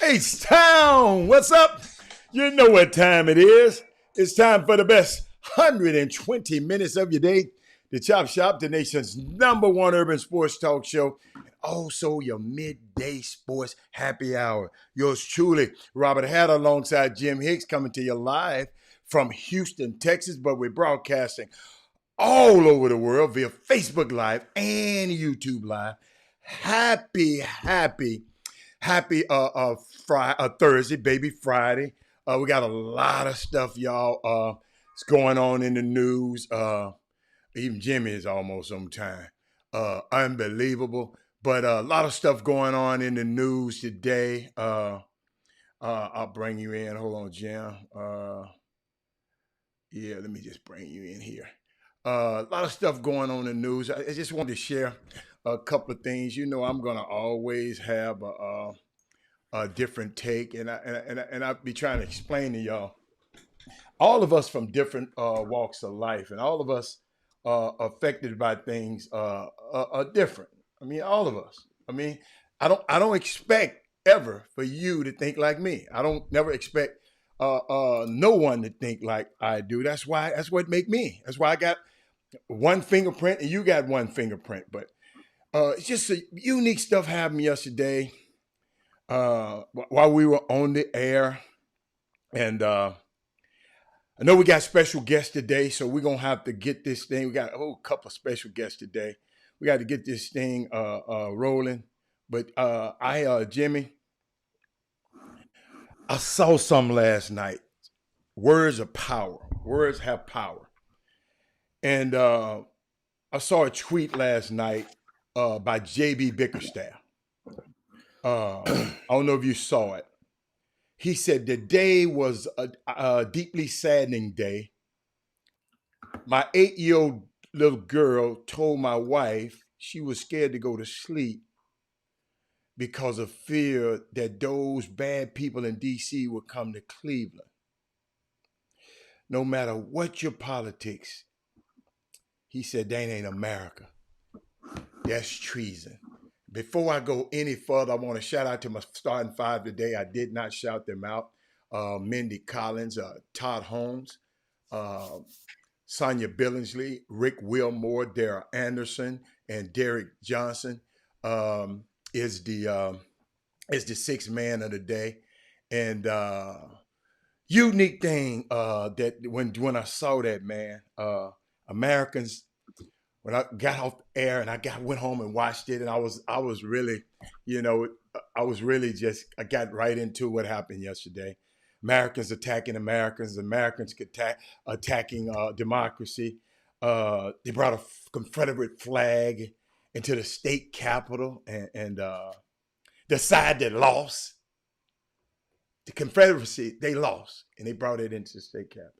H-Town, what's up? You know what time it is. It's time for the best 120 minutes of your day. The Chop Shop, the nation's number one urban sports talk show, and also your midday sports happy hour. Yours truly, Robert Hatter, alongside Jim Hicks, coming to you live from Houston, Texas, but we're broadcasting all over the world via Facebook Live and YouTube Live. Happy Thursday, baby Friday. We got a lot of stuff, y'all. It's going on in the news. Even Jimmy is almost on time. Unbelievable. But a lot of stuff going on in the news today. I'll bring you in. Hold on, Jim. Let me just bring you in here. A lot of stuff going on in the news. I just wanted to share a couple of things. You know, I'm gonna always have a different take, and I'll be trying to explain to y'all. All of us from different walks of life, and all of us affected by things are different. I mean, all of us. I mean, I don't expect ever for you to think like me. I don't never expect no one to think like I do. That's what make me. That's why I got one fingerprint and you got one fingerprint. But it's just a unique stuff happened yesterday while we were on the air. And I know we got special guests today, so we're going to have to get this thing. We got a whole couple of special guests today. We got to get this thing rolling. But Jimmy, I saw some last night. Words are power. Words have power. And I saw a tweet last night by J.B. Bickerstaff. I don't know if you saw it. He said the day was a deeply saddening day. My 8-year-old little girl told my wife she was scared to go to sleep because of fear that those bad people in D.C. would come to Cleveland. No matter what your politics, he said, that ain't America. That's treason. Before I go any further, I want to shout out to my starting five today. I did not shout them out. Mindy Collins, Todd Holmes, Sonia Billingsley, Rick Wilmore, Darrell Anderson, and Derek Johnson is the sixth man of the day. And unique thing that when I saw that, man, Americans, when I got off the air and went home and watched it, and I was really, I got right into what happened yesterday. Americans attacking Americans, attacking democracy. They brought a Confederate flag into the state capitol, and the side that lost, the Confederacy, they lost, and they brought it into the state capitol.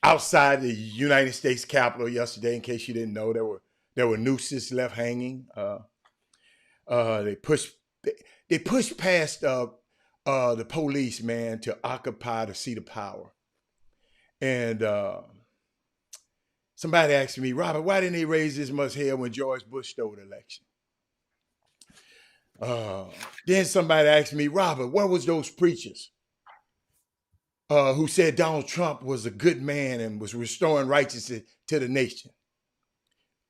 Outside the United States Capitol yesterday, in case you didn't know, there were nooses left hanging. They pushed past the police, man, to occupy the seat of power. And somebody asked me, Robert, why didn't they raise this much hell when George Bush stole the election? Then somebody asked me, Robert, where was those preachers who said Donald Trump was a good man and was restoring righteousness to the nation?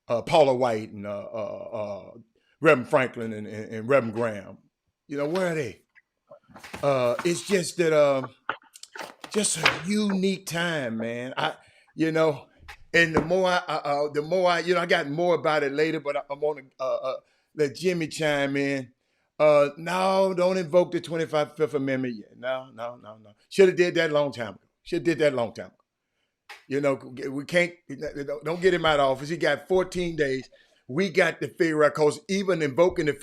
Paula White and Reverend Franklin and Reverend Graham. You know, where are they? It's just that just a unique time, man. And the more I got more about it later, but I'm going to let Jimmy chime in. No, don't invoke the 25th Amendment yet. No. Should have did that a long time ago. You know, we can't, don't get him out of office. He got 14 days. We got to figure out, because even invoking the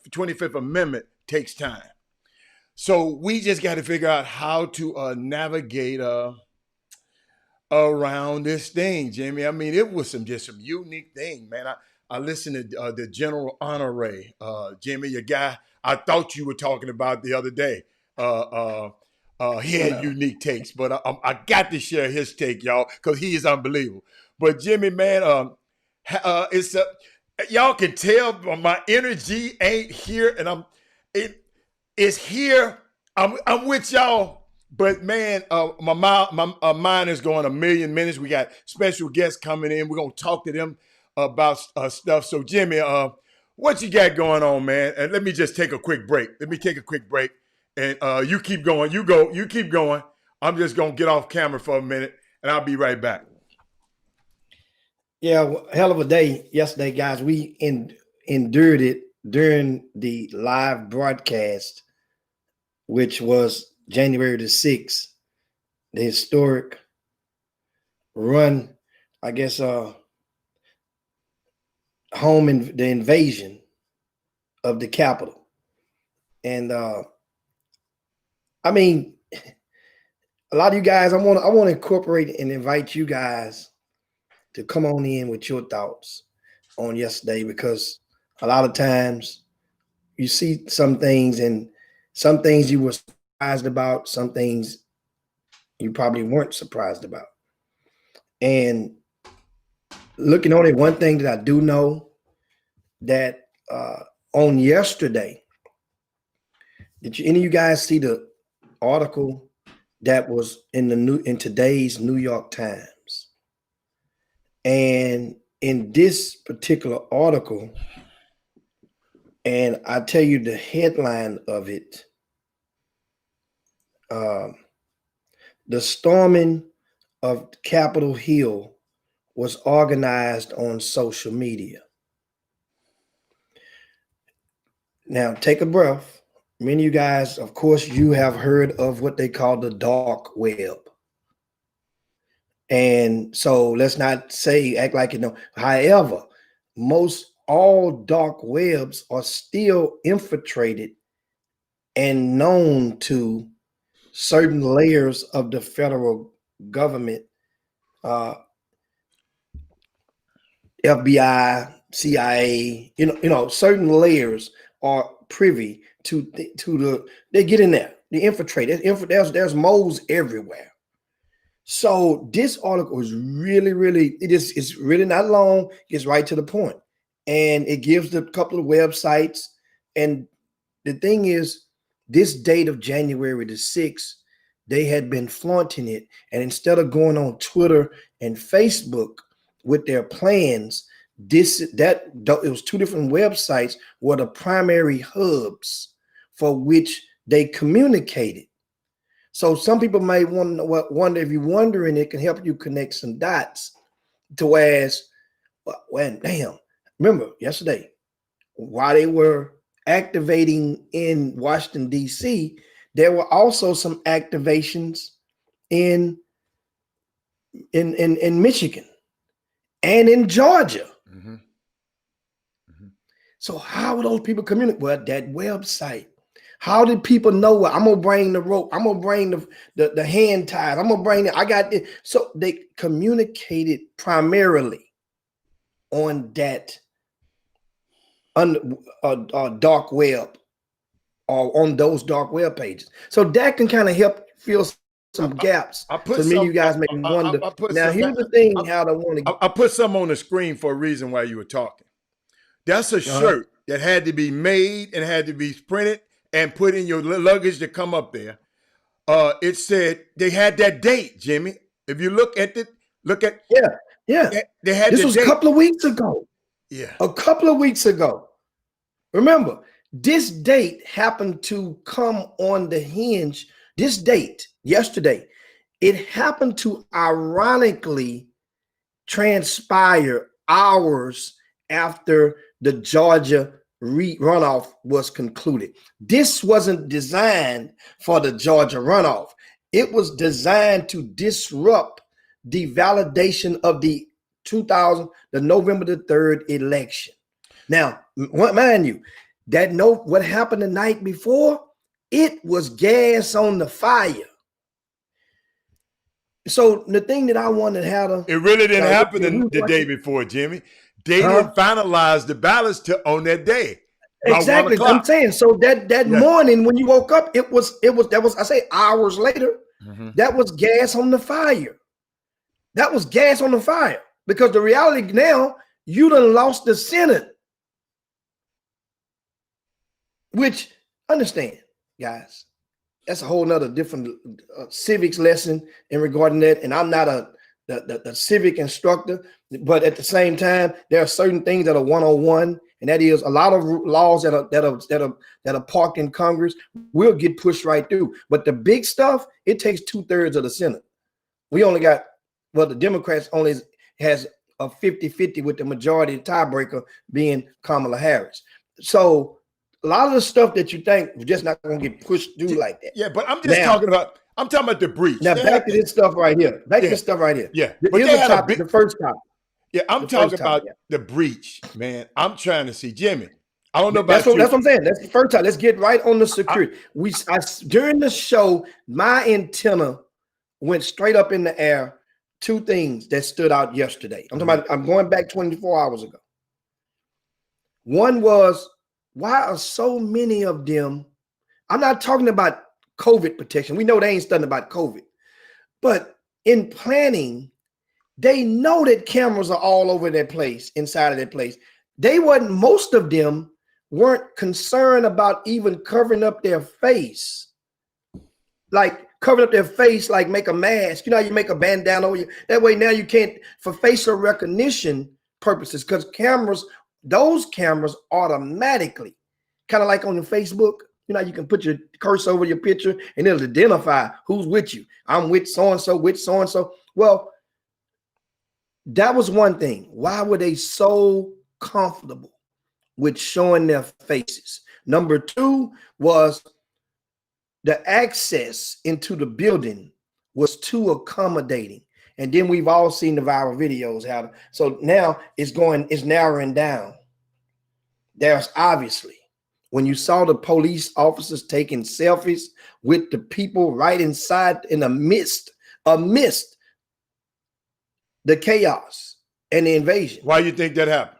25th Amendment takes time. So we just got to figure out how to navigate around this thing, Jimmy. I mean, it was just some unique thing, man. I listened to the General Honore, Jimmy, your guy I thought you were talking about the other day. He had unique takes, but I got to share his take, y'all, because he is unbelievable. But Jimmy, man, y'all can tell my energy ain't here, and is here. I'm with y'all, but man, my mind is going a million minutes. We got special guests coming in. We're gonna talk to them about stuff. So Jimmy, what you got going on, man? And let me just take a quick break. Let me take a quick break, and you keep going. You keep going. I'm just gonna get off camera for a minute, and I'll be right back. Yeah, hell of a day yesterday, guys. We endured it during the live broadcast, which was January the 6th, the historic run, I guess, home in the invasion of the Capitol. And I mean, a lot of you guys, I want to incorporate and invite you guys to come on in with your thoughts on yesterday, because a lot of times you see some things, and some things you were surprised about, some things you probably weren't surprised about. And looking on it, one thing that I do know that on yesterday, did any of you guys see the article that was in today's New York Times? And in this particular article, and I tell you the headline of it, the storming of Capitol Hill was organized on social media. Now, take a breath. Many of you guys, of course, you have heard of what they call the dark web. And so let's not act like you know. However, most all dark webs are still infiltrated and known to certain layers of the federal government, FBI, CIA, certain layers are privy to they get in there, they infiltrate. There's moles everywhere. So this article is really, it's really not long. It's right to the point, and it gives a couple of websites. And the thing is, this date of January the 6th, they had been flaunting it, and instead of going on Twitter and Facebook with their plans, it was two different websites were the primary hubs for which they communicated. So some people may wonder, if you're wondering, it can help you connect some dots to ask, well, damn, remember yesterday, while they were activating in Washington, D.C., there were also some activations in Michigan and in Georgia. Mm-hmm. Mm-hmm. So how would those people communicate? Well, that website. How did people know what I'm gonna bring the rope? I'm gonna bring the hand ties. I'm gonna bring it. I got it. So they communicated primarily on that dark web, or on those dark web pages. So that can kind of help fill some gaps. So many of you guys may wonder. Now here's the thing: how I want to. I put some on the screen for a reason while you were talking. That's a shirt that had to be made and had to be printed and put in your luggage to come up there. It said they had that date, Jimmy. If you look at yeah. They had this was date. A couple of weeks ago. Yeah, a couple of weeks ago. Remember, this date happened to come on the hinge. This date, yesterday, it happened to ironically transpire hours after the Georgia runoff was concluded. This wasn't designed for the Georgia runoff. It was designed to disrupt the validation of the November the 3rd election. Now, mind you, what happened the night before, it was gas on the fire. So the thing that I wanted to have it really didn't happen the day before, Jimmy. They didn't finalize the ballots on that day. Exactly. I'm saying, so that morning when you woke up, that was I say hours later, that was gas on the fire. That was gas on the fire, because the reality now, you done lost the Senate. Which, understand, guys. That's a whole nother different civics lesson in regarding that. And I'm not the civic instructor, but at the same time, there are certain things that are 101, and that is a lot of laws that are parked in Congress will get pushed right through. But the big stuff, it takes 2/3 of the Senate. We only got, well, the Democrats only has a 50-50 with the majority tiebreaker being Kamala Harris. So a lot of the stuff that you think is just not going to get pushed through like that. Yeah, but I'm just talking about the breach. Now back to this stuff right here. Back to this stuff right here. Yeah, but here's the topic, the first topic. Yeah, I'm talking about the breach, man. I'm trying to see Jimmy. I don't know about that's what I'm saying. That's the first time. Let's get right on the security. During the show, my antenna went straight up in the air. Two things that stood out yesterday. I'm talking about, I'm going back 24 hours ago. One was, why are so many of them? I'm not talking about COVID protection. We know they ain't studying about COVID. But in planning, they know that cameras are all over their place, inside of their place. Most of them weren't concerned about even covering up their face. Like covering up their face, like make a mask. You know how you make a bandana over you? That way now you can't, for facial recognition purposes, because those cameras automatically, kind of like on the Facebook, you know, you can put your cursor over your picture and it'll identify who's with you. I'm with so-and-so, with so-and-so. Well, that was one thing. Why were they so comfortable with showing their faces? Number two was the access into the building was too accommodating. And then we've all seen the viral videos. So now it's narrowing down. There's obviously, when you saw the police officers taking selfies with the people right inside in amidst the chaos and the invasion. Why do you think that happened?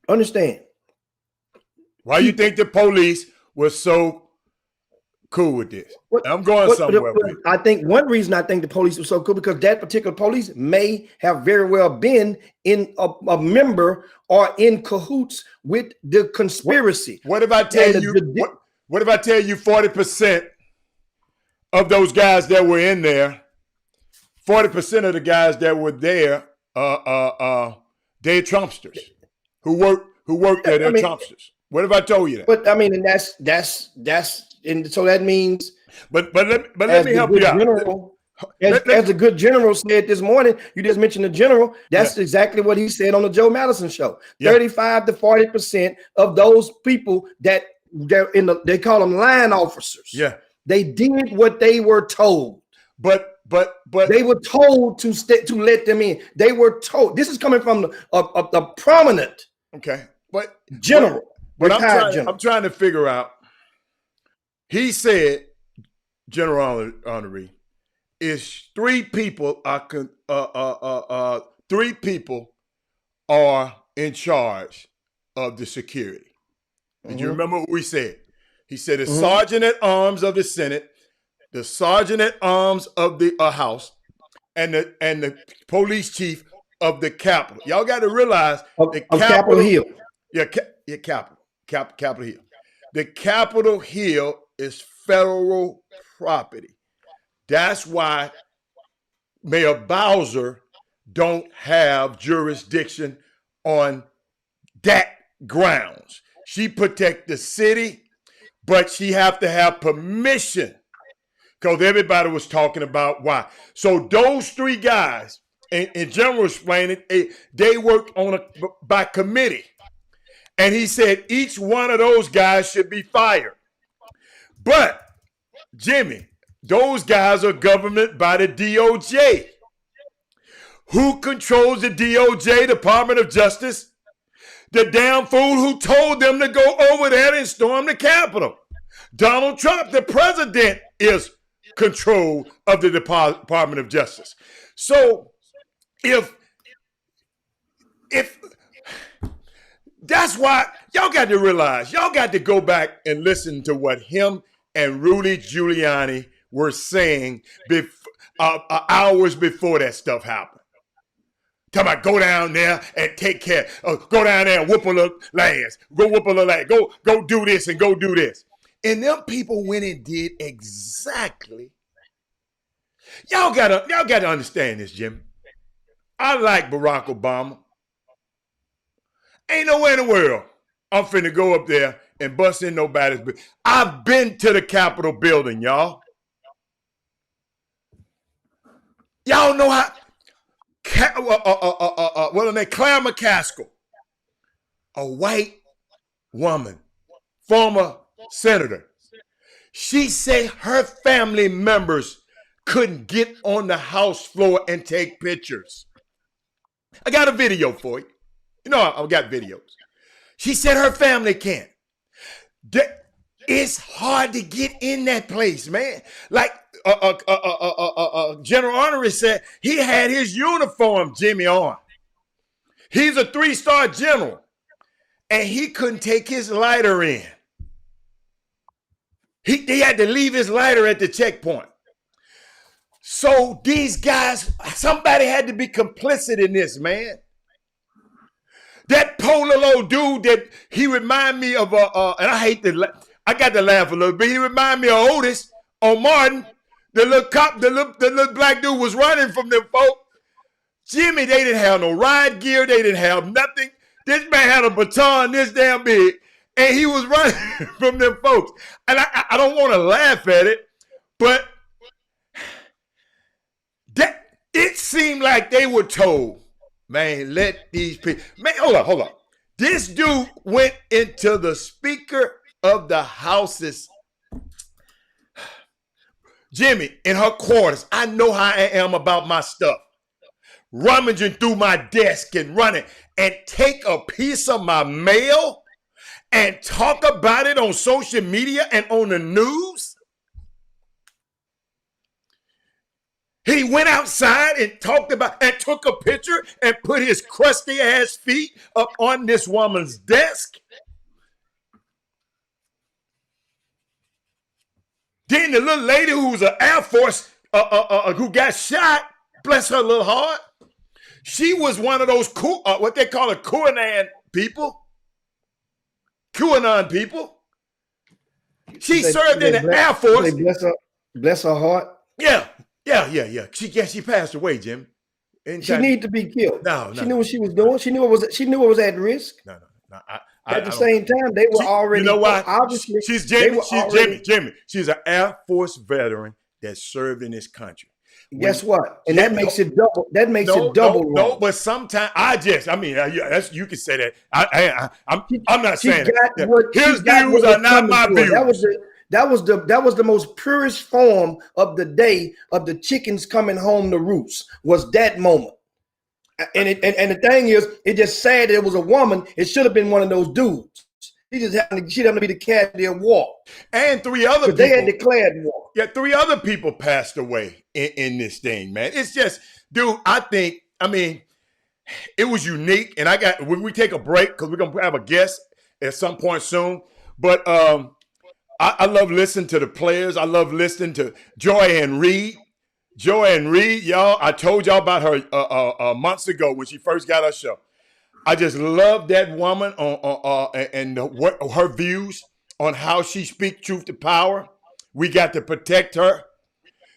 Understand. Why do you think the police were so cool with this? I'm going somewhere with it. I think one reason I think the police were so cool, because that particular police may have very well been in a member or in cahoots with the conspiracy. What if I tell you? What if I tell you 40% of those guys that were in there, 40% of the guys that were there, they're Trumpsters who work there. They're Trumpsters. What if I told you that? But I mean, and that's and so that means. But let me help you out. As the good general said this morning, you just mentioned the general. That's exactly what he said on the Joe Madison show. 35 to 40% of those people that they call them line officers. Yeah, they did what they were told. But they were told to let them in. They were told. This is coming from the prominent. Okay, but general. But I'm trying to figure out. He said, General Honoree, is three people are in charge of the security. Did you remember what we said? He said the sergeant at arms of the Senate, the sergeant at arms of the House, and the police chief of the Capitol. Y'all got to realize the Capitol Hill. Capitol Hill. The Capitol Hill is federal property. That's why Mayor Bowser don't have jurisdiction on that grounds. She protect the city, but she have to have permission, because everybody was talking about why. So those three guys, and General explained it, they worked by committee. And he said each one of those guys should be fired. But, Jimmy, those guys are government by the DOJ. Who controls the DOJ, Department of Justice? The damn fool who told them to go over there and storm the Capitol. Donald Trump, the president, is control of the Department of Justice. So if that's why y'all got to realize, y'all got to go back and listen to what him and Rudy Giuliani were saying hours before that stuff happened. Talking about go down there and take care. Go down there and whoop a little lands. Go whoop a little land. Go do this and go do this. And them people went and did exactly. Y'all gotta understand this, Jim. I like Barack Obama. Ain't nowhere in the world I'm finna go up there and bust in nobody's. I've been to the Capitol building, y'all. Y'all know how. What her name? Claire McCaskill, a white woman, former senator. She said her family members couldn't get on the House floor and take pictures. I got a video for you. You know, I've got videos. She said her family can't. It's hard to get in that place, man. Like General Honorary said, he had his uniform, Jimmy, on. He's a 3-star general, and he couldn't take his lighter in. He had to leave his lighter at the checkpoint. So these guys, somebody had to be complicit in this, man. That poor little old dude that he remind me of, and I got to laugh a little bit. He remind me of Otis on Martin, the little cop, the little black dude was running from them folk. Jimmy, they didn't have no ride gear. They didn't have nothing. This man had a baton this damn big, and he was running from them folks. And I don't want to laugh at it, but it seemed like they were told, man, let these people. Man, hold on. This dude went into the Speaker of the House's, Jimmy, in her quarters. I know how I am about my stuff. Rummaging through my desk and running and take a piece of my mail and talk about it on social media and on the news. He went outside and talked about and took a picture and put his crusty ass feet up on this woman's desk. Then the little lady who was an Air Force who got shot, bless her little heart, she was one of those what they call a QAnon people. QAnon people. She served in the Air Force. Bless her heart. Yeah. She passed away, Jim. She needed to be killed. No. She knew what she was doing. She knew it was at risk. No. At the same time, they were already. You know why? Obviously, she's Jimmy. She's an Air Force veteran that served in this country. Guess what? And that makes it double. That makes it double wrong. No, but sometimes you can say that. I'm not saying that. His views are not my views. That was the most purest form of the day of the chickens coming home to roost. Was that moment? And the thing is, it just sad that it was a woman. It should have been one of those dudes. She happened to be the casualty of war. And 3 other people. They had declared war. Yeah, 3 other people passed away in this thing, man. It's just, dude, it was unique. And when we take a break, because we're going to have a guest at some point soon. But I love listening to the players. I love listening to Joy-Ann Reid. Joy-Ann Reid, y'all, I told y'all about her months ago when she first got her show. I just love that woman and her views on how she speaks truth to power. We got to protect her.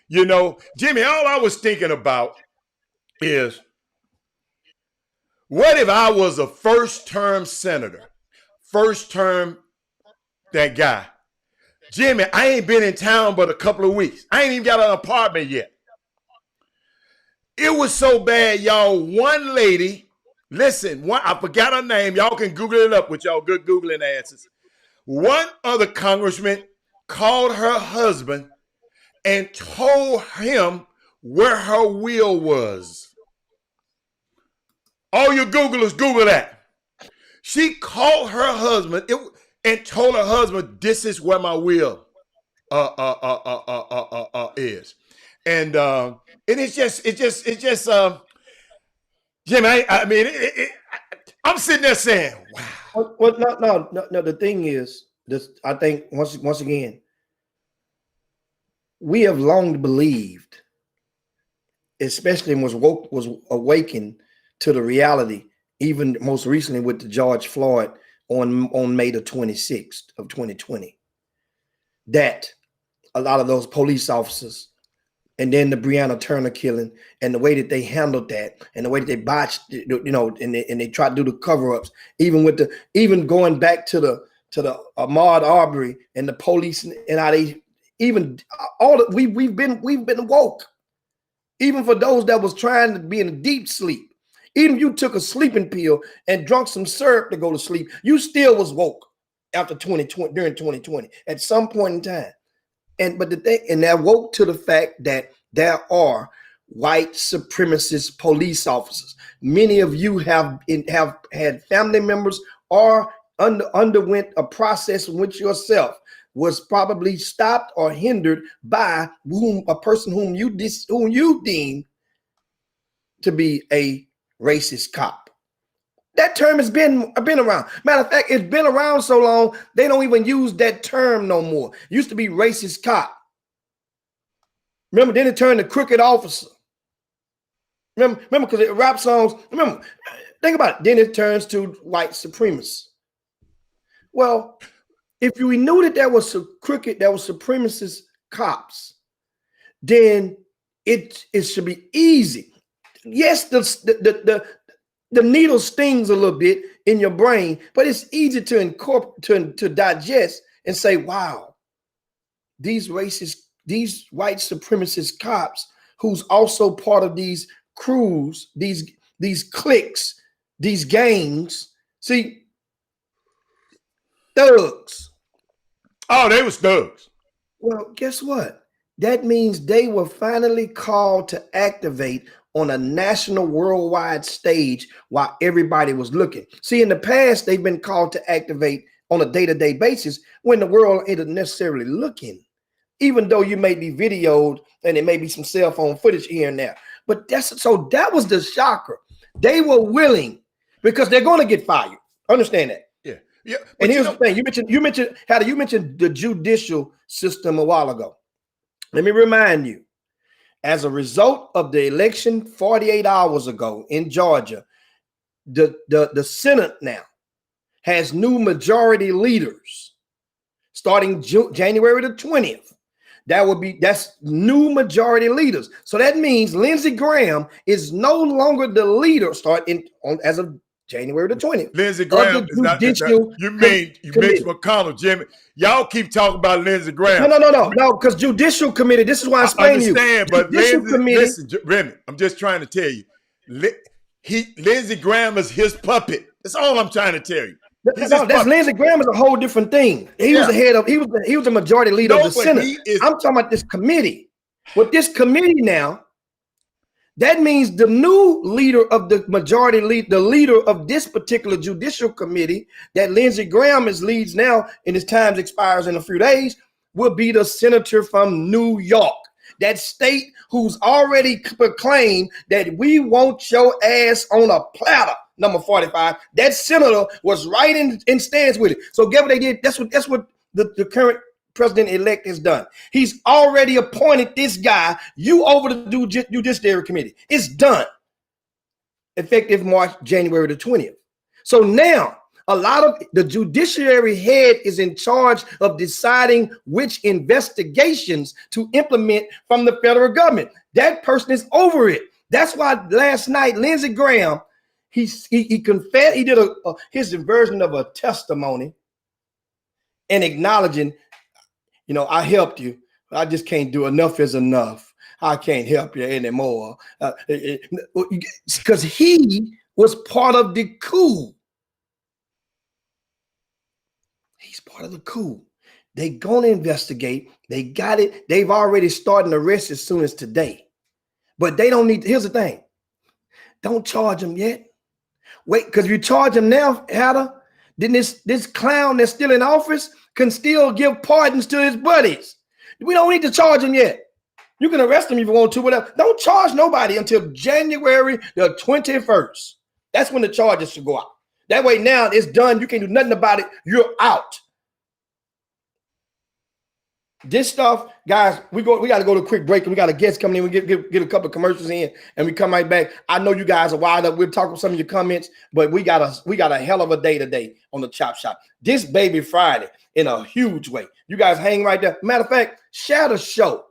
You know, Jimmy, all I was thinking about is, what if I was a first-term senator? First-term, that guy. Jimmy, I ain't been in town but a couple of weeks. I ain't even got an apartment yet. It was so bad, y'all. One lady, listen, I forgot her name. Y'all can Google it up with y'all good Googling asses. One other congressman called her husband and told him where her will was. All you Googlers, Google that. She called her husband and told her husband, "This is where my will is." And it's just, Jim. I'm sitting there saying, "Wow." Well, no. The thing is, this. I think once again, we have long believed, especially was awakened to the reality, even most recently with the George Floyd on May the 26th of 2020, that a lot of those police officers, and then the Breonna Turner killing, and the way that they handled that, and the way that they botched, and they tried to do the cover-ups, even going back to the Ahmaud Arbery and the police, and how they even we've been woke, even for those that was trying to be in a deep sleep. Even if you took a sleeping pill and drunk some syrup to go to sleep, you still was woke after 2020, during 2020, at some point in time. But they're woke to the fact that there are white supremacist police officers. Many of you have had family members or underwent a process in which yourself was probably stopped or hindered by a person whom you deem to be a racist cop. That term has been around. Matter of fact, it's been around so long, they don't even use that term no more. It used to be racist cop. Remember, then it turned to crooked officer. Remember, because rap songs, think about it. Then it turns to white supremacist. Well, if we knew that there was supremacist cops, then it should be easy. Yes, the needle stings a little bit in your brain, but it's easy to incorporate, to digest and say, wow, these white supremacist cops who's also part of these crews, these cliques, these gangs, see, thugs. Oh, they was thugs. Well, guess what? That means they were finally called to activate on a national worldwide stage while everybody was looking. See, in the past, they've been called to activate on a day-to-day basis when the world isn't necessarily looking, even though you may be videoed and there may be some cell phone footage here and there. But that was the shocker. They were willing because they're going to get fired. Understand that. Yeah. Yeah. And here's the thing. You mentioned the judicial system a while ago. Let me remind you, as a result of the election 48 hours ago in Georgia, the Senate now has new majority leaders starting January the 20th. That's new majority leaders. So that means Lindsey Graham is no longer the leader as of January the 20th. Lindsey Graham is not. You mean Mitch McConnell, Jimmy? Y'all keep talking about Lindsey Graham. No, because judicial committee. This is why I explain to you. I understand, but listen, Remy, I'm just trying to tell you. Lindsey Graham is his puppet. That's all I'm trying to tell you. Lindsey Graham is a whole different thing. He was the head of. He was the majority leader of the Senate. I'm talking about this committee. With this committee now, that means the new leader of the majority the leader of this particular judicial committee that Lindsey Graham leads now, and his time expires in a few days, will be the senator from New York, that state who's already proclaimed that we want your ass on a platter. Number 45. That senator was right in stance with it. So guess what they did? That's what the current president-elect has done. He's already appointed this guy, over the Judiciary Committee. It's done. Effective January the 20th. So now, a lot of the judiciary head is in charge of deciding which investigations to implement from the federal government. That person is over it. That's why last night, Lindsey Graham, he confessed, he did his version of a testimony and acknowledging, I helped you. I just can't do enough is enough. I can't help you anymore. Because he was part of the coup. He's part of the coup. They gonna investigate. They got it. They've already started an arrest as soon as today. But they don't need, here's the thing. Don't charge him yet. Wait, because if you charge him now, Hatter, then this clown that's still in office can still give pardons to his buddies. We don't need to charge him yet. You can arrest him if you want to, whatever. Don't charge nobody until January the 21st. That's when the charges should go out. That way now it's done. You can't do nothing about it. You're out. This stuff, guys, we got to go to a quick break, and we got a guest coming in. We get a couple of commercials in, and we come right back. I know you guys are wired up. We'll talk with some of your comments, but we got a hell of a day today on the Chop Shop. This Baby Friday in a huge way. You guys hang right there. Matter of fact, share the show.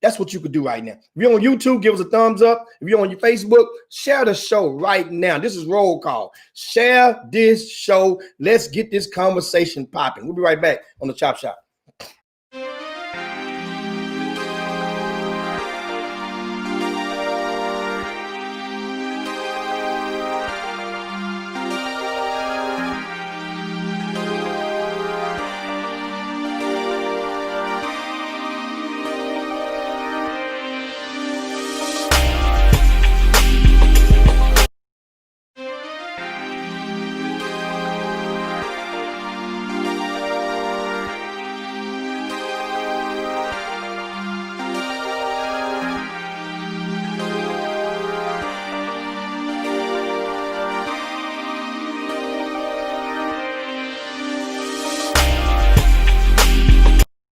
That's what you could do right now. If you're on YouTube, give us a thumbs up. If you're on your Facebook, share the show right now. This is roll call. Share this show. Let's get this conversation popping. We'll be right back on the Chop Shop.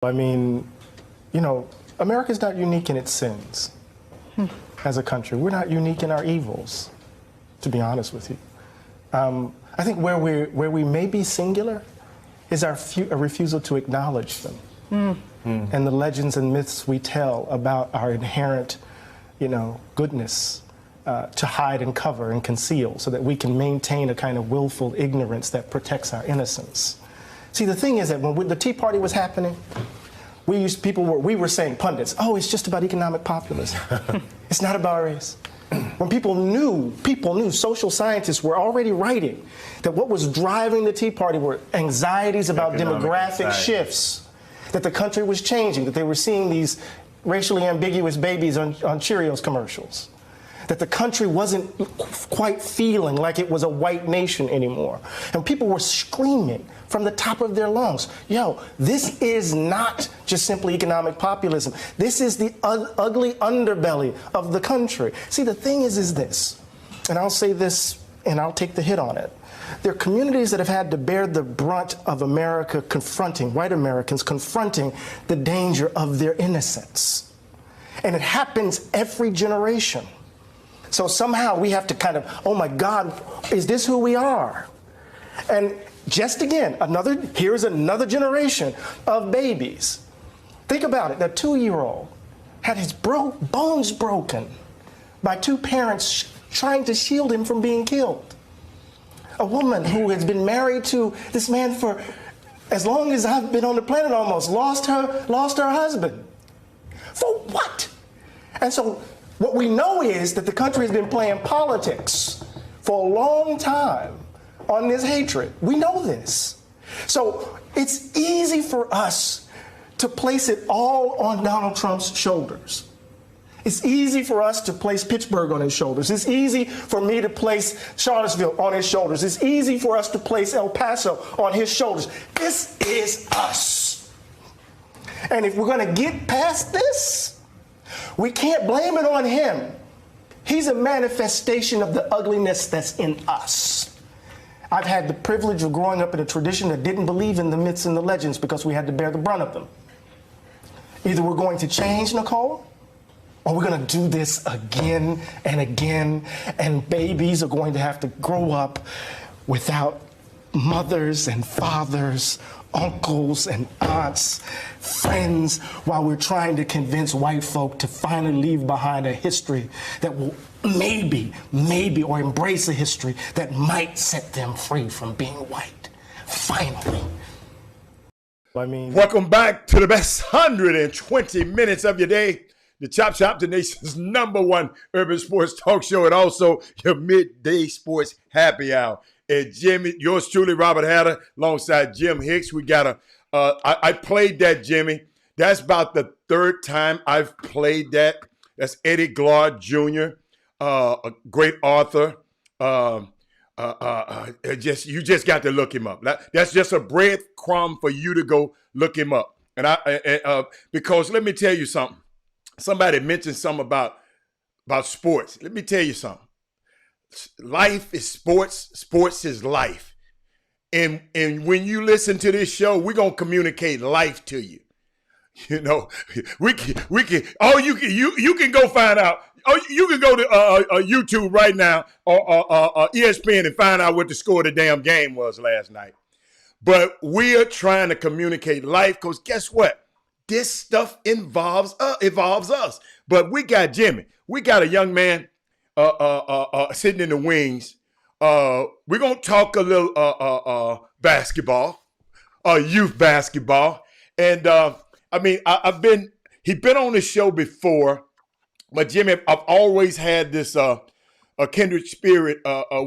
I mean, you know, America's not unique in its sins as a country. We're not unique in our evils, to be honest with you. I think where we may be singular is our refusal to acknowledge them and the legends and myths we tell about our inherent, you know, goodness to hide and cover and conceal so that we can maintain a kind of willful ignorance that protects our innocence. See, the thing is that when the Tea Party was happening, we were saying, pundits, oh, it's just about economic populism. It's not about race. When people knew, social scientists were already writing that what was driving the Tea Party were anxieties about demographic shifts, that the country was changing, that they were seeing these racially ambiguous babies on Cheerios commercials, that the country wasn't quite feeling like it was a white nation anymore. And people were screaming from the top of their lungs, yo, this is not just simply economic populism. This is the ugly underbelly of the country. See, the thing is this, and I'll say this and I'll take the hit on it. There are communities that have had to bear the brunt of America confronting, white Americans confronting the danger of their innocence. And it happens every generation. So somehow we have to kind of, oh my God, is this who we are? And just again, here's another generation of babies. Think about it, that 2-year-old had his bones broken by two parents trying to shield him from being killed. A woman who has been married to this man for as long as I've been on the planet almost, lost her husband. For what? And so what we know is that the country has been playing politics for a long time on this hatred. We know this. So it's easy for us to place it all on Donald Trump's shoulders. It's easy for us to place Pittsburgh on his shoulders. It's easy for me to place Charlottesville on his shoulders. It's easy for us to place El Paso on his shoulders. This is us. And if we're going to get past this, we can't blame it on him. He's a manifestation of the ugliness that's in us. I've had the privilege of growing up in a tradition that didn't believe in the myths and the legends because we had to bear the brunt of them. Either we're going to change, Nicole, or we're going to do this again and again, and babies are going to have to grow up without mothers and fathers, uncles and aunts, friends, while we're trying to convince white folk to finally leave behind a history that will maybe, or embrace a history that might set them free from being white. Finally. Welcome back to the best 120 minutes of your day. The Chop Shop, the nation's #1 urban sports talk show, and also your midday sports happy hour. And Jimmy, yours truly, Robert Hatter, alongside Jim Hicks. We got I played that, Jimmy. That's about the third time I've played that. That's Eddie Glaude Jr., a great author. You just got to look him up. That's just a breadcrumb for you to go look him up. And because let me tell you something. Somebody mentioned something about sports. Let me tell you something. Life is sports. Sports is life. And when you listen to this show, we're going to communicate life to you. You know, we can. Oh, you can go find out. Oh, you can go to YouTube right now or ESPN and find out what the score of the damn game was last night. But we are trying to communicate life because guess what? This stuff involves us. But we got Jimmy. We got a young man sitting in the wings. We're gonna talk a little basketball, youth basketball, and I mean he's been on the show before, but Jimmy, I've always had this a kindred spirit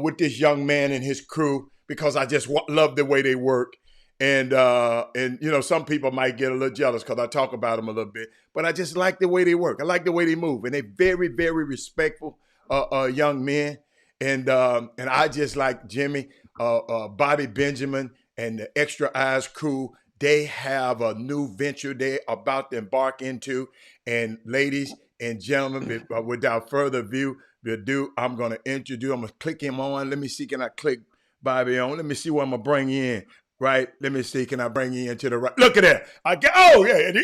with this young man and his crew because I just love the way they work. And you know, some people might get a little jealous because I talk about them a little bit, but I just like the way they work. I like the way they move, and they're very, very respectful young men. And I just like Jimmy, Bobby Benjamin, and the Extra Eyes crew. They have a new venture they're about to embark into. And ladies and gentlemen, without further ado, I'm going to introduce. I'm going to click him on. Let me see. Can I click Bobby on? Let me see what I'm going to bring in. Right? Let me see. Can I bring you into the right? Look at that. Then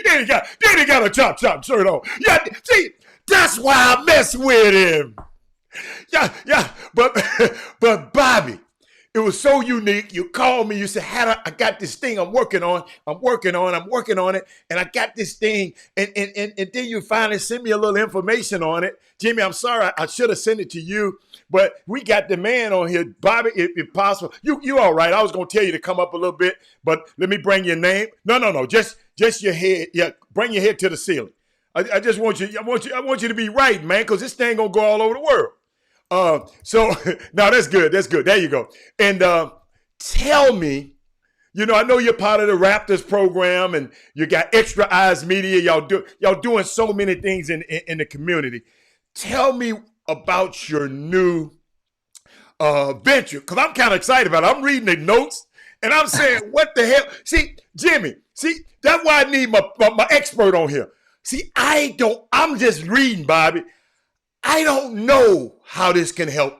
he got a chop shirt on. Yeah, see, that's why I mess with him. Yeah. But Bobby, it was so unique. You called me. You said, I got this thing I'm working on it. And I got this thing. And then you finally sent me a little information on it. Jimmy, I'm sorry. I should have sent it to you. But we got the man on here. Bobby, if possible. You all right. I was going to tell you to come up a little bit. But let me bring your name. No. Just your head. Yeah, bring your head to the ceiling. I just want you. I want you to be right, man, because this thing going to go all over the world. So no, that's good. There you go. And tell me, you know, I know you're part of the Raptors program, and you got Extra Eyes Media. Y'all doing so many things in the community. Tell me about your new venture, because I'm kind of excited about it. I'm reading the notes, and I'm saying, what the hell? See, Jimmy, that's why I need my expert on here. See, I'm just reading, Bobby. I don't know how this can help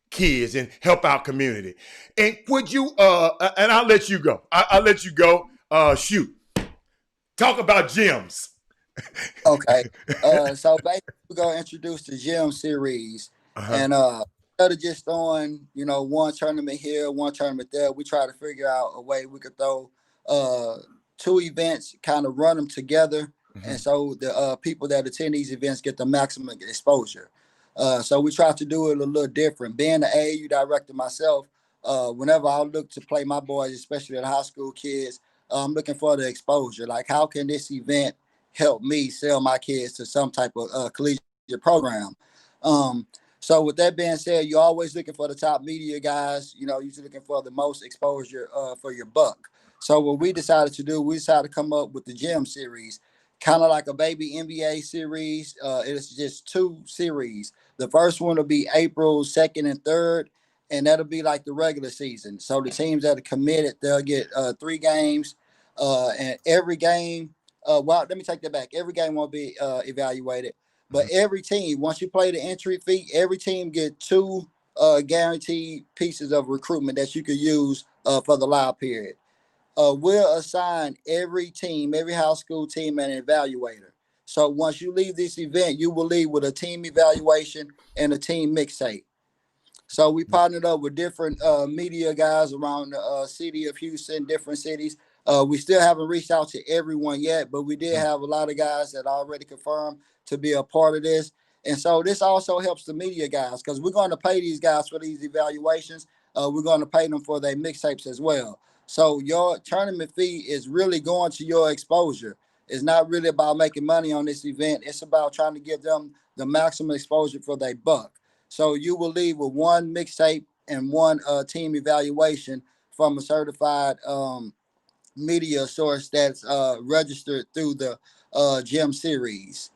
kids and help our community. And would you, and I'll let you go. I'll let you go. Shoot. Talk about gyms. Okay. So basically we're gonna introduce the gym series. And instead of just throwing, one tournament here, one tournament there, we try to figure out a way we could throw two events, kind of run them together. And so the people that attend these events get the maximum exposure. So we try to do it a little different. Being the AAU director myself, whenever I look to play my boys, especially the high school kids, I'm looking for the exposure. Like, how can this event help me sell my kids to some type of collegiate program? So with that being said, you're always looking for the top media guys. You're looking for the most exposure for your buck. So what we decided to do, we decided to come up with the gym series. Kind of like a baby NBA series. It's just two series. The first one will be April 2nd and 3rd, and that'll be like the regular season. So the teams that are committed, they'll get 3 games, and every game, let me take that back. Every game won't be evaluated, but every team, once you play the entry fee, every team get 2 guaranteed pieces of recruitment that you could use for the live period. We'll assign every team, every high school team, an evaluator. So once you leave this event, you will leave with a team evaluation and a team mixtape. So we partnered up with different media guys around the city of Houston, different cities. We still haven't reached out to everyone yet, but we did have a lot of guys that already confirmed to be a part of this. And so this also helps the media guys, because we're going to pay these guys for these evaluations. We're going to pay them for their mixtapes as well. So your tournament fee is really going to your exposure. It's not really about making money on this event. It's about trying to give them the maximum exposure for their buck. So you will leave with 1 mixtape and 1 team evaluation from a certified media source that's registered through the gym series.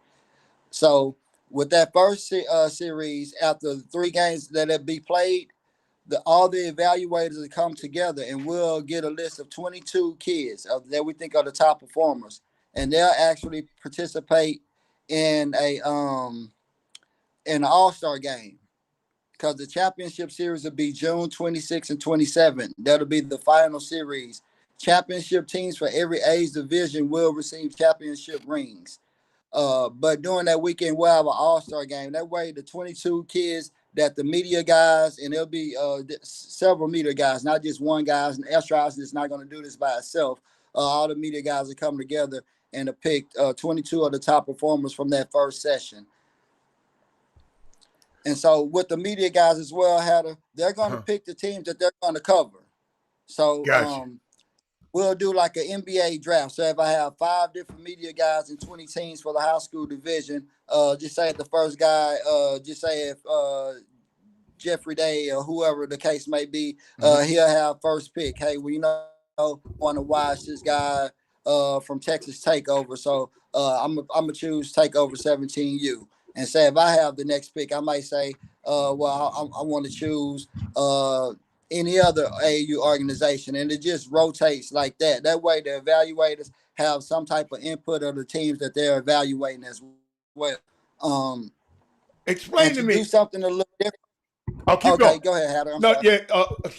So with that first series, after the 3 games that have been played, all the evaluators will come together, and we'll get a list of 22 kids that we think are the top performers, and they'll actually participate in an all-star game, because the championship series will be June 26th and 27th. That'll be the final series championship teams for every age division will receive championship rings. But during that weekend, we'll have an all-star game. That way, the 22 kids that the media guys, and there'll be several media guys, not just one guy. And Estrada is not going to do this by itself. All the media guys will come together and to pick 22 of the top performers from that first session. And so with the media guys as well, they're going to pick the teams that they're going to cover. So we'll do like an NBA draft. So if I have 5 different media guys and 20 teams for the high school division, just say the first guy, just say if Jeffrey Day or whoever the case may be, he'll have first pick. Hey, we want to watch this guy from Texas Takeover. So I'm gonna choose Takeover 17U. And say if I have the next pick, I might say, well, I want to choose any other AAU organization, and it just rotates like that. That way, the evaluators have some type of input of the teams that they're evaluating as well. Explain to me. Do something a little different. I'll keep going. Go ahead, Hatter.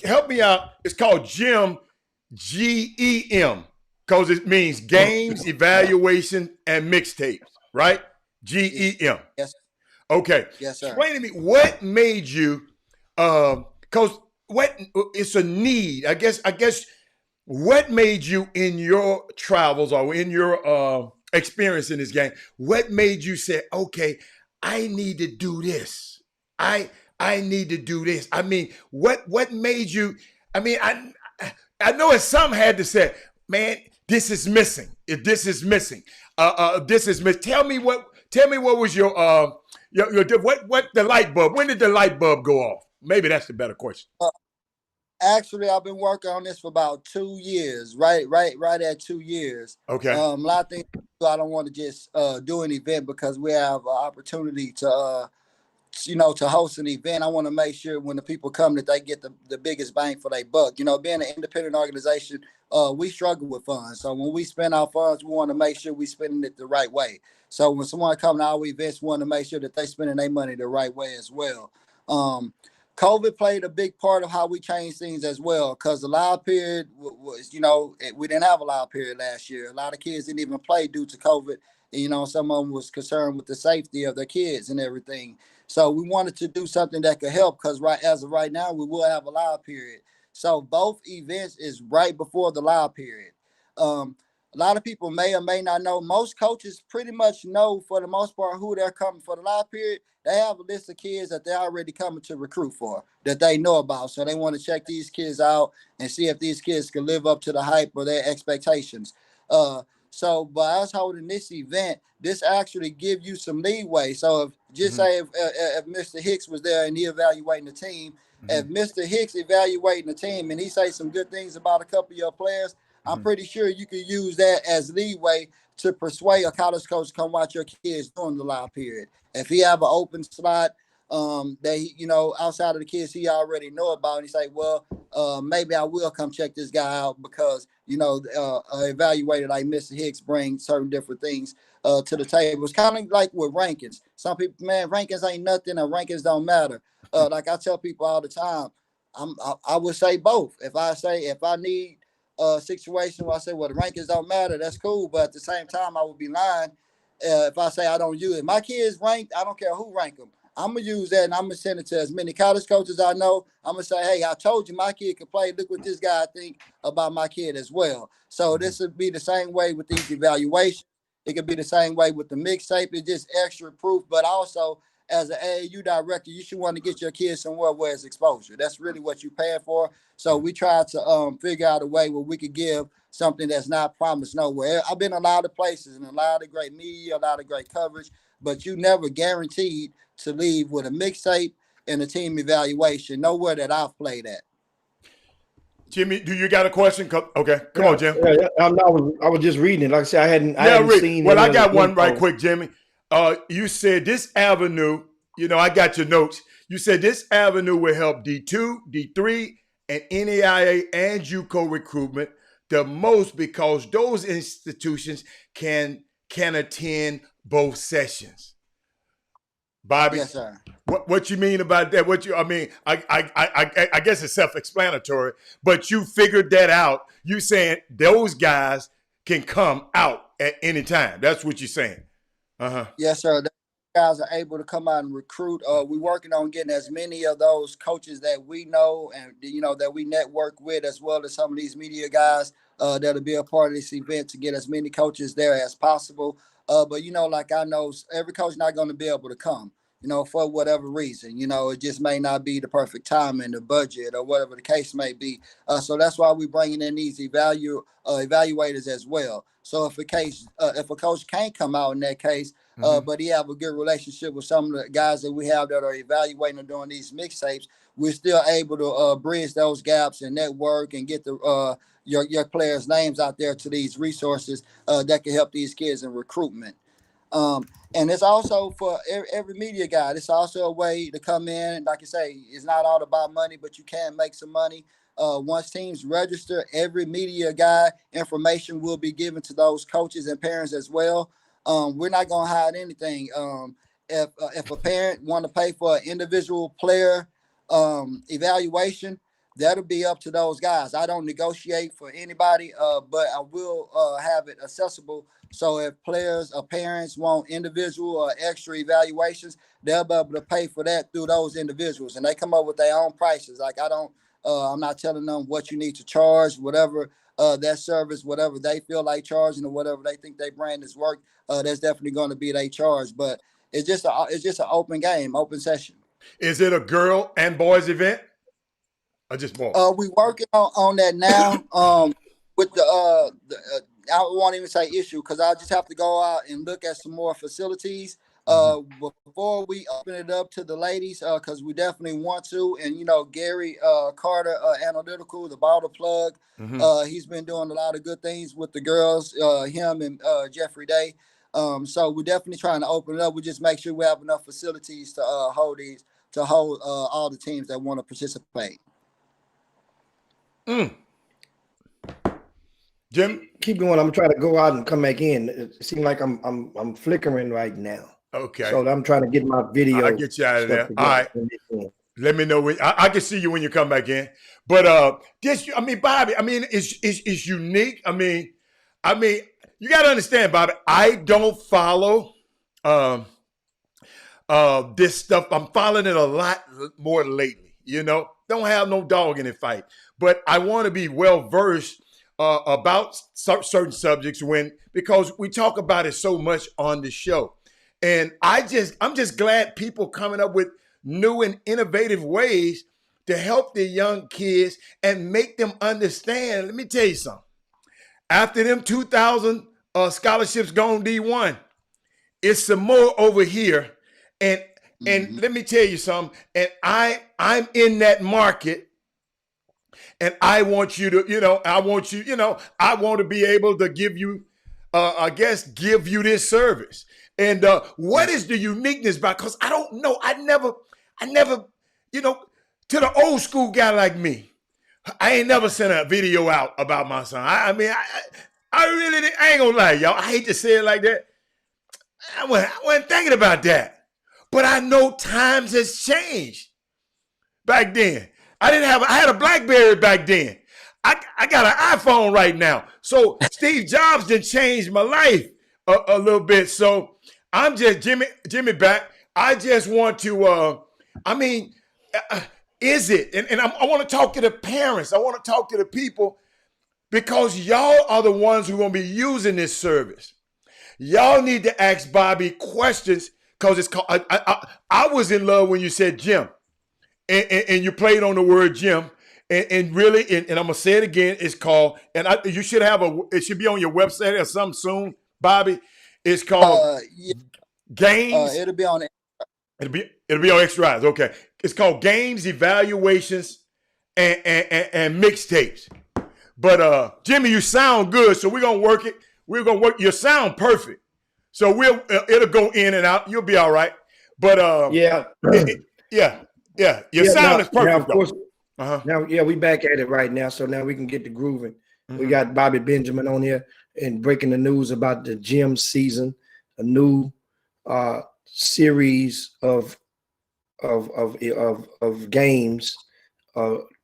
Help me out. It's called GEM, GEM, because it means games, evaluation, and mixtapes, right? GEM. Yes. Okay. Yes, sir. Explain to me what made you, because it's a need. I guess what made you in your travels or in your experience in this game, what made you say, okay, I need to do this. I need to do this. I mean, what made you? I mean, I know it's some had to say, man, this is missing. If this is missing, this is missing. Tell me what was your what the light bulb? When did the light bulb go off? Maybe that's the better question. Actually, I've been working on this for about 2 years. Right at 2 years. Okay. A lot of things I don't want to just do an event because we have an opportunity to to host an event. I want to make sure when the people come that they get the biggest bang for their buck. Being an independent organization, we struggle with funds. So when we spend our funds, we want to make sure we spending it the right way. So when someone comes to our events, we want to make sure that they spending their money the right way as well. COVID played a big part of how we changed things as well, because the live period was, we didn't have a live period last year. A lot of kids didn't even play due to COVID. Some of them was concerned with the safety of their kids and everything. So we wanted to do something that could help, because as of right now, we will have a live period. So both events is right before the live period. A lot of people may or may not know. Most coaches pretty much know, for the most part, who they're coming for the live period. They have a list of kids that they're already coming to recruit for, that they know about. So they want to check these kids out and see if these kids can live up to the hype or their expectations. So by us holding this event, this actually give you some leeway. So say if Mr. Hicks was there and he evaluating the team, if Mr. Hicks evaluating the team and he say some good things about a couple of your players, I'm pretty sure you could use that as leeway to persuade a college coach to come watch your kids during the live period. If he have an open slot that outside of the kids he already know about, and he say, well, maybe I will come check this guy out because evaluated like Mr. Hicks bring certain different things to the table. It's kind of like with rankings. Some people, man, rankings ain't nothing, and rankings don't matter. Like I tell people all the time, I would say both. If I need a situation where I say, well, the rankings don't matter, that's cool. But at the same time, I would be lying if I say I don't use it. My kids ranked, I don't care who rank them. I'm going to use that, and I'm going to send it to as many college coaches I know. I'm going to say, hey, I told you my kid could play. Look what this guy think about my kid as well. So this would be the same way with these evaluations. It could be the same way with the mixtape. It's just extra proof. But also, as an AAU director, you should want to get your kids somewhere where it's exposure. That's really what you're paying for. So we try to figure out a way where we could give something that's not promised nowhere. I've been a lot of places and a lot of great media, a lot of great coverage, but you never guaranteed to leave with a mixtape and a team evaluation nowhere that I've played at. Jimmy, do you got a question? Okay, come on, Jim. Yeah, I was just reading it. Like I said, I hadn't seen. Well, I got one right quick, Jimmy. You said this avenue. I got your notes. You said this avenue will help D2, D3, and NAIA and JUCO recruitment the most because those institutions can attend both sessions. Bobby. Yes, sir. What you mean about that? I guess it's self-explanatory, but you figured that out. You saying those guys can come out at any time. That's what you're saying. Yes, sir. Guys are able to come out and recruit. We're working on getting as many of those coaches that we know and that we network with, as well as some of these media guys that'll be a part of this event, to get as many coaches there as possible. But like I know, every coach not going to be able to come, for whatever reason. It just may not be the perfect time in the budget or whatever the case may be. So that's why we're bringing in these evaluators as well. So if a coach can't come out in that case, but he have a good relationship with some of the guys that we have that are evaluating and doing these mixtapes, we're still able to bridge those gaps and network and get the your players' names out there to these resources that can help these kids in recruitment. And it's also for every media guy. It's also a way to come in. Like I say, it's not all about money, but you can make some money. Once teams register, every media guy information will be given to those coaches and parents as well. We're not going to hide anything. If a parent want to pay for an individual player evaluation, that'll be up to those guys. I don't negotiate for anybody, but I will have it accessible. So if players or parents want individual or extra evaluations, they'll be able to pay for that through those individuals, and they come up with their own prices. Like I'm not telling them what you need to charge, whatever that service, whatever they feel like charging or whatever they think their brand is worth. That's definitely going to be their charge, but it's just an open game, open session. Is it a girl and boys event? Or just boys? We working on that now. With I won't even say issue, because I just have to go out and look at some more facilities before we open it up to the ladies, because we definitely want to. And Gary Carter, Analytical, the bottle plug, he's been doing a lot of good things with the girls, him and Jeffrey Day. So we're definitely trying to open it up. We just make sure we have enough facilities to hold all the teams that want to participate. Jim, keep going. I'm trying to go out and come back in. It seems like I'm flickering right now. Okay. So I'm trying to get my video. I'll get you out of there. All right. Let me know when I can see you when you come back in. But Bobby, it's unique. I mean, you got to understand, Bobby. I don't follow this stuff. I'm following it a lot more lately. Don't have no dog in the fight, but I want to be well versed about certain subjects because we talk about it so much on the show. And I'm just glad people coming up with new and innovative ways to help the young kids and make them understand. Let me tell you something. After them 2,000 scholarships gone D1, it's some more over here. And let me tell you something. And I'm in that market. And I want you to, I want to be able to give you, give you this service. And what is the uniqueness about? Because I don't know. I never, to the old school guy like me, I ain't never sent a video out about my son. I ain't gonna lie, y'all. I hate to say it like that. I wasn't thinking about that. But I know times has changed. Back then, I had a BlackBerry back then. I got an iPhone right now. So Steve Jobs done changed my life a little bit. So I'm just Jimmy back. I just want to, is it? And I want to talk to the parents. I want to talk to the people, because y'all are the ones who are going to be using this service. Y'all need to ask Bobby questions, because it's called, I was in love when you said Jim. And you played on the word Jim, and really, and I'm gonna say it again. It's called, and you should have it should be on your website or something soon, Bobby. It's called Games. It'll be on. It'll be on Extra Eyes. Okay, it's called Games, Evaluations, and Mixtapes. But Jimmy, you sound good, so we're gonna work it. We're gonna work. You sound perfect, so it'll go in and out. You'll be all right. But yeah. Yeah, your sound is perfect. Now, of course, now, we back at it right now, so now we can get to grooving. We got Bobby Benjamin on here and breaking the news about the gym season, a new series of games,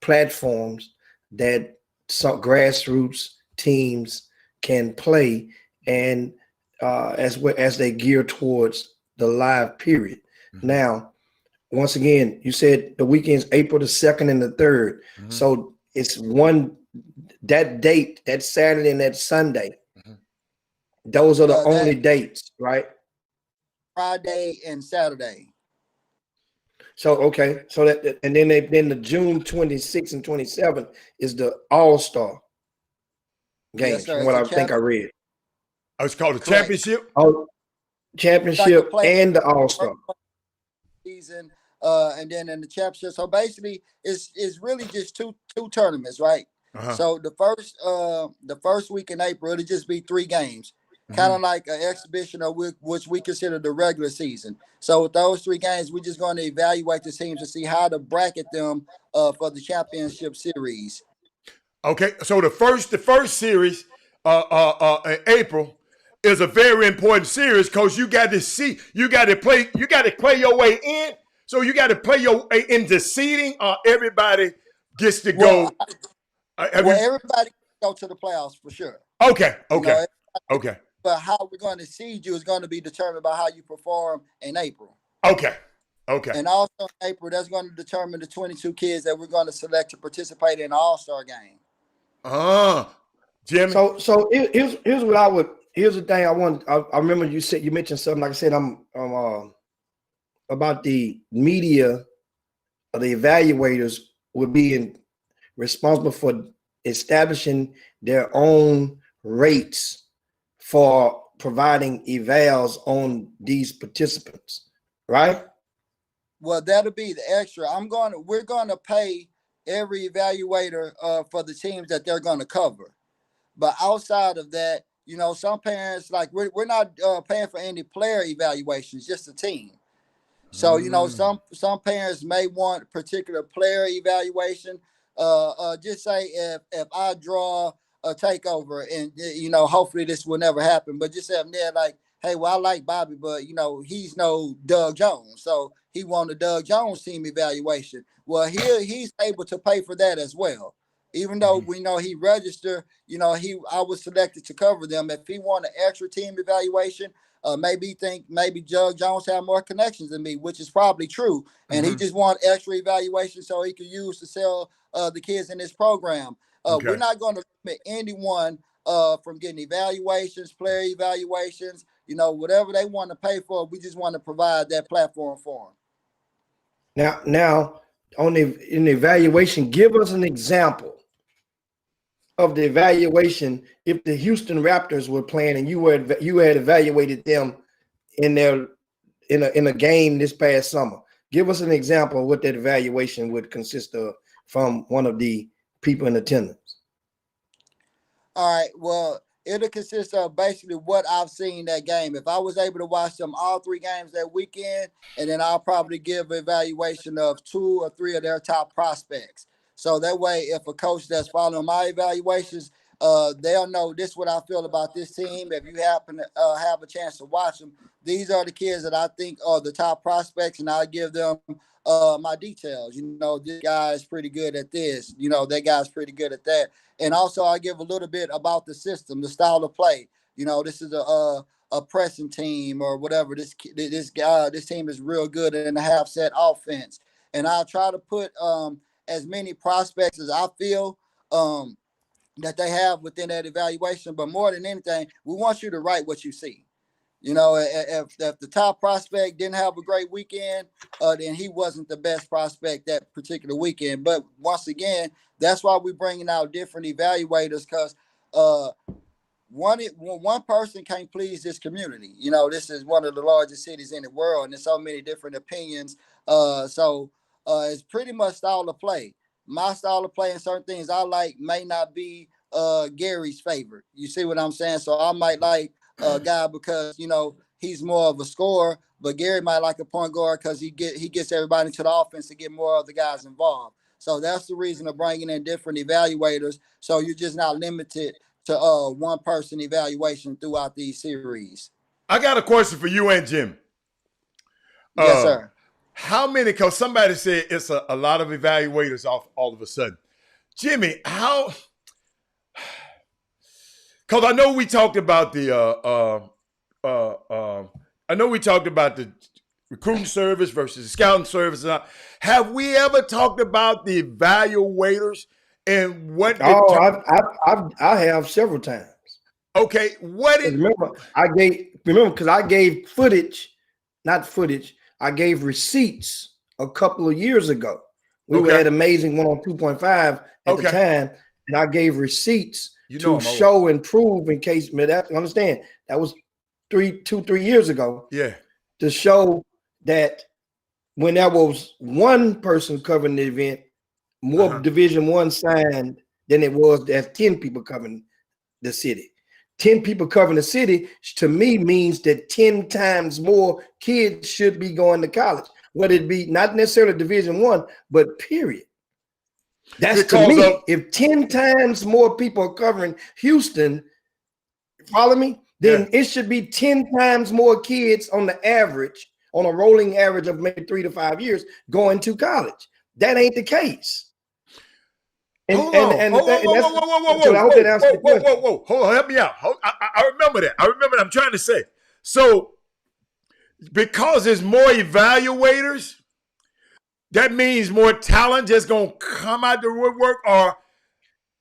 platforms that some grassroots teams can play, and as they gear towards the live period. Now, once again, you said the weekend's April the 2nd and the 3rd. So it's that date, that Saturday and that Sunday. Those are the only dates, right? Friday and Saturday. So okay, so that and then the June 26th and 27th is the All-Star games, sir. from what I think I read. Oh, it's called the championship? Oh, championship and the All-Star season, and then in the championship. So basically, it's really just two tournaments, right? So the first week in April, it'll just be 3 games, kind of like an exhibition of which we consider the regular season. So with those 3 games, we're just going to evaluate the teams to see how to bracket them for the championship series. Okay, so the first series in April is a very important series because you got to play your way in. So you got to play your way into seeding, or everybody gets to go. Everybody go to the playoffs for sure. Okay. But how we're going to seed you is going to be determined by how you perform in April. Okay. And also in April, that's going to determine the 22 kids that we're going to select to participate in the All-Star game. Jimmy. So here's what here's the thing I want. I remember you mentioned something. Like I said, I'm about the media, or the evaluators would be responsible for establishing their own rates for providing evals on these participants, right? Well, that'll be the extra. We're going to pay every evaluator for the teams that they're going to cover. But outside of that, some parents, like we're not paying for any player evaluations, just the team. So, some parents may want particular player evaluation. Just say if I draw a takeover, and hopefully this will never happen, but just say I'm there like, hey, well, I like Bobby, but he's no Doug Jones, so he won the Doug Jones team evaluation. Well, he's able to pay for that as well, even though we know he registered. I was selected to cover them. If he won an extra team evaluation, maybe Doug Jones had more connections than me, which is probably true, and he just want extra evaluation so he could use to sell the kids in this program. We're not going to limit anyone from getting evaluations, player evaluations, whatever they want to pay for. We just want to provide that platform for them. Now, in the evaluation, give us an example of the evaluation if the Houston Raptors were playing and you had evaluated them in a game this past summer. Give us an example of what that evaluation would consist of from one of the people in attendance. All right. Well, it'll consist of basically what I've seen that game. If I was able to watch them all 3 games that weekend, and then I'll probably give an evaluation of 2 or 3 of their top prospects. So that way, if a coach that's following my evaluations, they'll know this is what I feel about this team. If you happen to have a chance to watch them, these are the kids that I think are the top prospects, and I'll give them my details. This guy is pretty good at this. That guy's pretty good at that. And also, I give a little bit about the system, the style of play. This is a pressing team or whatever. This team is real good in a half set offense, and I'll try to put as many prospects as I feel that they have within that evaluation. But more than anything, we want you to write what you see. If the top prospect didn't have a great weekend, then he wasn't the best prospect that particular weekend. But once again, that's why we're bringing out different evaluators, because one person can't please this community. This is one of the largest cities in the world, and there's so many different opinions. So it's pretty much style of play. My style of play and certain things I like may not be Gary's favorite. You see what I'm saying? So I might like a guy because he's more of a scorer, but Gary might like a point guard because he gets everybody into the offense to get more of the guys involved. So that's the reason of bringing in different evaluators. So you're just not limited to one person evaluation throughout these series. I got a question for you and Jim. Yes, Uh, sir. how many? Because somebody said it's a lot of evaluators off all of a sudden. Jimmy, how? Because I know we talked about the I know we talked about the recruiting service versus the scouting service. Have we ever talked about the evaluators and what? Oh, I have several times. Okay, what it? Remember, because I gave footage, not footage. I gave receipts a couple of years ago. We Okay. had Amazing one on 2.5 at Okay. the time, and I gave receipts You know to I'm old. show and prove in case that understand that was 3 years ago. Yeah. To show that when there was one person covering the event, more Division I signed than it was that 10 people covering the city. 10 people covering the city to me means that 10 times more kids should be going to college, whether it be not necessarily Division I, but period. That's because to me, if 10 times more people are covering Houston, follow me, then it should be 10 times more kids on the average, on a rolling average of maybe 3 to 5 years going to college. That ain't the case. Hold on. Whoa. Hold on, help me out. I remember that. I'm trying to say. So, because there's more evaluators, that means more talent just going to come out the woodwork, or?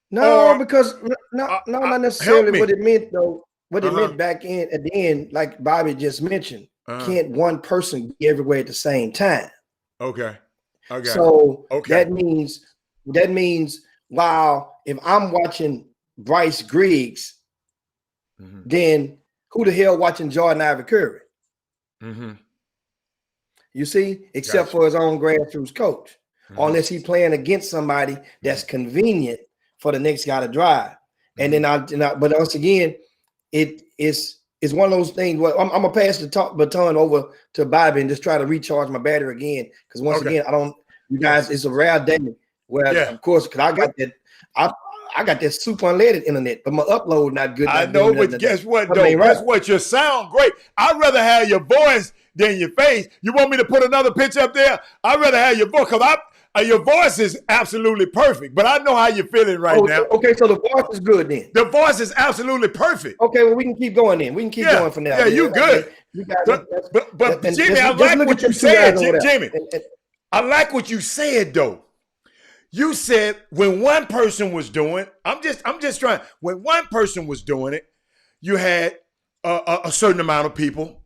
No, because not necessarily what it meant, though. What it meant back in at the end, like Bobby just mentioned, can't one person be everywhere at the same time. Okay. So that means while if I'm watching Bryce Griggs, then who the hell watching Jordan Ivy Curry? You see, except for his own grassroots coach, unless he's playing against somebody that's convenient for the next guy to drive. And then but once again, it's one of those things where I'm gonna pass the baton over to Bobby and just try to recharge my battery again. Because once again, you guys, it's a rare day where, of course, because I got that super unleaded internet, but my upload not good. I know, but guess what, though? Guess what? You sound great. I'd rather have your voice than your face. You want me to put another picture up there? I'd rather have your voice, because your voice is absolutely perfect, but I know how you're feeling right now. Okay, so the voice is good then. The voice is absolutely perfect. Okay, well, we can keep going then. We can keep going from there. Yeah, you good. But Jimmy, I like what you said, Jimmy. I like what you said, though. You said when one person was doing, I'm just trying. When one person was doing it, you had a certain amount of people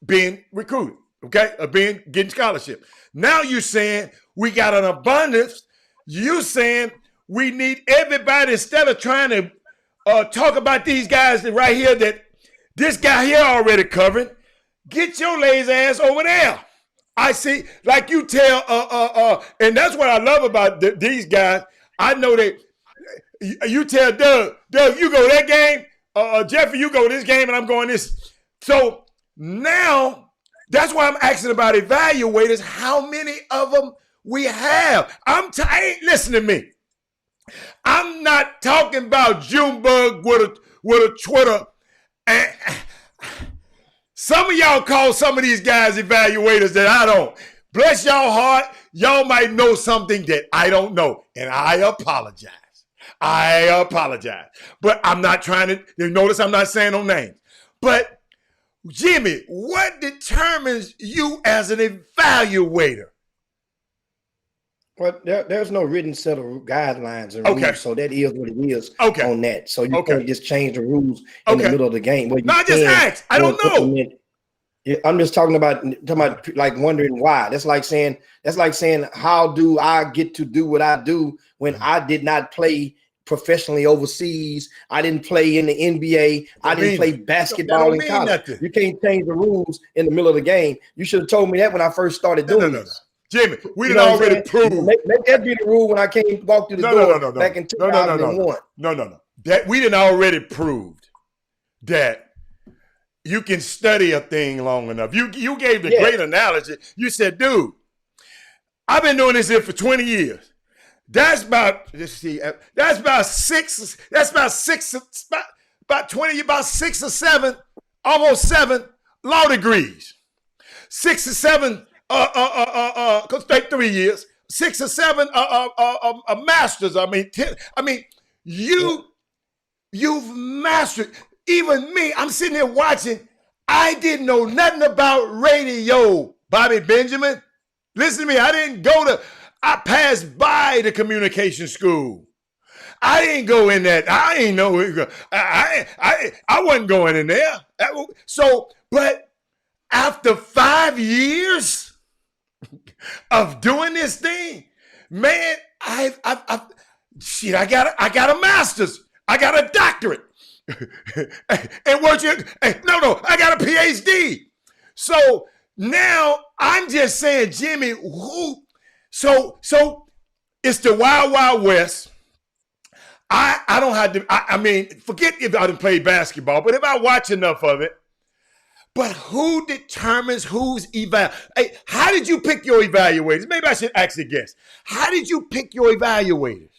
being recruited, getting scholarship. Now you're saying we got an abundance. You saying we need everybody, instead of trying to talk about these guys right here that this guy here already covered. Get your lazy ass over there. I see, like you tell, and that's what I love about these guys. I know that you tell Doug, you go that game, Jeffrey, you go this game, and I'm going this. So now, that's why I'm asking about evaluators, how many of them we have. Listen to me. I'm not talking about Junebug with a Twitter. And some of y'all call some of these guys evaluators that I don't. Bless y'all heart, y'all might know something that I don't know, and I apologize. But I'm not trying to, you notice I'm not saying no names. But Jimmy, what determines you as an evaluator? Well, there's no written set of guidelines and rules, so that is what it is on that. So you can't just change the rules in the middle of the game. No, I just asked. I don't know. I'm just talking about like wondering why. That's like saying how do I get to do what I do when I did not play professionally overseas? I didn't play in the NBA. I didn't play basketball in college. Nothing. You can't change the rules in the middle of the game. You should have told me that when I first started doing this. Jimmy, we didn't already prove. Make that be the rule when I walked through the door back in 2001. No. That we didn't already proved that you can study a thing long enough. You gave the great analogy. You said, dude, I've been doing this here for 20 years. That's about 6 or 7, almost 7 law degrees. 6 or 7, cause like 3 years, 6 or 7 masters. I mean, 10, I mean, you've mastered. Even me, I'm sitting here watching. I didn't know nothing about radio, Bobby Benjamin. Listen to me. I passed by the communication school. I didn't go in that. I ain't know. I wasn't going in there. So, but after 5 years of doing this thing, man, I got a master's. I got a doctorate. And what you? No, I got a PhD. So now I'm just saying, Jimmy, who? So it's the Wild Wild West. I don't have to. I mean, forget if I didn't play basketball, but if I watch enough of it. But who determines who's Hey, how did you pick your evaluators? Maybe I should actually guess. How did you pick your evaluators?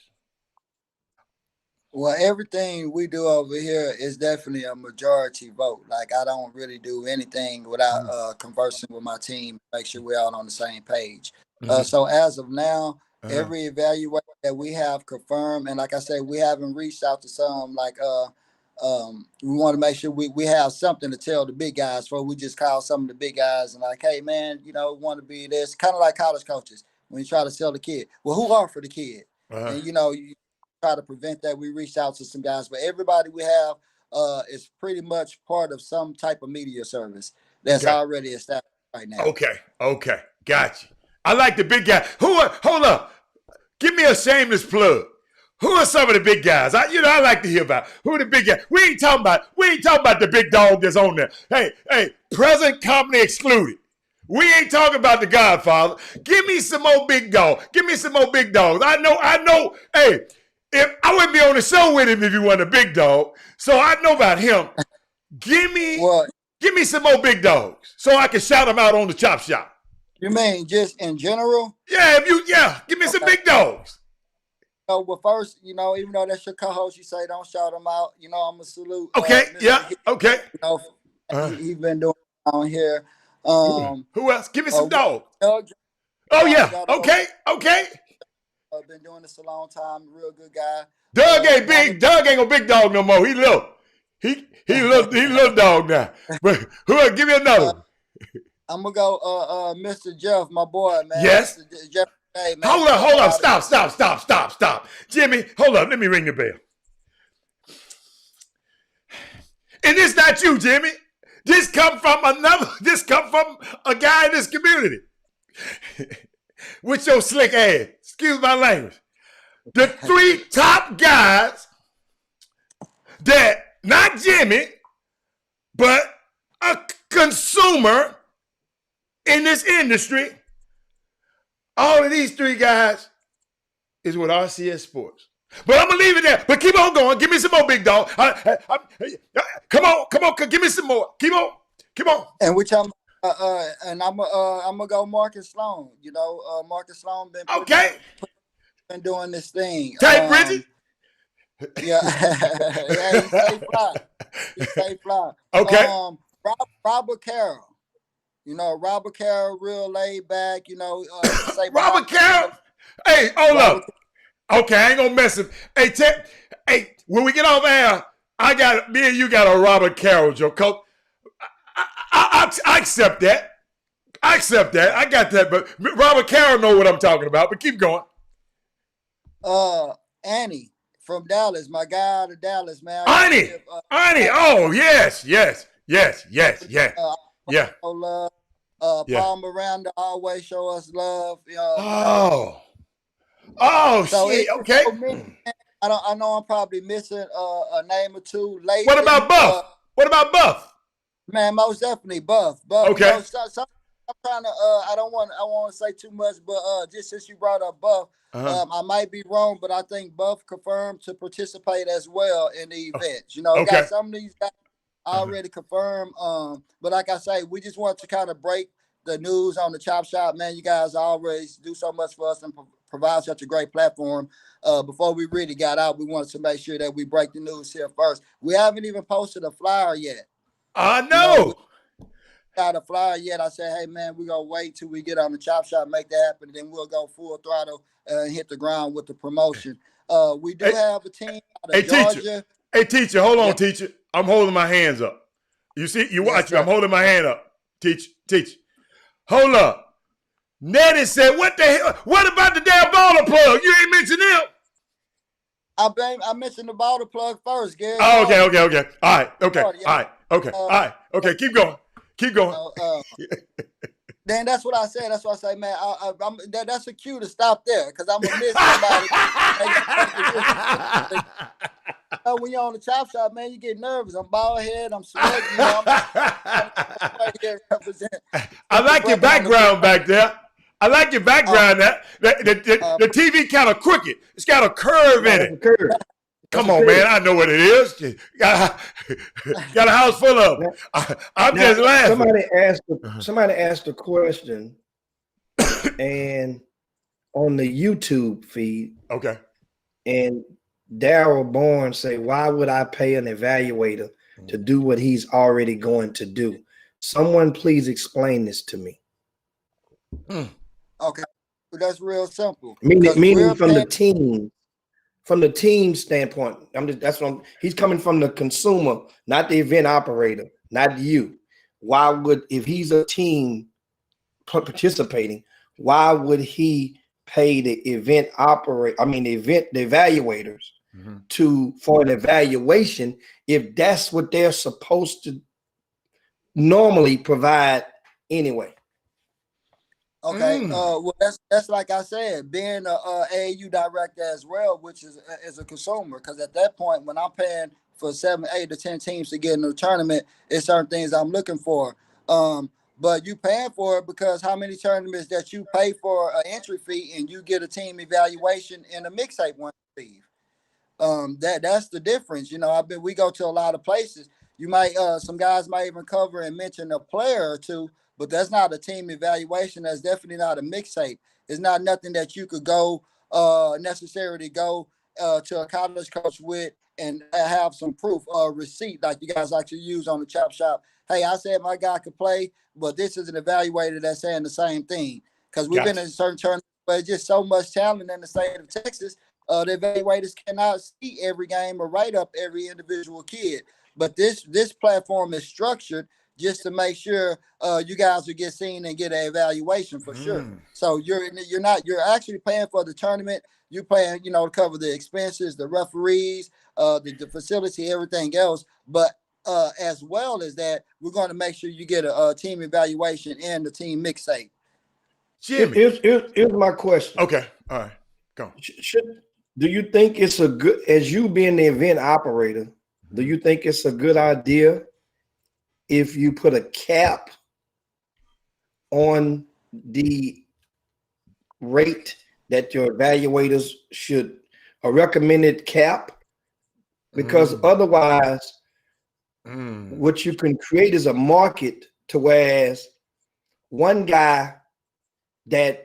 Well, everything we do over here is definitely a majority vote. Like, I don't really do anything without conversing with my team, make sure we're all on the same page. So as of now, every evaluator that we have confirmed, and like I said, we haven't reached out to some, like, we want to make sure we have something to tell the big guys for. We just call some of the big guys and like, hey, man, we want to be this. Kind of like college coaches when you try to sell the kid. Well, who offered the kid? And, you try to prevent that. We reached out to some guys, but everybody we have is pretty much part of some type of media service that's already established right now. Okay, gotcha. I like the big guy. Hold up, give me a shameless plug. Who are some of the big guys? I like to hear about who are the big guys. We ain't talking about the big dog that's on there. Hey, present company excluded. We ain't talking about the Godfather. Give me some more big dog. Give me some more big dogs. I know. Hey, if I wouldn't be on the show with him if he wasn't a big dog. So I know about him. Give me some more big dogs so I can shout them out on the chop shop. You mean just in general? Yeah, give me some big dogs. Well, first, even though that's your co-host, you say don't shout him out. I'm gonna salute. Okay, okay. He's been doing on here. Who else? Give me some dogs. Doug, okay. Been doing this a long time. Real good guy. Doug ain't big. Doug ain't a big dog no more. He little. He little dog now. But who else? Give me another one. I'm gonna go, Mr. Jeff, my boy, man. Yes. Mr. Jeff, hey, man. Hold up. Stop. Jimmy, hold up. Let me ring the bell. And it's not you, Jimmy. This come from a guy in this community. With your slick ass. Excuse my language. The 3 top guys that, not Jimmy, but a consumer in this industry, all of these 3 guys is with RCS Sports. But I'm going to leave it there. But keep on going. Give me some more, big dog. Come on. Give me some more. Keep on. And which I'm gonna go Marcus Sloan. Marcus Sloan been doing this thing. Tight Bridget. Yeah, he stay fly. Okay. Robert Carroll. Robert Carroll, real laid back. Robert Carroll. Hey, hold up. Okay, I ain't gonna mess him. Hey, when we get off air, me and you got a Robert Carroll joke. I accept that. I got that, but Robert Carroll know what I'm talking about. But keep going. Annie from Dallas, my guy out of Dallas, man. Annie. Oh, yes. Yeah. Paul Miranda always show us love. So shit. Okay. I know I'm probably missing a name or two. Lately. What about Buff? Man, most definitely Buff. Okay. I'm trying to. I don't want to say too much, but just since you brought up Buff, I might be wrong, but I think Buff confirmed to participate as well in the events. Got some of these guys already confirmed. But like I say, we just want to kind of break the news on the Chop Shop. Man, you guys always do so much for us and provide such a great platform. Before we really got out, we wanted to make sure that we break the news here first. We haven't even posted a flyer yet. I know. got a flyer yet. I said, hey man, we're gonna wait till we get on the chop shop, make that happen, and then we'll go full throttle and hit the ground with the promotion. We do have a team out of Georgia. Teacher, hold on, teacher. I'm holding my hands up. You see, you watch me. I'm holding my hand up. Teach. Hold up. Nettie said, what the hell? What about the damn baller plug? You ain't mentioned him. I mentioned the baller plug first, Gary. Oh, okay. All right. Okay. Keep going. Then that's what I said. That's why I say, man, that's a cue to stop there because I'm gonna miss somebody. When you're on the chop shop, man, you get nervous. I'm bald head. I'm sweating. I like your background back there. I like your background. The TV kind of crooked. It's got a curve in it. Come on, man. I know what it is. Got a house full of them. I'm just laughing. Somebody asked a question and on the YouTube feed. Okay. And Daryl Bourne say, why would I pay an evaluator to do what he's already going to do? Someone please explain this to me. Okay. Well, that's real simple. Meaning from the team standpoint. He's coming from the consumer, not the event operator, not you. Why would, if he's a team participating, why would he pay the event the evaluators for an evaluation if that's what they're supposed to normally provide anyway? Okay, well that's like I said, being a AAU director as well, which is as a consumer, because at that point when I'm paying for 7, 8 to 10 teams to get in the tournament, it's certain things I'm looking for. But you paying for it because how many tournaments that you pay for an entry fee and you get a team evaluation in a mixtape one fee. That's the difference. We go to a lot of places. You might some guys might even cover and mention a player or two, but that's not a team evaluation. That's definitely not a mixtape. It's not nothing that you could go necessarily go to a college coach with and have some proof or receipt like you guys like to use on the chop shop. Hey, I said my guy could play, but this is an evaluator that's saying the same thing. Because we've been in certain tournaments, but it's just so much talent in the state of Texas. The evaluators cannot see every game or write up every individual kid. But this platform is structured just to make sure you guys will get seen and get an evaluation for sure. So you're actually paying for the tournament. You're paying, to cover the expenses, the referees, the facility, everything else. But as well as that, we're going to make sure you get a team evaluation and the team mixtape. Jimmy, here's my question. Okay, all right, go. Do you think it's a good, as you being the event operator, do you think it's a good idea if you put a cap on the rate that your evaluators should, a recommended cap? Because otherwise, what you can create is a market to whereas one guy that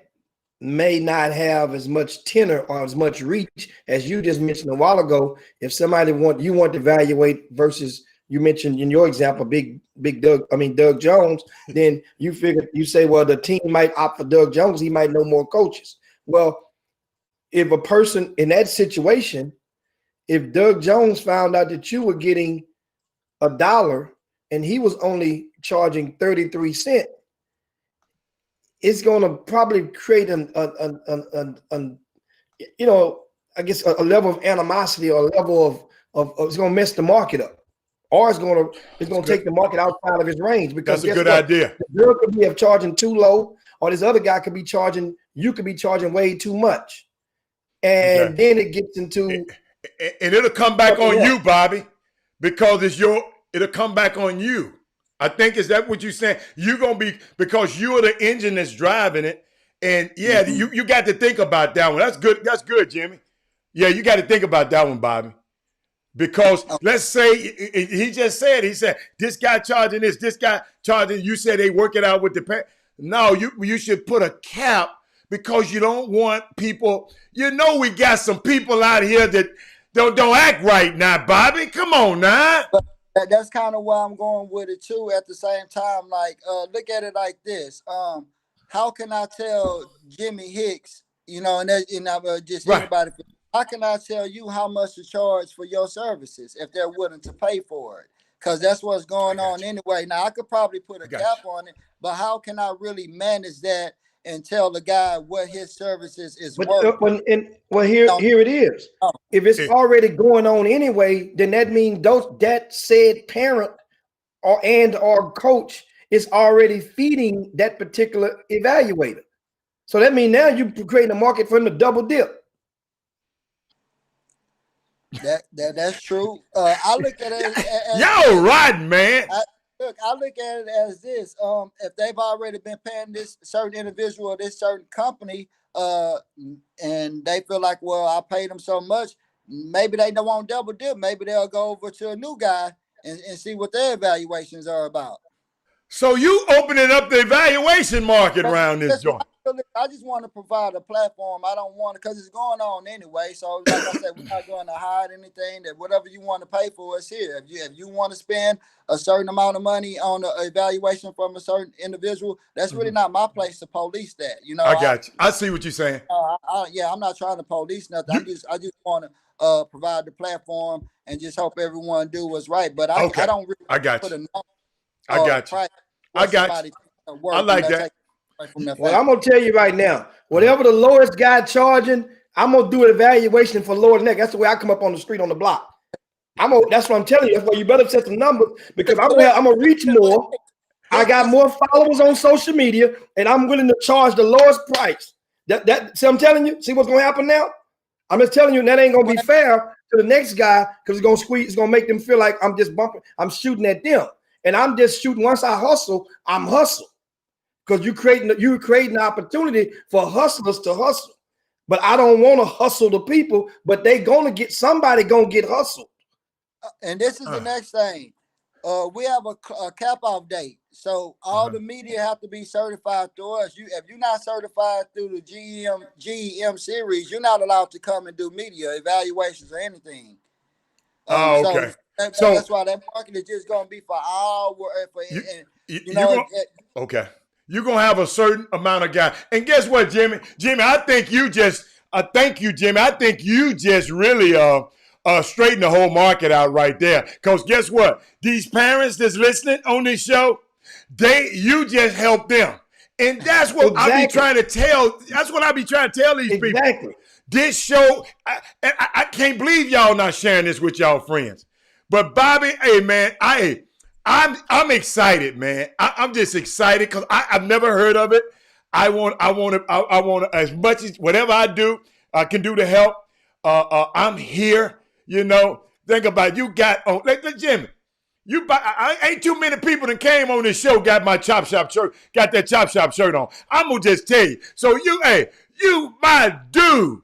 may not have as much tenor or as much reach as you just mentioned a while ago. If somebody want to evaluate versus you mentioned in your example, Doug Jones, then you say, well, the team might opt for Doug Jones. He might know more coaches. Well, if a person in that situation, if Doug Jones found out that you were getting $1 and he was only charging 33 cents, it's going to probably create I guess a level of animosity or a level of it's going to mess the market up, or it's going to take the market outside of his range. Because that's a good idea. The girl could be charging too low, or this other guy could be charging. You could be charging way too much, and then it gets into and it'll come back on you, Bobby, because it'll come back on you. I think, is that what you're saying? You're going to be, because you're the engine that's driving it. And you got to think about that one. That's good. That's good, Jimmy. Yeah, you got to think about that one, Bobby. Because let's say, he said, this guy charging this guy charging, you said they work it out with the pay. No, you should put a cap because you don't want people, we got some people out here that don't act right now, Bobby. Come on now. That's kind of why I'm going with it too. At the same time, like look at it like this. How can I tell Jimmy Hicks, just Right. anybody, how can I tell you how much to charge for your services if they're willing to pay for it? Because that's what's I going got on you. anyway. Now I could probably put I a got cap on it, but how can I really manage that and tell the guy what his services is But worth? here Don't here it is. know. If it's you. already going on anyway, then that means that said parent or coach is already feeding that particular evaluator. So that means now you're creating a market for them to double dip. That's true. I look at it as Y'all this. right, man. I look at it as this. If they've already been paying this certain individual or this certain company, and they feel like, well, I paid them so much, maybe they don't want double dip. Maybe they'll go over to a new guy and see what their evaluations are about. So you opening up the evaluation market But around this listen, joint. I just want to provide a platform. I don't want to, because it's going on anyway. So, like I said, we're not going to hide anything. That whatever you want to pay for is here. If you want to spend a certain amount of money on an evaluation from a certain individual, that's really not my place to police that. I got you. I see what you're saying. I'm not trying to police nothing. You, I just want to provide the platform and just hope everyone do what's right. But I okay. don't really I got put a you. number I or got you. price I what got you. somebody I worth like unless that. they from their Well, family. I'm gonna tell you right now, whatever the lowest guy charging, I'm gonna do an evaluation for lower than that. That's the way I come up on the street on the block. That's what I'm telling you. That's why you better set some numbers because I'm gonna reach more. I got more followers on social media, and I'm willing to charge the lowest price. See, I'm telling you. See what's gonna happen now? I'm just telling you, that ain't gonna be fair to the next guy because it's gonna squeeze. It's gonna make them feel like I'm just bumping. I'm shooting at them, and I'm just shooting. Once I hustle, I'm hustle because you creating an opportunity for hustlers to hustle. But I don't want to hustle the people. But somebody gonna get hustled. And this is the next thing. We have a cap off date, so all the media have to be certified through us. If you're not certified through the GEM series, you're not allowed to come and do media evaluations or anything. Oh, So okay. So that's why that market is just going to be for our you and you going okay. You're gonna have a certain amount of guys. And guess what, Jimmy? Jimmy, I think you just thank you, Jimmy. I think you just really straighten the whole market out right there. Because guess what? These parents that's listening on this show, you just help them. And that's what I be Exactly. trying to tell. That's what I be trying to tell these people. Exactly. This show, I can't believe y'all not sharing this with y'all friends. But Bobby, hey man, I'm excited, man. I'm just excited because I've never heard of it. I want as much as whatever I do, I can do to help. I'm here. You know, think about it. You got on like Jimmy. Ain't too many people that came on this show got my chop shop shirt, got that chop shop shirt on. I'm gonna just tell you. So you my dude.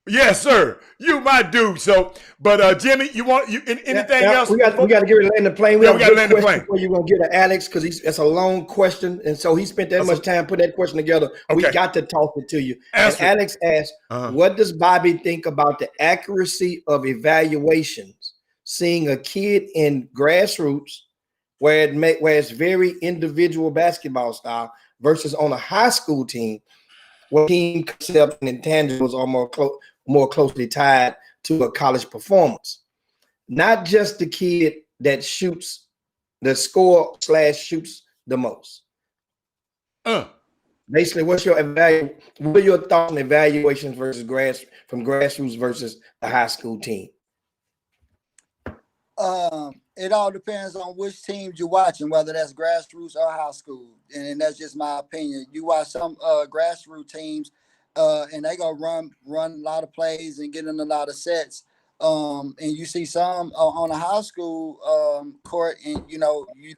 Yes, sir. You my dude. So, but Jimmy, you want anything else? We got to get ready to land the plane. We Yeah, have we a got to good land the question plane. before you're gonna get to Alex because that's a long question, and so he spent that much time putting that question together. We Okay. got to talk it to you. Answer And Alex asked, "What does Bobby think about the accuracy of evaluations? Seeing a kid in grassroots, where it's very individual basketball style, versus on a high school team, where team concept and intangibles are more closely tied to a college performance. Not just the kid that shoots the score / shoots the most." Basically, what are your thoughts on evaluations versus from grassroots versus the high school team? It all depends on which teams you're watching, whether that's grassroots or high school, and that's just my opinion. You watch some grassroots teams, and they go run a lot of plays and get in a lot of sets. And you see some on a high school court, and you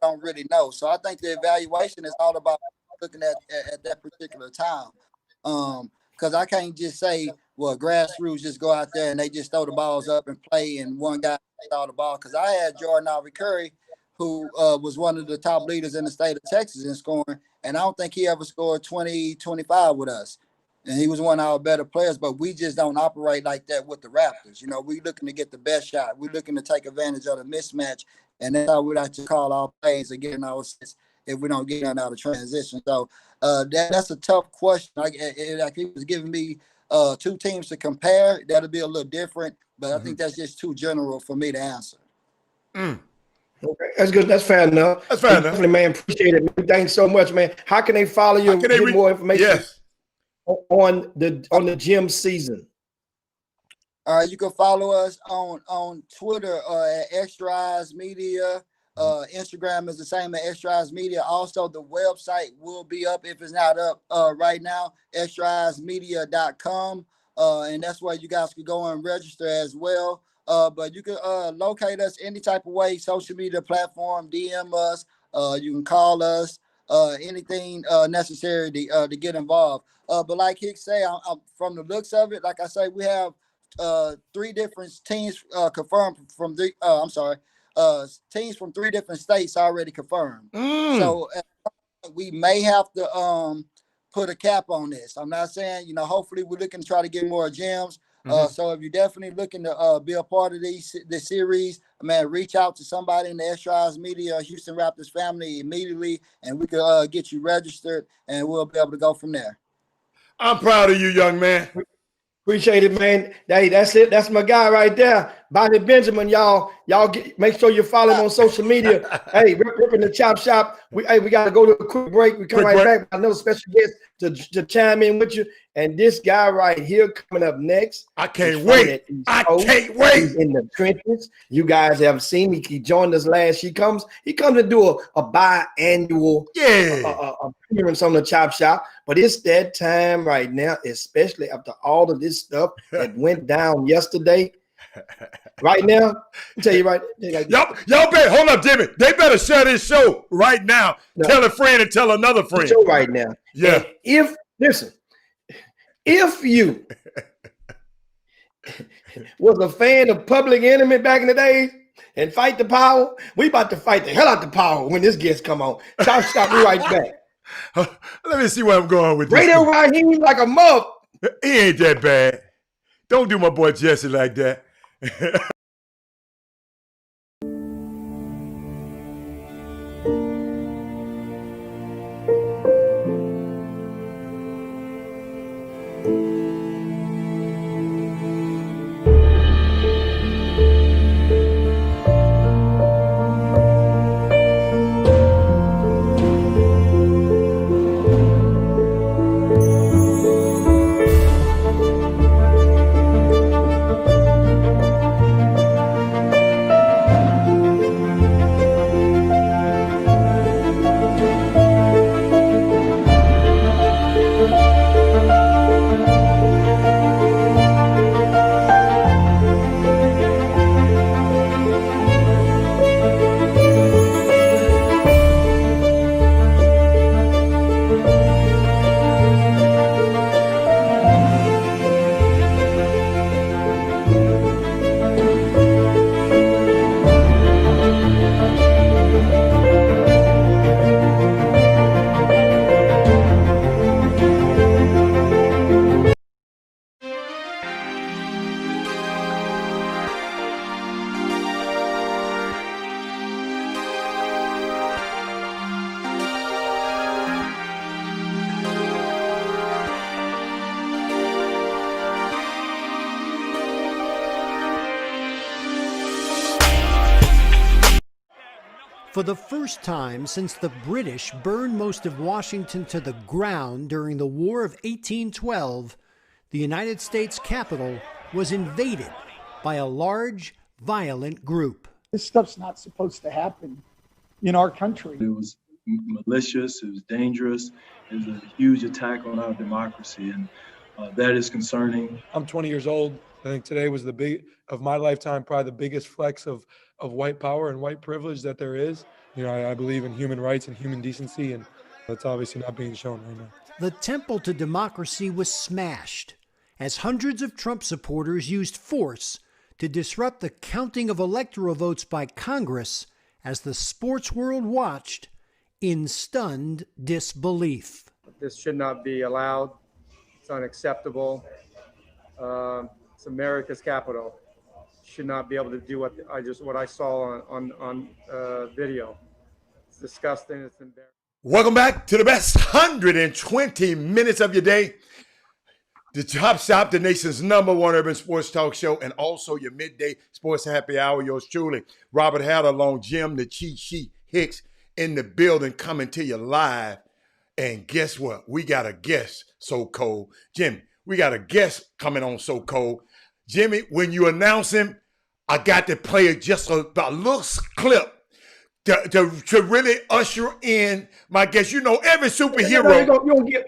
don't really know. So I think the evaluation is all about looking at that particular time. Because I can't just say, well, grassroots just go out there and they just throw the balls up and play, and one guy all the ball. Because I had Jordan Aubrey Curry, who was one of the top leaders in the state of Texas in scoring, and I don't think he ever scored 20, 25 with us. And he was one of our better players, but we just don't operate like that with the Raptors. We're looking to get the best shot. We're looking to take advantage of the mismatch and that's how we like to call our plays and getting our assists if we don't get out of transition. So that's a tough question. Like he was giving me two teams to compare, that'll be a little different, but I think that's just too general for me to answer. Okay, that's good. That's fair enough. That's fair enough. Definitely, man. Appreciate it, man. Thanks so much, man. How can they follow you and get more information on the gym season? You can follow us on Twitter at Extra Eyes Media. Instagram is the same as Extra Eyes Media. Also, the website will be up if it's not up right now, extraeyesmedia.com. And that's where you guys can go and register as well. But you can locate us any type of way, social media platform, DM us. You can call us, anything necessary to get involved. But like Hicks say, I'm, from the looks of it, like I say, we have 3 different teams confirmed from the teams from 3 different states already confirmed. So we may have to put a cap on this. I'm not saying, hopefully we're looking to try to get more gyms. So if you're definitely looking to be a part of this series, man, reach out to somebody in the Extra Eyes Media Houston Raptors family immediately, and we can get you registered, and we'll be able to go from there. I'm proud of you, young man. Appreciate it, man. Hey, that's it. That's my guy right there, Bobby Benjamin. Y'all make sure you follow him on social media. Hey, ripping the chop shop. We got to go to a quick break. We come back with another special guest to chime in with you. And this guy right here coming up next. I can't wait. He's in the trenches. You guys have seen me. He joined us last. He comes to do a biannual appearance on the chop shop. But it's that time right now, especially after all of this stuff that went down yesterday. Right now, I'll tell you right. Y'all better hold up, Jimmy. They better share this show right now. No. Tell a friend and tell another friend. Show right now. Yeah. And if you was a fan of Public Enemy back in the day and Fight the Power, we about to fight the hell out the power when this guest come on. Chop stop me right back. Let me see where I'm going with this. Radio Raheem like a muff. He ain't that bad. Don't do my boy Jesse like that. For the first time since the British burned most of Washington to the ground during the War of 1812, the United States Capitol was invaded by a large, violent group. This stuff's not supposed to happen in our country. It was malicious, it was dangerous, it was a huge attack on our democracy, and that is concerning. I'm 20 years old. I think today was of my lifetime, probably the biggest flex of white power and white privilege that there is. I believe in human rights and human decency, and that's obviously not being shown right now. The temple to democracy was smashed as hundreds of Trump supporters used force to disrupt the counting of electoral votes by Congress as the sports world watched in stunned disbelief. This should not be allowed. It's unacceptable. It's America's capital. should not be able to do what I saw on video. It's disgusting. It's embarrassing. Welcome back to the best 120 minutes of your day. The Chop Shop, the nation's #1 urban sports talk show, and also your midday sports happy hour. Yours truly, Robert Hatter, along Jim, the Cheat Sheet Hicks in the building, coming to you live. And guess what? We got a guest, So Cold. Jimmy, we got a guest coming on So Cold. Jimmy, when you announce him, I got to play just a little clip to really usher in my guest. You know, every superhero. You don't get.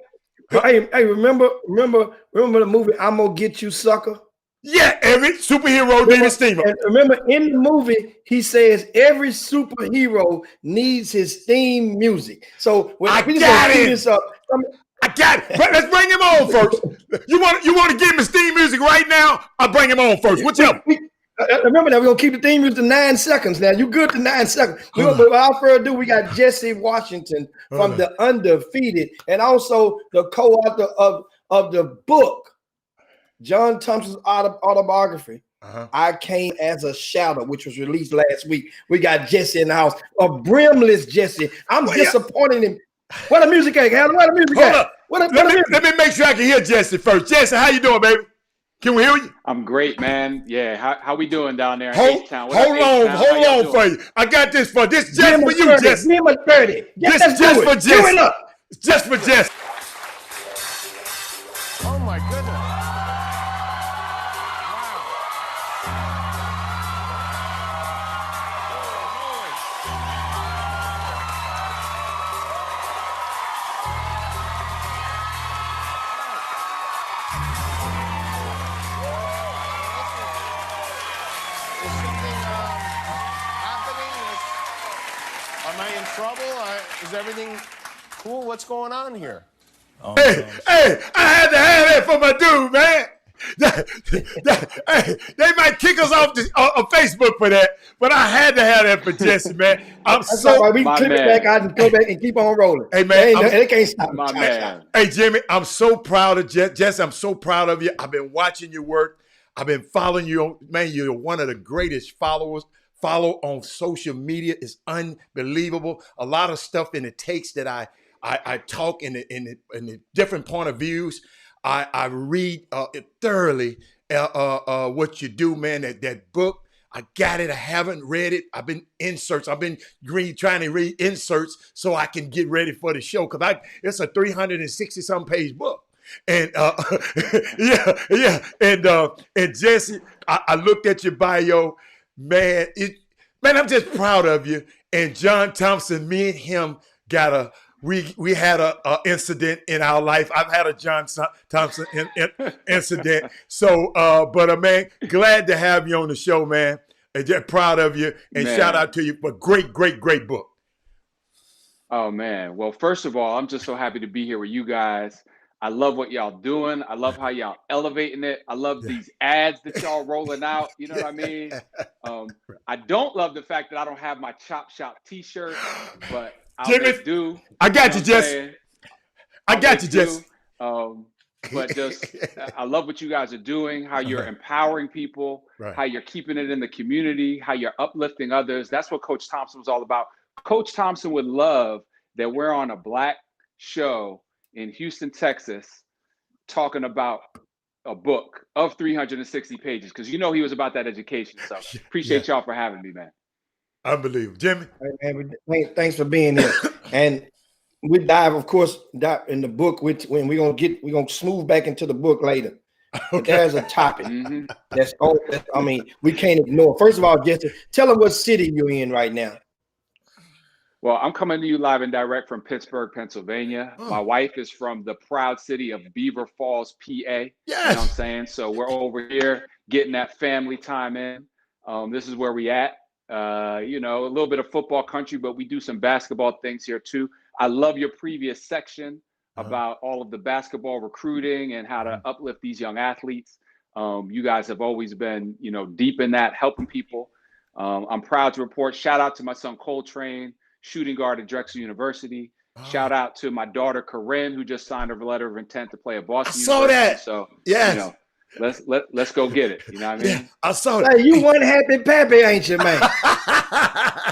Hey, remember the movie I'm Gonna Get You, Sucker? Yeah, every superhero needs a steamer. And remember, in the movie, he says every superhero needs his theme music. So when we just gonna cue this up. I got it. Let's bring him on first. You want to give him his theme music right now? I'll bring him on first. Whichever. Remember that we're gonna keep the theme music to 9 seconds. Now you good to 9 seconds. Without further ado, we got Jesse Washington from the Undefeated, and also the co-author of the book, John Thompson's autobiography. I Came as a Shadow, which was released last week. We got Jesse in the house, a brimless Jesse. I'm disappointing him. What the music at? What the music at? Let me make sure I can hear Jesse first. Jesse, how you doing, baby? Can we hear you? I'm great, man. Yeah, how we doing down there in H-Town? Hold on for you. I got this for you, Jesse. Give him a 30. This just for Jesse. Just for Jesse. Oh my goodness. Am I in trouble? Is everything cool? What's going on here? Oh, hey, I had to have that for my dude, man. They might kick us off of Facebook for that, but I had to have that for Jesse, man. That's all right. We can clip it back out and go back and keep on rolling. Hey, man. They can't stop. My man. Hey, Jimmy, I'm so proud of Jesse. I'm so proud of you. I've been watching your work. I've been following you. Man, you're one of the greatest followers. Follow on social media is unbelievable. A lot of stuff in the takes that I talk in the different point of views. I read it thoroughly what you do, man. That book, I got it. I haven't read it. I've been inserts. I've been trying to read inserts so I can get ready for the show because it's a 360-some page book. And and Jesse, I looked at your bio. Man, I'm just proud of you. And John Thompson, me and him we had a incident in our life. I've had a John Thompson incident. So, man, glad to have you on the show, man. And just proud of you. And shout out to you for great book. Oh man. Well, first of all, I'm just so happy to be here with you guys. I love what y'all doing. I love how y'all elevating it. I love these ads that y'all rolling out. You know what I mean? I don't love the fact that I don't have my Chop Shop t-shirt, but I'll do. I got you, Jesse. I got you, Jesse. But just, I love what you guys are doing, how you're empowering people, how you're keeping it in the community, how you're uplifting others. That's what Coach Thompson was all about. Coach Thompson would love that we're on a Black show in Houston, Texas, talking about a book of 360 pages because he was about that education. So appreciate y'all for having me, man. Unbelievable. Jimmy? Hey, man, thanks for being here. And we dive in the book when we're gonna smooth back into the book later. Okay. There's a topic we can't ignore. First of all, Jesse, tell them what city you're in right now. Well, I'm coming to you live and direct from Pittsburgh, Pennsylvania. My wife is from the proud city of Beaver Falls, PA. Yes. You know what I'm saying? So we're over here getting that family time in. This is where we at. A little bit of football country, but we do some basketball things here too. I love your previous section about all of the basketball recruiting and how to uplift these young athletes. You guys have always been, deep in that, helping people. I'm proud to report, shout out to my son Coltrane, shooting guard at Drexel University. Shout out to my daughter Corinne, who just signed a letter of intent to play at Boston University. That. So yes. let's go get it. You know what I mean? Yeah, I saw that. Hey, you one happy pappy, ain't you, man?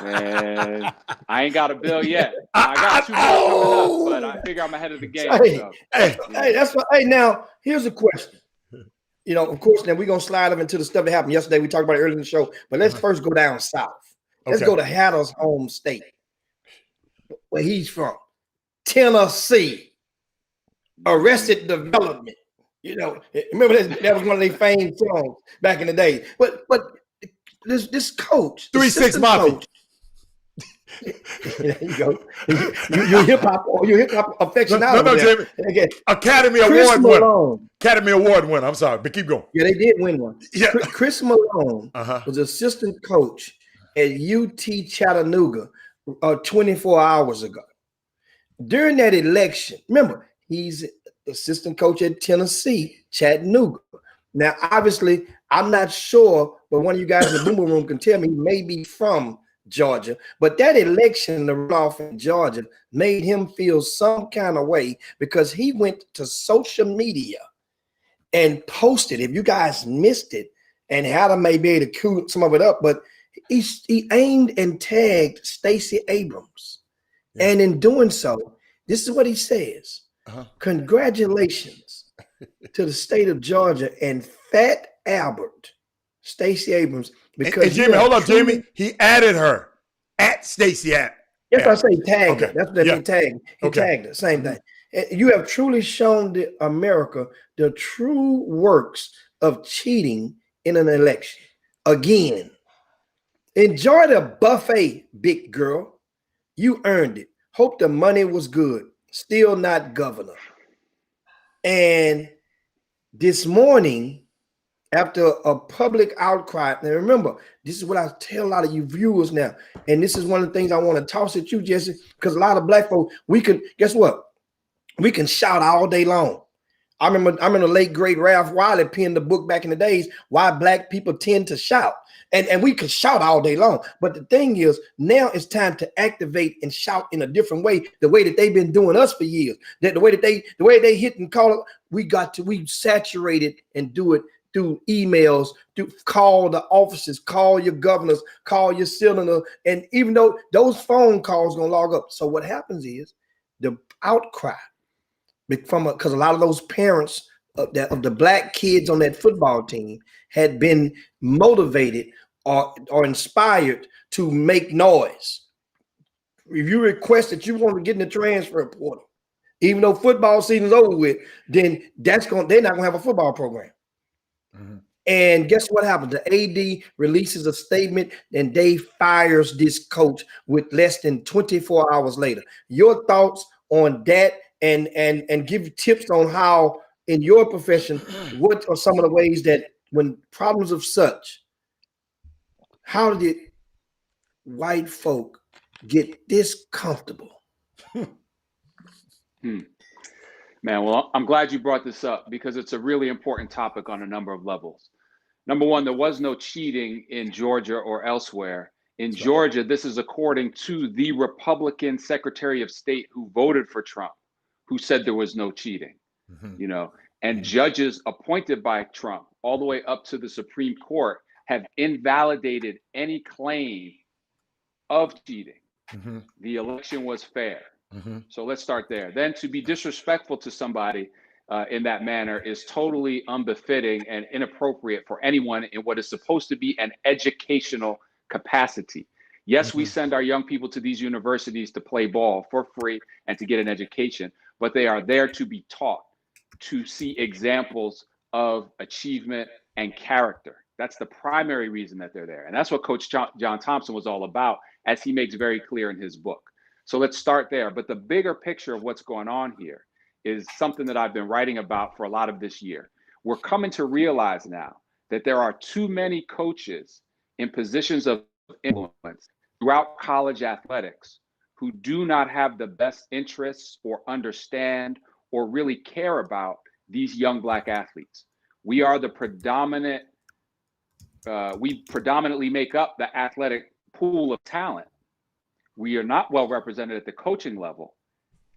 Man, I ain't got a bill yet. I got 2 more coming up, but I figure I'm ahead of the game. So, That's what. Hey, now here's a question. You know, of course, now we're gonna slide them into the stuff that happened yesterday. We talked about it earlier in the show, but let's first go down south. Let's go to Hattle's home state, where he's from, Tennessee. Arrested Development. You know, remember that was one of their famed songs back in the day. But this coach, 3-6 Mafia. There you go. You hip hop aficionado. No, Jamie. Okay. Academy Award winner. Academy Award winner. I'm sorry, but keep going. Yeah, they did win one. Yeah. Chris Malone was assistant coach at UT Chattanooga 24 hours ago. During that election, remember, he's assistant coach at Tennessee, Chattanooga. Now, obviously, I'm not sure, but one of you guys in the Boom Boom Room can tell me he may be from Georgia. But that election, the runoff in Georgia, made him feel some kind of way because he went to social media and posted. If you guys missed it, and Hatter may be able to cue some of it up, but he aimed and tagged Stacey Abrams. Yeah. And in doing so, this is what he says. Congratulations to the state of Georgia and Fat Albert, Stacey Abrams. Because and Jimmy, hold up, Jimmy. He added her at Stacey at. Yes, I say tagged her. That's what they tagged. He tagged her. Same thing. You have truly shown America the true works of cheating in an election. Again, enjoy the buffet, big girl. You earned it. Hope the money was good. Still not governor. And this morning, after a public outcry, now remember, this is what I tell a lot of you viewers now, and this is one of the things I want to toss at you, Jesse, because a lot of black folks, we can, guess what? We can shout all day long. I remember the late great Ralph Wiley penned the book back in the days, Why Black People Tend to Shout. And we could shout all day long. But the thing is, now it's time to activate and shout in a different way, the way that they've been doing us for years. That the way they hit and call it, we saturate it and do it through emails, call the offices, call your governors, call your senator. And even though those phone calls gonna log up. So what happens is the outcry because a lot of those parents of the black kids on that football team had been motivated or inspired to make noise. If you request that you want to get in the transfer portal, even though football season's over with, then they're not gonna have a football program. And guess what happens? The AD releases a statement and they fires this coach with less than 24 hours later. Your thoughts on that and give tips on how in your profession, what are some of the ways that when problems of such, how did white folk get this comfortable? Man, well, I'm glad you brought this up because it's a really important topic on a number of levels. Number one, there was no cheating in Georgia or elsewhere. In Georgia, this is according to the Republican Secretary of State who voted for Trump, who said there was no cheating, you know, and judges appointed by Trump all the way up to the Supreme Court have invalidated any claim of cheating. The election was fair. So let's start there. Then to be disrespectful to somebody in that manner is totally unbefitting and inappropriate for anyone in what is supposed to be an educational capacity. Yes, we send our young people to these universities to play ball for free and to get an education, but they are there to be taught, to see examples of achievement and character. That's the primary reason that they're there. And that's what Coach John Thompson was all about, as he makes very clear in his book. So let's start there. But the bigger picture of what's going on here is something that I've been writing about for a lot of this year. We're coming to realize now that there are too many coaches in positions of influence throughout college athletics who do not have the best interests or understand or really care about these young Black athletes. We are the predominant, we predominantly make up the athletic pool of talent. We are not well represented at the coaching level.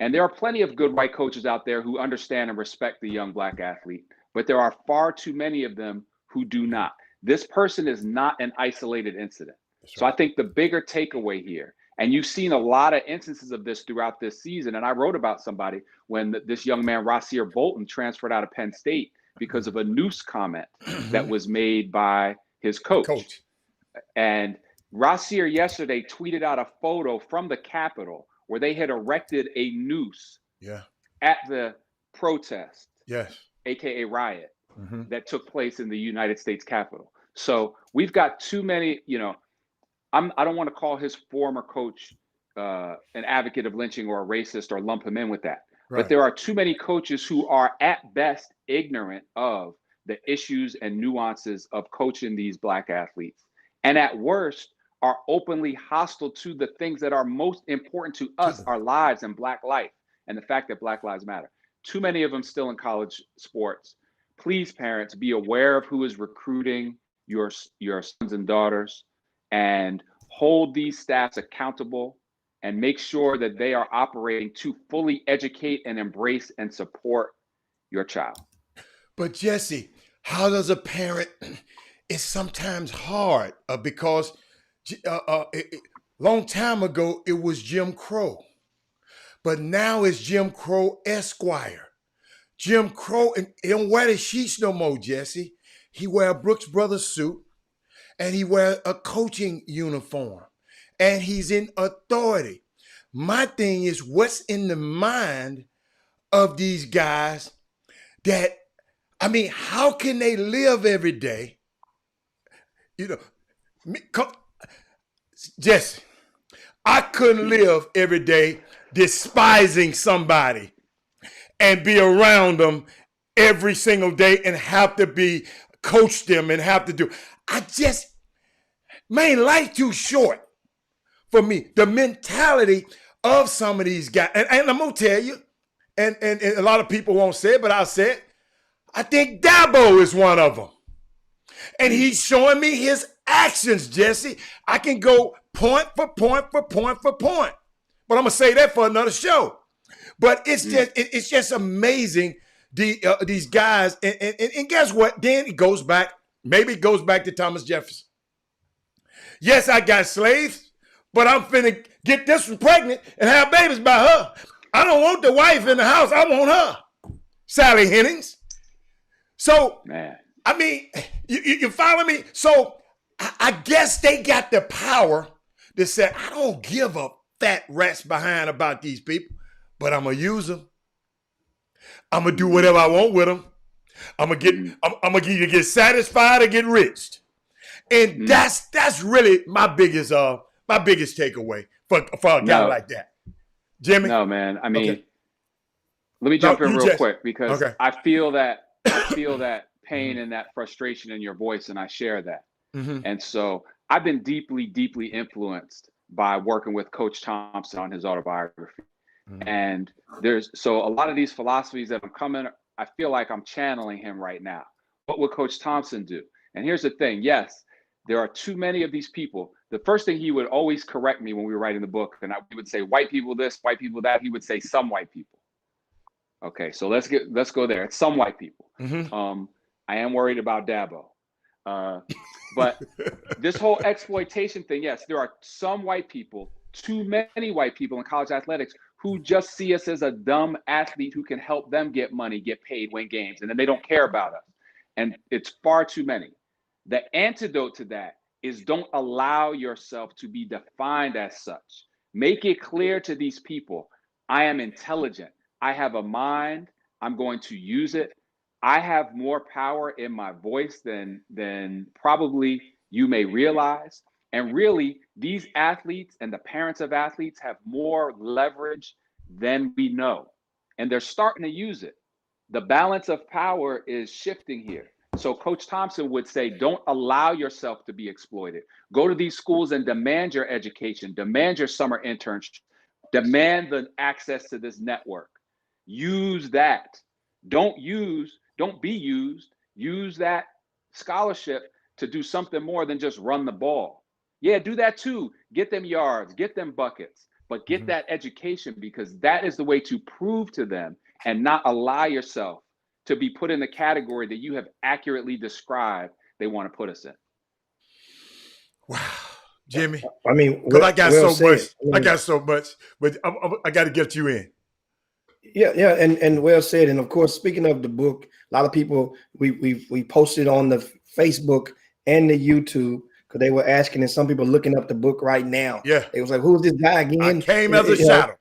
And there are plenty of good white coaches out there who understand and respect the young Black athlete, but there are far too many of them who do not. This person is not an isolated incident. So I think the bigger takeaway here, and you've seen a lot of instances of this throughout this season, and I wrote about somebody when this young man, Rossier Bolton, transferred out of Penn State because of a noose comment that was made by his coach. And Rossier yesterday tweeted out a photo from the Capitol where they had erected a noose at the protest, aka riot, that took place in the United States Capitol. So we've got too many, you know, I don't want to call his former coach an advocate of lynching or a racist or lump him in with that. But there are too many coaches who are at best ignorant of the issues and nuances of coaching these Black athletes, and at worst are openly hostile to the things that are most important to us, our lives and Black life, and the fact that Black lives matter. Too many of them still in college sports. Please, parents, be aware of who is recruiting your sons and daughters, and hold these staffs accountable, and make sure that they are operating to fully educate and embrace and support your child. But Jesse, how does a parent? It's sometimes hard because long time ago it was Jim Crow, but now it's Jim Crow Esquire. Jim Crow, and he don't wear the sheets no more, Jesse. He wear a Brooks Brothers suit, and he wear a coaching uniform, and he's in authority. My thing is, what's in the mind of these guys that, I mean, how can they live every day? You know, Jesse, I couldn't live every day despising somebody and be around them every single day and have to coach them and have to do. Man, life too short for me. The mentality of some of these guys, and I'm gonna tell you, and a lot of people won't say it, but I'll say it. I think Dabo is one of them. And he's showing me his actions, Jesse. I can go point for point for point for point. But I'm gonna say that for another show. But it's just amazing, these guys. And guess what? Then it goes back, maybe it goes back to Thomas Jefferson. Yes, I got slaves, but I'm finna get this one pregnant and have babies by her. I don't want the wife in the house. I want her. Sally Hennings. So, man. I mean, you follow me? So I guess they got the power to say, I don't give a fat rat's behind about these people, but I'm going to use them. I'm going to do whatever I want with them. I'm going to either get satisfied or get rich. And that's really my biggest takeaway for a guy like that. Jimmy? No, man. I mean, let me jump in real quick because I feel that pain and that frustration in your voice, and I share that. And so I've been deeply, deeply influenced by working with Coach Thompson on his autobiography. And so a lot of these philosophies that I'm coming, I feel like I'm channeling him right now. What would Coach Thompson do? And here's the thing. Yes, there are too many of these people. The first thing he would always correct me when we were writing the book, and we would say white people this, white people that. He would say some white people. Okay, so let's go there. It's some white people. I am worried about Dabo. But this whole exploitation thing, yes, there are some white people, too many white people in college athletics who just see us as a dumb athlete who can help them get money, get paid, win games, and then they don't care about us. And it's far too many. The antidote to that is don't allow yourself to be defined as such. Make it clear to these people, I am intelligent. I have a mind. I'm going to use it. I have more power in my voice than probably you may realize. And really, these athletes and the parents of athletes have more leverage than we know. And they're starting to use it. The balance of power is shifting here. So Coach Thompson would say, don't allow yourself to be exploited. Go to these schools and demand your education, demand your summer internship, demand the access to this network. Use that. Don't be used. Use that scholarship to do something more than just run the ball. Yeah, do that too. Get them yards, get them buckets, but get that education, because that is the way to prove to them and not allow yourself to be put in the category that you have accurately described they want to put us in. Wow, Jimmy. I mean, because I got well so said. much. I got so much, but I got to get you in. Yeah, and well said. And of course, speaking of the book, a lot of people we posted on the Facebook and the YouTube because they were asking, and some people looking up the book right now. Yeah, it was like, who's this guy again? I came as a shadow.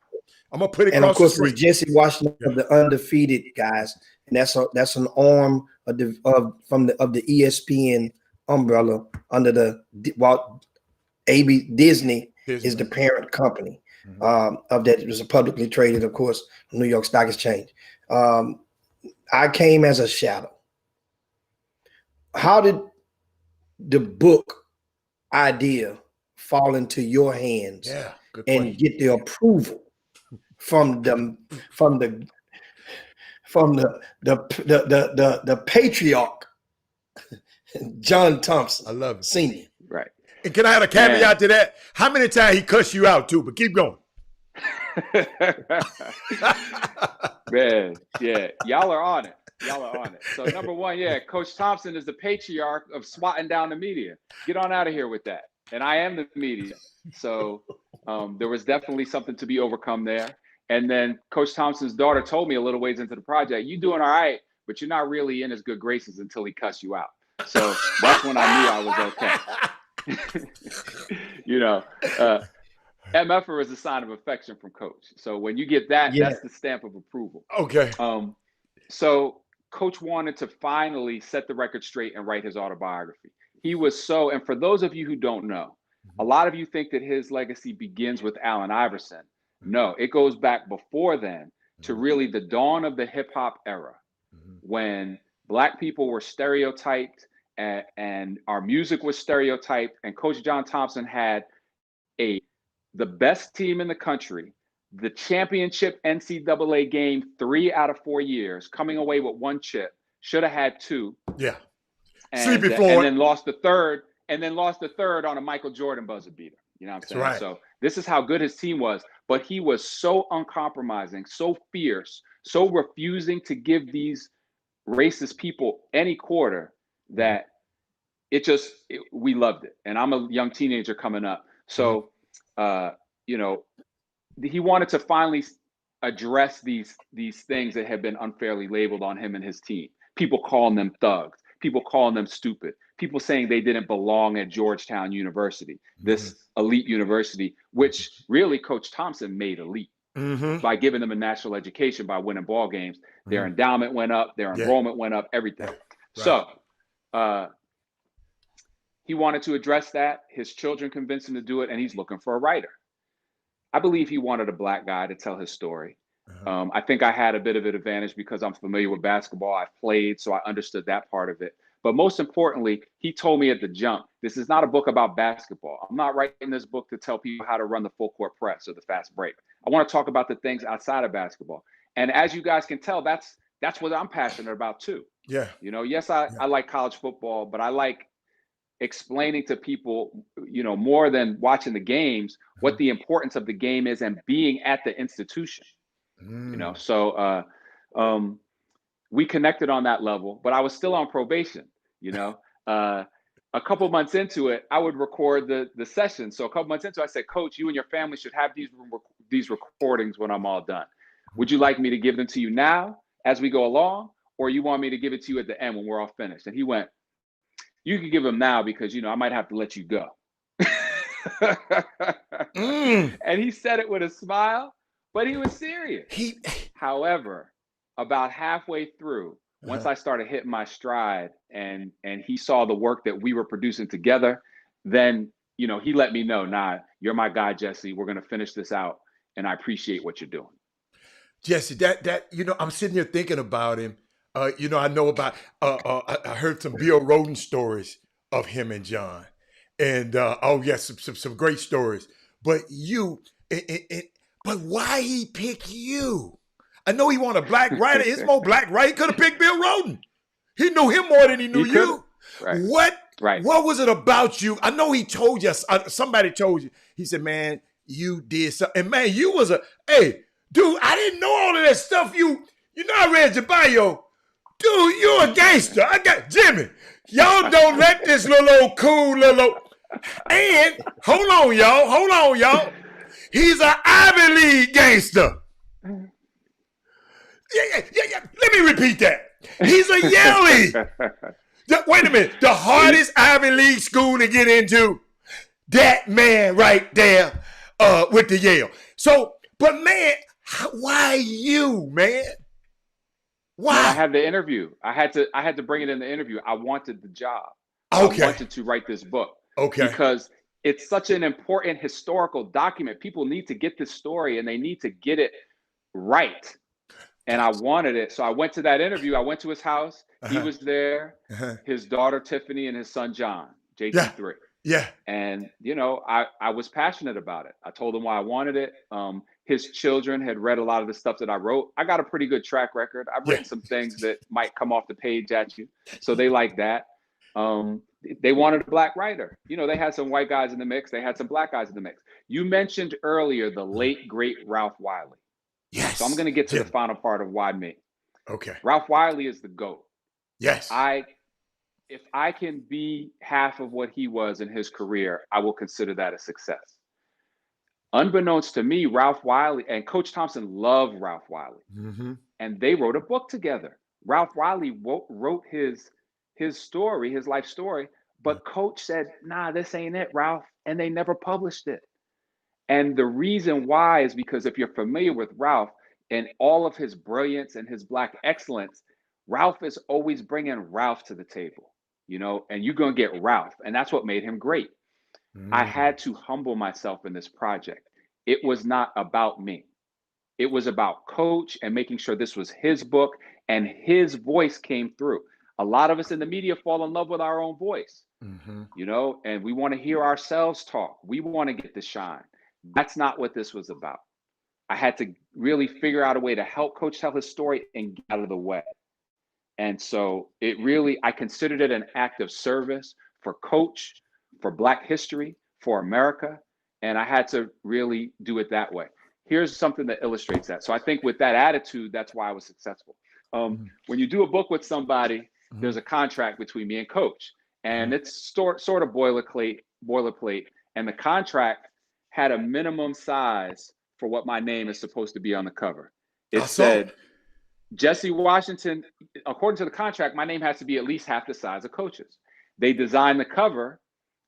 I'm gonna put it and of across course, the it's screen. Jesse Washington of the Undefeated guys, and that's an arm of the ESPN umbrella under the Walt AB Disney is the parent company of that. It was a publicly traded, of course, New York Stock Exchange. I came as a shadow. How did the book idea fall into your hands and get the approval from the patriarch, John Thompson? I love it. Senior. Right. And can I have a caveat to that? How many times he cussed you out too? But keep going. Man, yeah, y'all are on it. Y'all are on it. So number one, yeah, Coach Thompson is the patriarch of swatting down the media. Get on out of here with that. And I am the media. So there was definitely something to be overcome there. And then Coach Thompson's daughter told me a little ways into the project, you doing all right, but you're not really in his good graces until he cussed you out. So that's when I knew I was okay. You know, MFer is a sign of affection from Coach. So when you get that, that's the stamp of approval. Okay. So Coach wanted to finally set the record straight and write his autobiography. He was so, and for those of you who don't know, a lot of you think that his legacy begins with Allen Iverson. No, it goes back before then to really the dawn of the hip hop era, when Black people were stereotyped and our music was stereotyped, and Coach John Thompson had the best team in the country, the championship NCAA game 3 out of 4 years, coming away with 1 chip, should have had 2. Yeah. And then lost the third, on a Michael Jordan buzzer beater. You know what I'm saying? Right. So this is how good his team was, but he was so uncompromising, so fierce, so refusing to give these racist people any quarter that we loved it. And I'm a young teenager coming up. So, you know, he wanted to finally address these things that had been unfairly labeled on him and his team. People calling them thugs, people calling them stupid, people saying they didn't belong at Georgetown University, this elite university, which really Coach Thompson made elite by giving them a national education, by winning ball games. Their endowment went up, their enrollment went up, everything. Right. So he wanted to address that. His children convinced him to do it, and he's looking for a writer. I believe he wanted a Black guy to tell his story. I think I had a bit of an advantage because I'm familiar with basketball. I've played, so I understood that part of it. But most importantly, he told me at the jump, this is not a book about basketball. I'm not writing this book to tell people how to run the full court press or the fast break. I want to talk about the things outside of basketball. And as you guys can tell, that's what I'm passionate about too. Yeah. You know, yes, I like college football, but I like explaining to people, you know, more than watching the games, what the importance of the game is and being at the institution. You know, so we connected on that level, but I was still on probation. You know, a couple months into it, I would record the session. So a couple months into it, I said, Coach, you and your family should have these recordings when I'm all done. Would you like me to give them to you now as we go along, or you want me to give it to you at the end when we're all finished? And he went, you can give them now because, you know, I might have to let you go. And he said it with a smile, but he was serious. However, about halfway through, once I started hitting my stride and he saw the work that we were producing together, then, you know, he let me know, nah, you're my guy, Jesse. We're going to finish this out. And I appreciate what you're doing. Jesse, that you know, I'm sitting here thinking about him. You know, I know about, I heard some Bill Rhoden stories of him and John. And, some great stories. But but why he pick you? I know he wanted a Black writer. It's more Black, right? He could have picked Bill Rhoden. He knew him more than he knew you. Right. What was it about you? I know he told you, somebody told you. He said, man, you did something. And man, you was hey, dude, I didn't know all of that stuff. You know, I read your bio. Dude, you a gangster. I got Jimmy. Y'all don't let this little old cool little. And hold on, y'all. He's an Ivy League gangster. Yeah. Let me repeat that. He's a Yale. Wait a minute. The hardest Ivy League school to get into. That man right there with the Yale. So, but man, why you, man? Why? No, I had the interview. I had to bring it in the interview. I wanted the job. Okay. I wanted to write this book. Okay. Because it's such an important historical document. People need to get this story and they need to get it right. And I wanted it. So I went to that interview. I went to his house. He was there. His daughter, Tiffany, and his son, John, JT3. Yeah. And, you know, I was passionate about it. I told him why I wanted it. His children had read a lot of the stuff that I wrote. I got a pretty good track record. I've written some things that might come off the page at you. So they like that. They wanted a Black writer. You know, they had some white guys in the mix. They had some Black guys in the mix. You mentioned earlier the late, great Ralph Wiley. Yes. So I'm going to get to the final part of why me. Okay. Ralph Wiley is the GOAT. Yes. If I can be half of what he was in his career, I will consider that a success. Unbeknownst to me, Ralph Wiley and Coach Thompson loved Ralph Wiley. Mm-hmm. And they wrote a book together. Ralph Wiley wrote his story, his life story, but Coach said, nah, this ain't it, Ralph. And they never published it. And the reason why is because if you're familiar with Ralph and all of his brilliance and his Black excellence, Ralph is always bringing Ralph to the table, you know, and you're going to get Ralph. And that's what made him great. I had to humble myself in this project. It was not about me. It was about Coach and making sure this was his book and his voice came through. A lot of us in the media fall in love with our own voice, you know, and we want to hear ourselves talk. We want to get the shine. That's not what this was about. I had to really figure out a way to help Coach tell his story and get out of the way. And so I considered it an act of service for Coach, for Black history, for America. And I had to really do it that way. Here's something that illustrates that. So I think with that attitude, that's why I was successful. When you do a book with somebody, there's a contract between me and Coach. And it's sort of boilerplate. And the contract had a minimum size for what my name is supposed to be on the cover. It said, Jesse Washington, according to the contract, my name has to be at least half the size of Coach's. They designed the cover,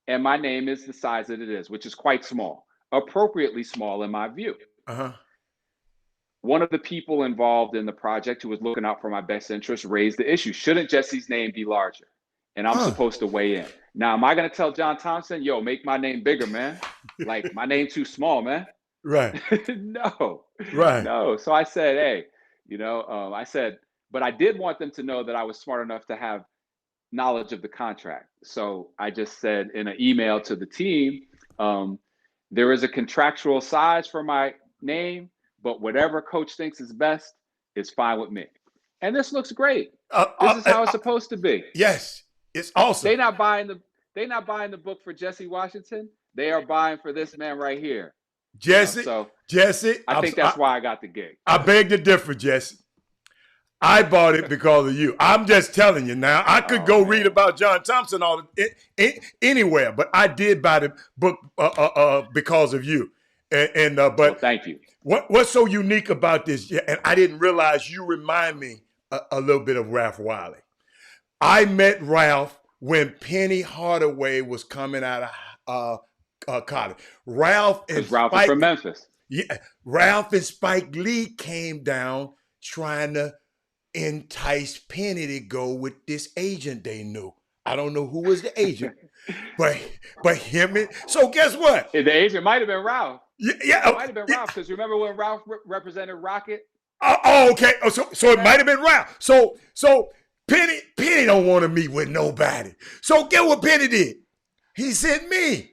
and my name is the size that it is, which is quite small, appropriately small in my view. One of the people involved in the project who was looking out for my best interest raised the issue. Shouldn't Jesse's name be larger? And I'm supposed to weigh in. Now, am I going to tell John Thompson, yo, make my name bigger, man? Like, my name too small, man. Right. No. Right. No. So I said, hey, you know, but I did want them to know that I was smart enough to have knowledge of the contract. So I just said in an email to the team, there is a contractual size for my name, but whatever Coach thinks is best is fine with me. And this looks great. This is how it's supposed to be. Yes, it's awesome. They're not buying the book for Jesse Washington. They are buying for this man right here. Jesse, you know, so Jesse, I think that's why I got the gig. I beg to differ, Jesse. I bought it because of you. I'm just telling you now. I could go read about John Thompson anywhere, but I did buy the book because of you. But well, thank you. What's so unique about this? And I didn't realize you remind me a little bit of Ralph Wiley. I met Ralph when Penny Hardaway was coming out of college. Ralph is from Memphis. Yeah, Ralph and Spike Lee came down trying to entice Penny to go with this agent they knew. I don't know who was the agent, but him. So guess what? The agent might have been Ralph. Yeah, it might have been Ralph, because remember when Ralph represented Rocket? Okay. So it might have been Ralph. So Penny don't want to meet with nobody. So get what Penny did. He sent me.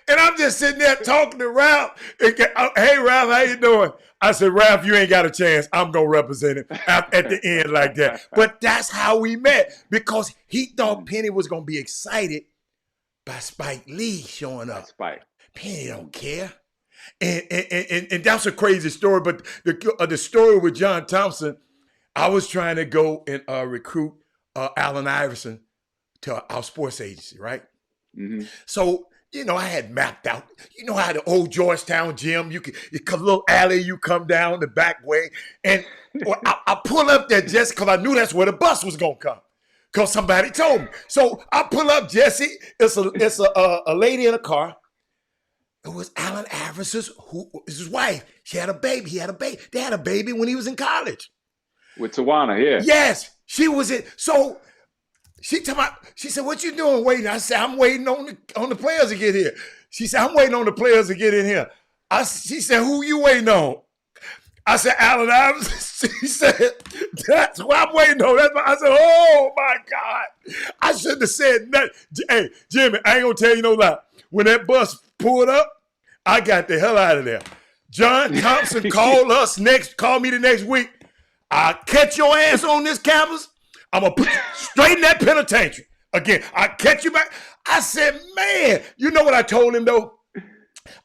And I'm just sitting there talking to Ralph. Hey, Ralph, how you doing? I said, Ralph, you ain't got a chance. I'm going to represent him at the end like that. But that's how we met, because he thought Penny was going to be excited by Spike Lee showing up. Penny don't care. And that's a crazy story. But the story with John Thompson, I was trying to go and recruit Allen Iverson to our sports agency, right? Mm-hmm. So, I had mapped out, how the old Georgetown gym, you a little alley, you come down the back way. And I pull up there just because I knew that's where the bus was going to come. Because somebody told me. So I pull up, Jesse. It's a lady in a car. It was Allen Iverson's his wife. She had a baby. He had a baby. They had a baby when he was in college. With Tawana, yeah. Yes, she was it. So she said, "What you doing waiting?" I said, "I'm waiting on the players to get here." She said, "I'm waiting on the players to get in here." She said, "Who you waiting on?" I said, "Allen Iverson." She said, "That's what I'm waiting on." I said, "Oh my God." I shouldn't have said nothing. Hey, Jimmy, I ain't gonna tell you no lie. When that bus pulled up, I got the hell out of there. John Thompson called me the next week. I'll catch your ass on this campus. I'm going to put you straight in that penitentiary. Again, I'll catch you back. I said, man, you know what I told him, though?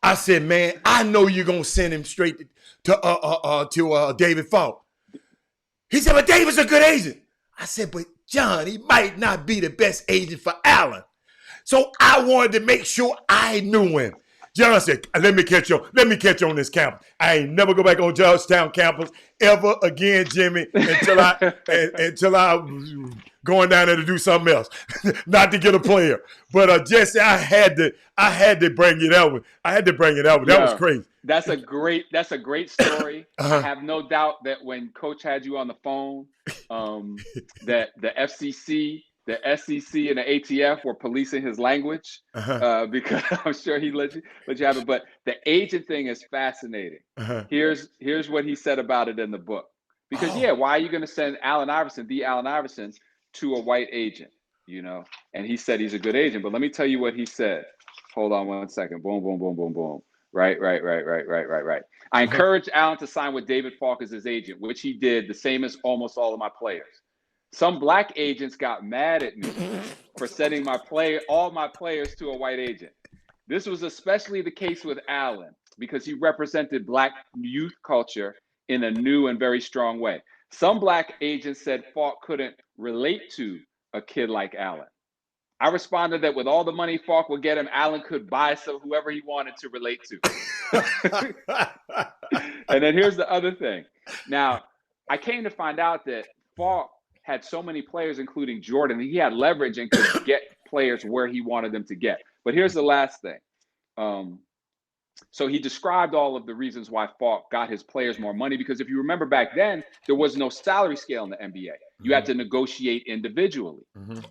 I said, man, I know you're going to send him straight to David Falk. He said, but David's a good agent. I said, but John, he might not be the best agent for Allen. So I wanted to make sure I knew him. John said, let me catch you on this campus. I ain't never go back on Georgetown campus ever again, Jimmy, until I going down there to do something else, not to get a player. But Jesse, I had to bring it out. That was crazy. That's a great story. I have no doubt that when Coach had you on the phone, that the FCC, the SEC, and the ATF were policing his language because I'm sure he let you have it. But the agent thing is fascinating. Here's what he said about it in the book. Because why are you going to send Allen Iverson to a white agent? And he said he's a good agent. But let me tell you what he said. Hold on one second. Boom, boom, boom, boom, boom. Right. I encouraged Allen to sign with David Falk as his agent, which he did, the same as almost all of my players. Some black agents got mad at me for sending all my players to a white agent. This was especially the case with Allen because he represented black youth culture in a new and very strong way. Some black agents said Falk couldn't relate to a kid like Allen. I responded that with all the money Falk would get him, Allen could buy whoever he wanted to relate to. And then here's the other thing. Now, I came to find out that Falk had so many players, including Jordan, he had leverage and could get players where he wanted them to get. But here's the last thing. So he described all of the reasons why Falk got his players more money, because if you remember back then, there was no salary scale in the NBA. You had to negotiate individually.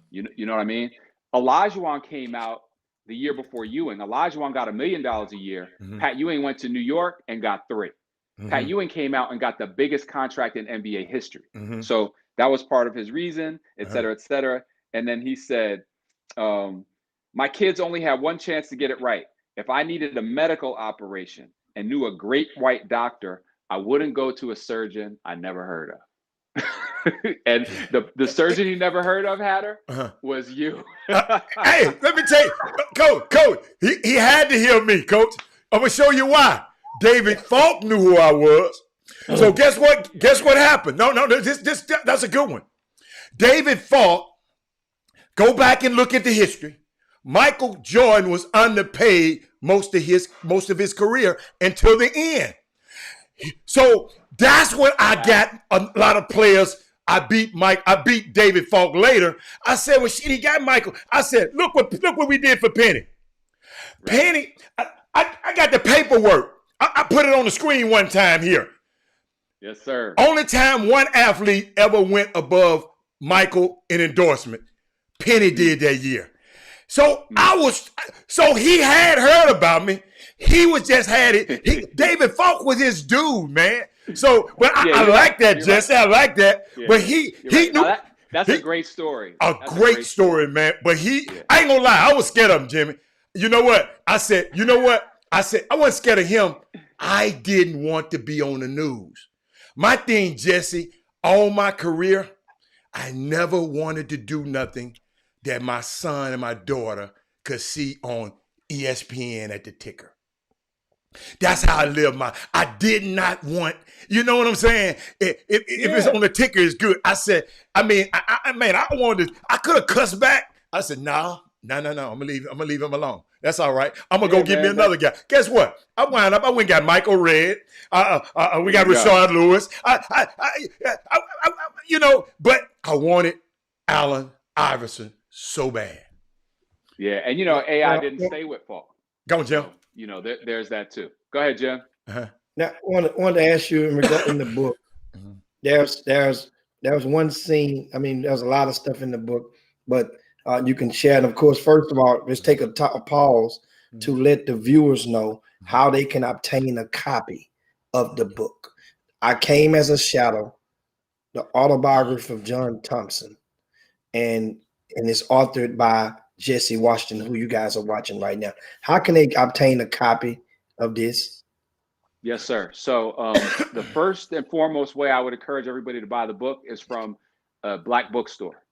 You know what I mean? Olajuwon came out the year before Ewing. Olajuwon got $1 million a year. Pat Ewing went to New York and got $3 million. Pat Ewing came out and got the biggest contract in NBA history. So that was part of his reason, et cetera, et cetera. And then he said, my kids only had one chance to get it right. If I needed a medical operation and knew a great white doctor, I wouldn't go to a surgeon I never heard of. And the surgeon he never heard of, Hatter, was you. Hey, let me tell you, Coach, he had to hear me, Coach. I'm going to show you why. David Falk knew who I was. So guess what? Guess what happened? No, that's a good one. David Falk, go back and look at the history. Michael Jordan was underpaid most of his career until the end. So that's when I got a lot of players. I beat David Falk later. I said, well, shit, he got Michael. I said, look what we did for Penny. Penny, I got the paperwork. I put it on the screen one time here. Yes, sir. Only time one athlete ever went above Michael in endorsement. Penny did that year. So he had heard about me. He was just had it. David Falk was his dude, man. So, but I like that, Jesse. Right. I like that. Yeah. But he knew. That's a great story. That's a great story, man. But I ain't gonna lie, I was scared of him, Jimmy. You know what? I said, I wasn't scared of him. I didn't want to be on the news. My thing, Jesse, all my career, I never wanted to do nothing that my son and my daughter could see on ESPN at the ticker. That's how I live my. I did not want. You know what I'm saying? If it's on the ticker, it's good. I said. I mean, I wanted. I could have cussed back. I said, no. I'm gonna leave him alone. That's all right. I'm gonna go get me another guy. Guess what? I went and got Michael Redd. We got Rashard Lewis. But I wanted Allen Iverson so bad. Yeah, and AI didn't stay with Paul. Go on, Jim. So, there's that too. Go ahead, Jim. Now, I wanted to ask you in the book. There's one scene. I mean, there's a lot of stuff in the book, but you can share. And of course, first of all, let's take a pause to let the viewers know how they can obtain a copy of the book. I Came as a Shadow, the autobiography of John Thompson, and it's authored by Jesse Washington, who you guys are watching right now. How can they obtain a copy of this? Yes, sir. So the first and foremost way I would encourage everybody to buy the book is from a Black bookstore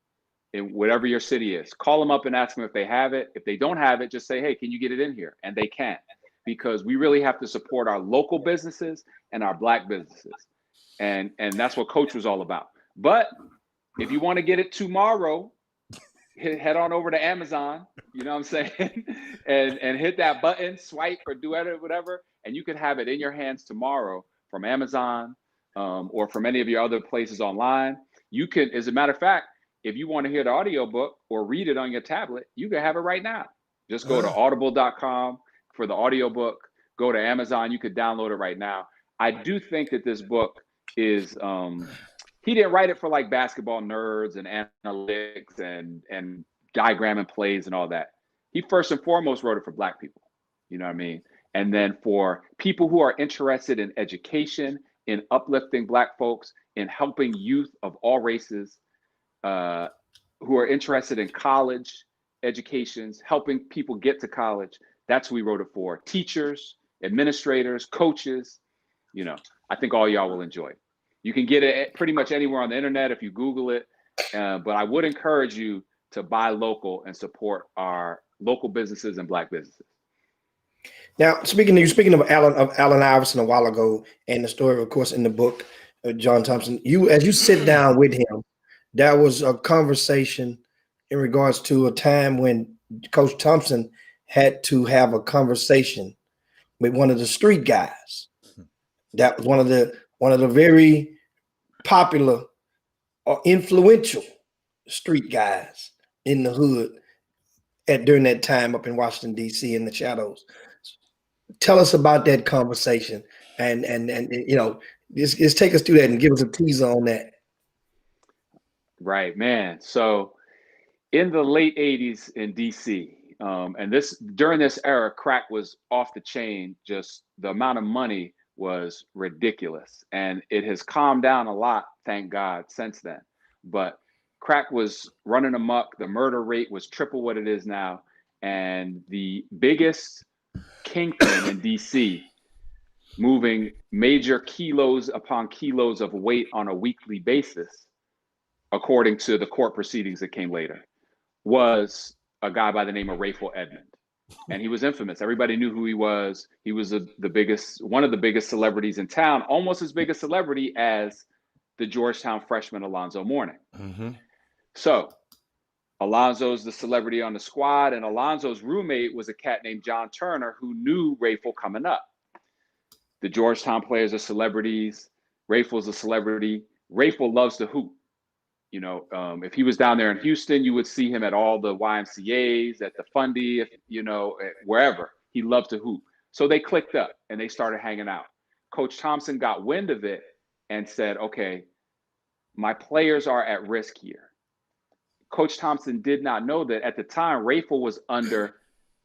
in whatever your city is. Call them up and ask them if they have it. If they don't have it, just say, hey, can you get it in here? And they can, because we really have to support our local businesses and our Black businesses. And that's what Coach was all about. But if you want to get it tomorrow, head on over to Amazon, you know what I'm saying? and hit that button, swipe or do whatever, and you can have it in your hands tomorrow from Amazon or from any of your other places online. You can, as a matter of fact, if you want to hear the audiobook or read it on your tablet, you can have it right now. Just go to audible.com for the audiobook, go to Amazon, you could download it right now. I do think that this book is, he didn't write it for like basketball nerds and analytics and diagramming plays and all that. He first and foremost wrote it for Black people, you know what I mean? And then for people who are interested in education, in uplifting Black folks, in helping youth of all races, who are interested in college educations, helping people get to college, that's who we wrote it for. Teachers, administrators, coaches, I think all y'all will enjoy it. You can get it pretty much anywhere on the internet if you Google it, but I would encourage you to buy local and support our local businesses and Black businesses. Now, speaking of Allen Iverson a while ago, and the story, of course, in the book, John Thompson, as you sit down with him, there was a conversation in regards to a time when Coach Thompson had to have a conversation with one of the street guys. That was one of the very popular or influential street guys in the hood during that time up in Washington, D.C. in the shadows. Tell us about that conversation and just take us through that and give us a teaser on that. Right, man. So in the late 80s in DC, and during this era, crack was off the chain. Just the amount of money was ridiculous, and it has calmed down a lot, thank God, since then. But crack was running amok. The murder rate was triple what it is now, and the biggest kingpin in DC, moving major kilos upon kilos of weight on a weekly basis, according to the court proceedings that came later, was a guy by the name of Rayful Edmond. And he was infamous. Everybody knew who he was. He was one of the biggest celebrities in town, almost as big a celebrity as the Georgetown freshman Alonzo Mourning. Mm-hmm. So Alonzo's the celebrity on the squad, and Alonzo's roommate was a cat named John Turner who knew Rayful coming up. The Georgetown players are celebrities. Rayful's a celebrity. Rayful loves to hoop. If he was down there in Houston, you would see him at all the YMCAs, at the Fundy, wherever. He loved to hoop. So they clicked up and they started hanging out. Coach Thompson got wind of it and said, okay, my players are at risk here. Coach Thompson did not know that at the time, Rayful was under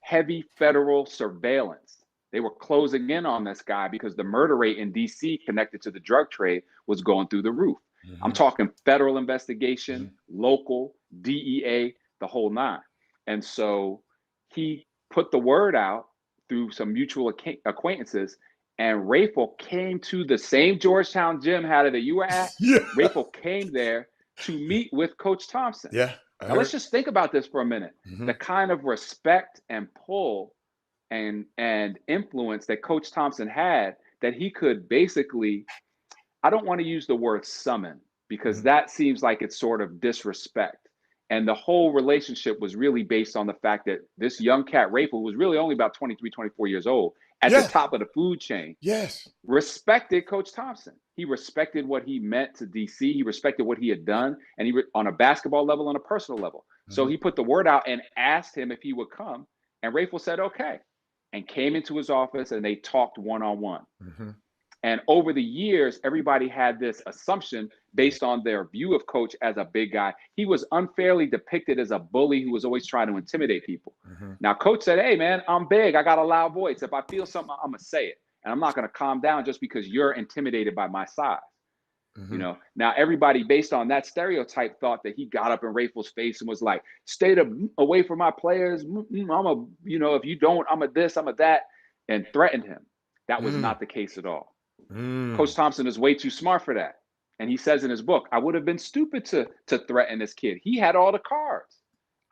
heavy federal surveillance. They were closing in on this guy because the murder rate in DC connected to the drug trade was going through the roof. Mm-hmm. I'm talking federal investigation, mm-hmm. local, DEA, the whole nine. And so he put the word out through some mutual acquaintances, and Rayful came to the same Georgetown gym, Hattie, that you were at. Yeah. Rayful came there to meet with Coach Thompson. Yeah. Now let's just think about this for a minute. Mm-hmm. The kind of respect and pull and influence that Coach Thompson had, that he could basically, I don't want to use the word summon, because that seems like it's sort of disrespect. And the whole relationship was really based on the fact that this young cat, Rayful, was really only about 23, 24 years old, at the top of the food chain. Yes. Respected Coach Thompson. He respected what he meant to DC. He respected what he had done, and on a basketball level and a personal level. So he put the word out and asked him if he would come. And Rayful said, okay, and came into his office, and they talked one-on-one. And over the years, everybody had this assumption based on their view of Coach as a big guy. He was unfairly depicted as a bully who was always trying to intimidate people. Now, Coach said, hey, man, I'm big. I got a loud voice. If I feel something, I'm going to say it. And I'm not going to calm down just because you're intimidated by my size. You know, now everybody based on that stereotype thought that he got up in Rayful's face and was like, stay away from my players. If you don't, I'm a this, I'm a that, and threatened him. That was not the case at all. Coach Thompson is way too smart for that. And he says in his book, I would have been stupid to threaten this kid. He had all the cards.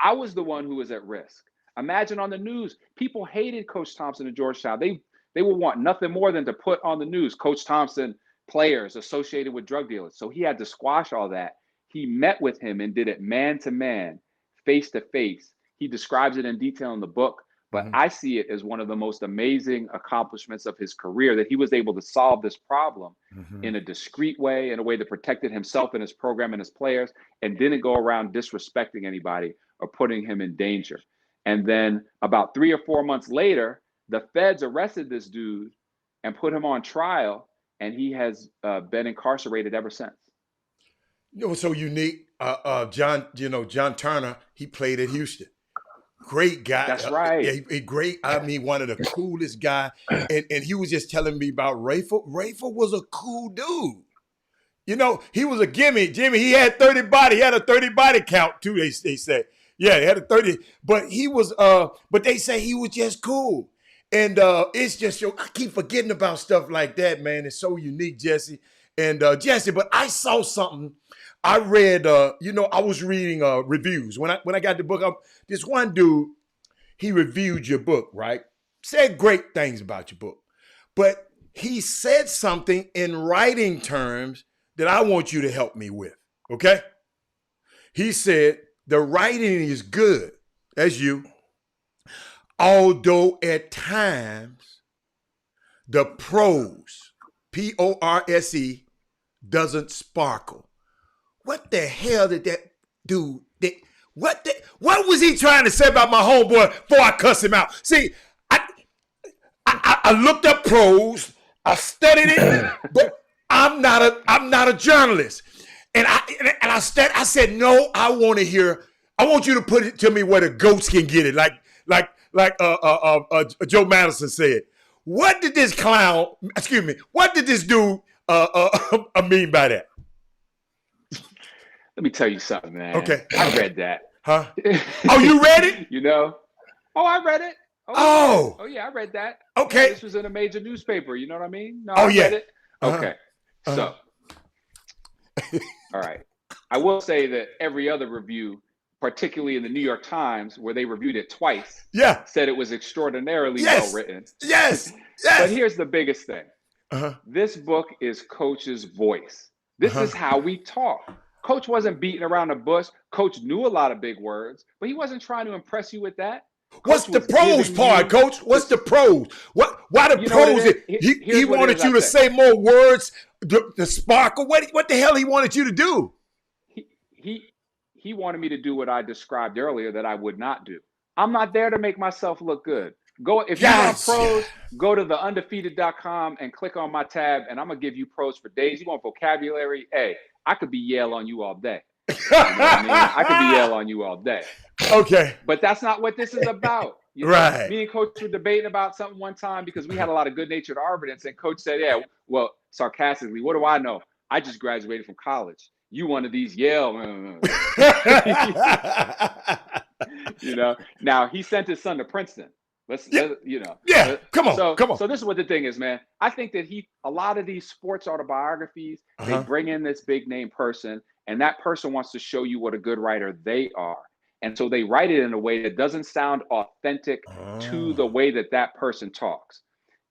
I was the one who was at risk. Imagine on the news, people hated Coach Thompson at Georgetown. They would want nothing more than to put on the news, Coach Thompson, players associated with drug dealers. So he had to squash all that. He met with him and did it man to man, face to face. He describes it in detail in the book. But I see it as one of the most amazing accomplishments of his career, that he was able to solve this problem in a discreet way, in a way that protected himself and his program and his players, and didn't go around disrespecting anybody or putting him in danger. And then about 3 or 4 months later, the feds arrested this dude and put him on trial, and he has been incarcerated ever since. You know what's so unique? John Turner, he played at Houston. Great guy. That's right. Great. I mean, one of the coolest guy. And he was just telling me about Rayful. Rayful was a cool dude. You know, he was a gimme. Jimmy, he had 30 body. He had a 30 body count too, they said. Yeah, he had a 30. But he was, but they say he was just cool. And it's just, I keep forgetting about stuff like that, man. It's so unique, Jesse. And Jesse, but I saw something. I read, I was reading reviews. When I got the book, this one dude, he reviewed your book, right? Said great things about your book. But he said something in writing terms that I want you to help me with, okay? He said, the writing is good, as you, although at times the prose, P-O-R-S-E, doesn't sparkle. What the hell did that dude? What was he trying to say about my homeboy before I cuss him out? See, I looked up prose, I studied it, but I'm not a journalist. And I said, no, I want you to put it to me where the goats can get it, like Joe Madison said. What did this dude mean by that? Let me tell you something, man. Okay. I read that. Huh? Oh, you read it? Oh, I read it. Oh, yeah, I read that. Okay. Yeah, this was in a major newspaper. You know what I mean? No, I read it. Uh-huh. Okay. So, all right. I will say that every other review, particularly in the New York Times, where they reviewed it twice, said it was extraordinarily well written. Yes. But here's the biggest thing. This book is Coach's voice. This is how we talk. Coach wasn't beating around the bush. Coach knew a lot of big words, but he wasn't trying to impress you with that. What's the prose part, Coach? What's the prose? Why the prose? He wanted you to say more words, the sparkle. What the hell he wanted you to do? He wanted me to do what I described earlier that I would not do. I'm not there to make myself look good. If you want prose, go to theundefeated.com and click on my tab, and I'm gonna give you prose for days. You want vocabulary? Hey, I could be Yale on you all day. You know what I mean? I could be Yale on you all day. Okay. But that's not what this is about. Right. Me and Coach were debating about something one time because we had a lot of good-natured arguments, and Coach said, yeah, well, sarcastically, what do I know? I just graduated from college. You one of these Yale. Now he sent his son to Princeton. Come on. So this is what the thing is, man. I think that a lot of these sports autobiographies, they bring in this big name person, and that person wants to show you what a good writer they are. And so they write it in a way that doesn't sound authentic to the way that that person talks.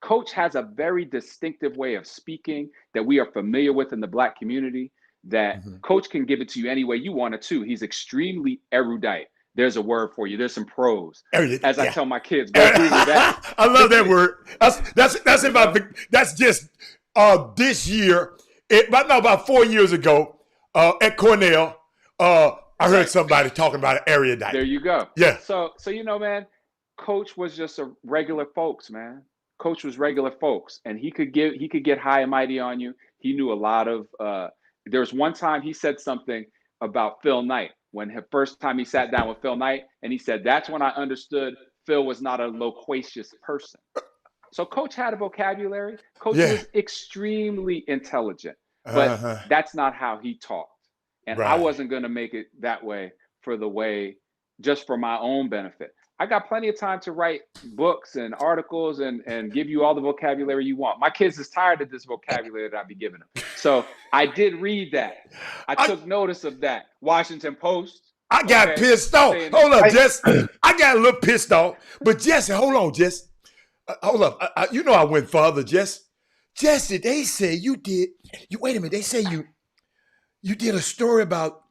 Coach has a very distinctive way of speaking that we are familiar with in the Black community, that Coach can give it to you any way you want it to. He's extremely erudite. There's a word for you. There's some pros. As I tell my kids, go Google that. I love that word. That's that's just this year. About 4 years ago at Cornell, I heard somebody talking about an erudite. There you go. Yeah. So you know, man, Coach was just a regular folks, man. Coach was regular folks, and he could get high and mighty on you. He knew a lot of. There was one time he said something about Phil Knight when the first time he sat down with Phil Knight, and he said that's when I understood Phil was not a loquacious person. So Coach had a vocabulary. Coach was extremely intelligent, but that's not how he talked. And I wasn't going to make it that way just for my own benefit. I got plenty of time to write books and articles and give you all the vocabulary you want. My kids is tired of this vocabulary that I be giving them. So I did read that. I took notice of that. Washington Post. I got pissed off. Hold up, Jess. I got a little pissed off. But Jesse, hold on, Jess. Hold up. You know I went further, Jess. Jesse, they say wait a minute. They say you did a story about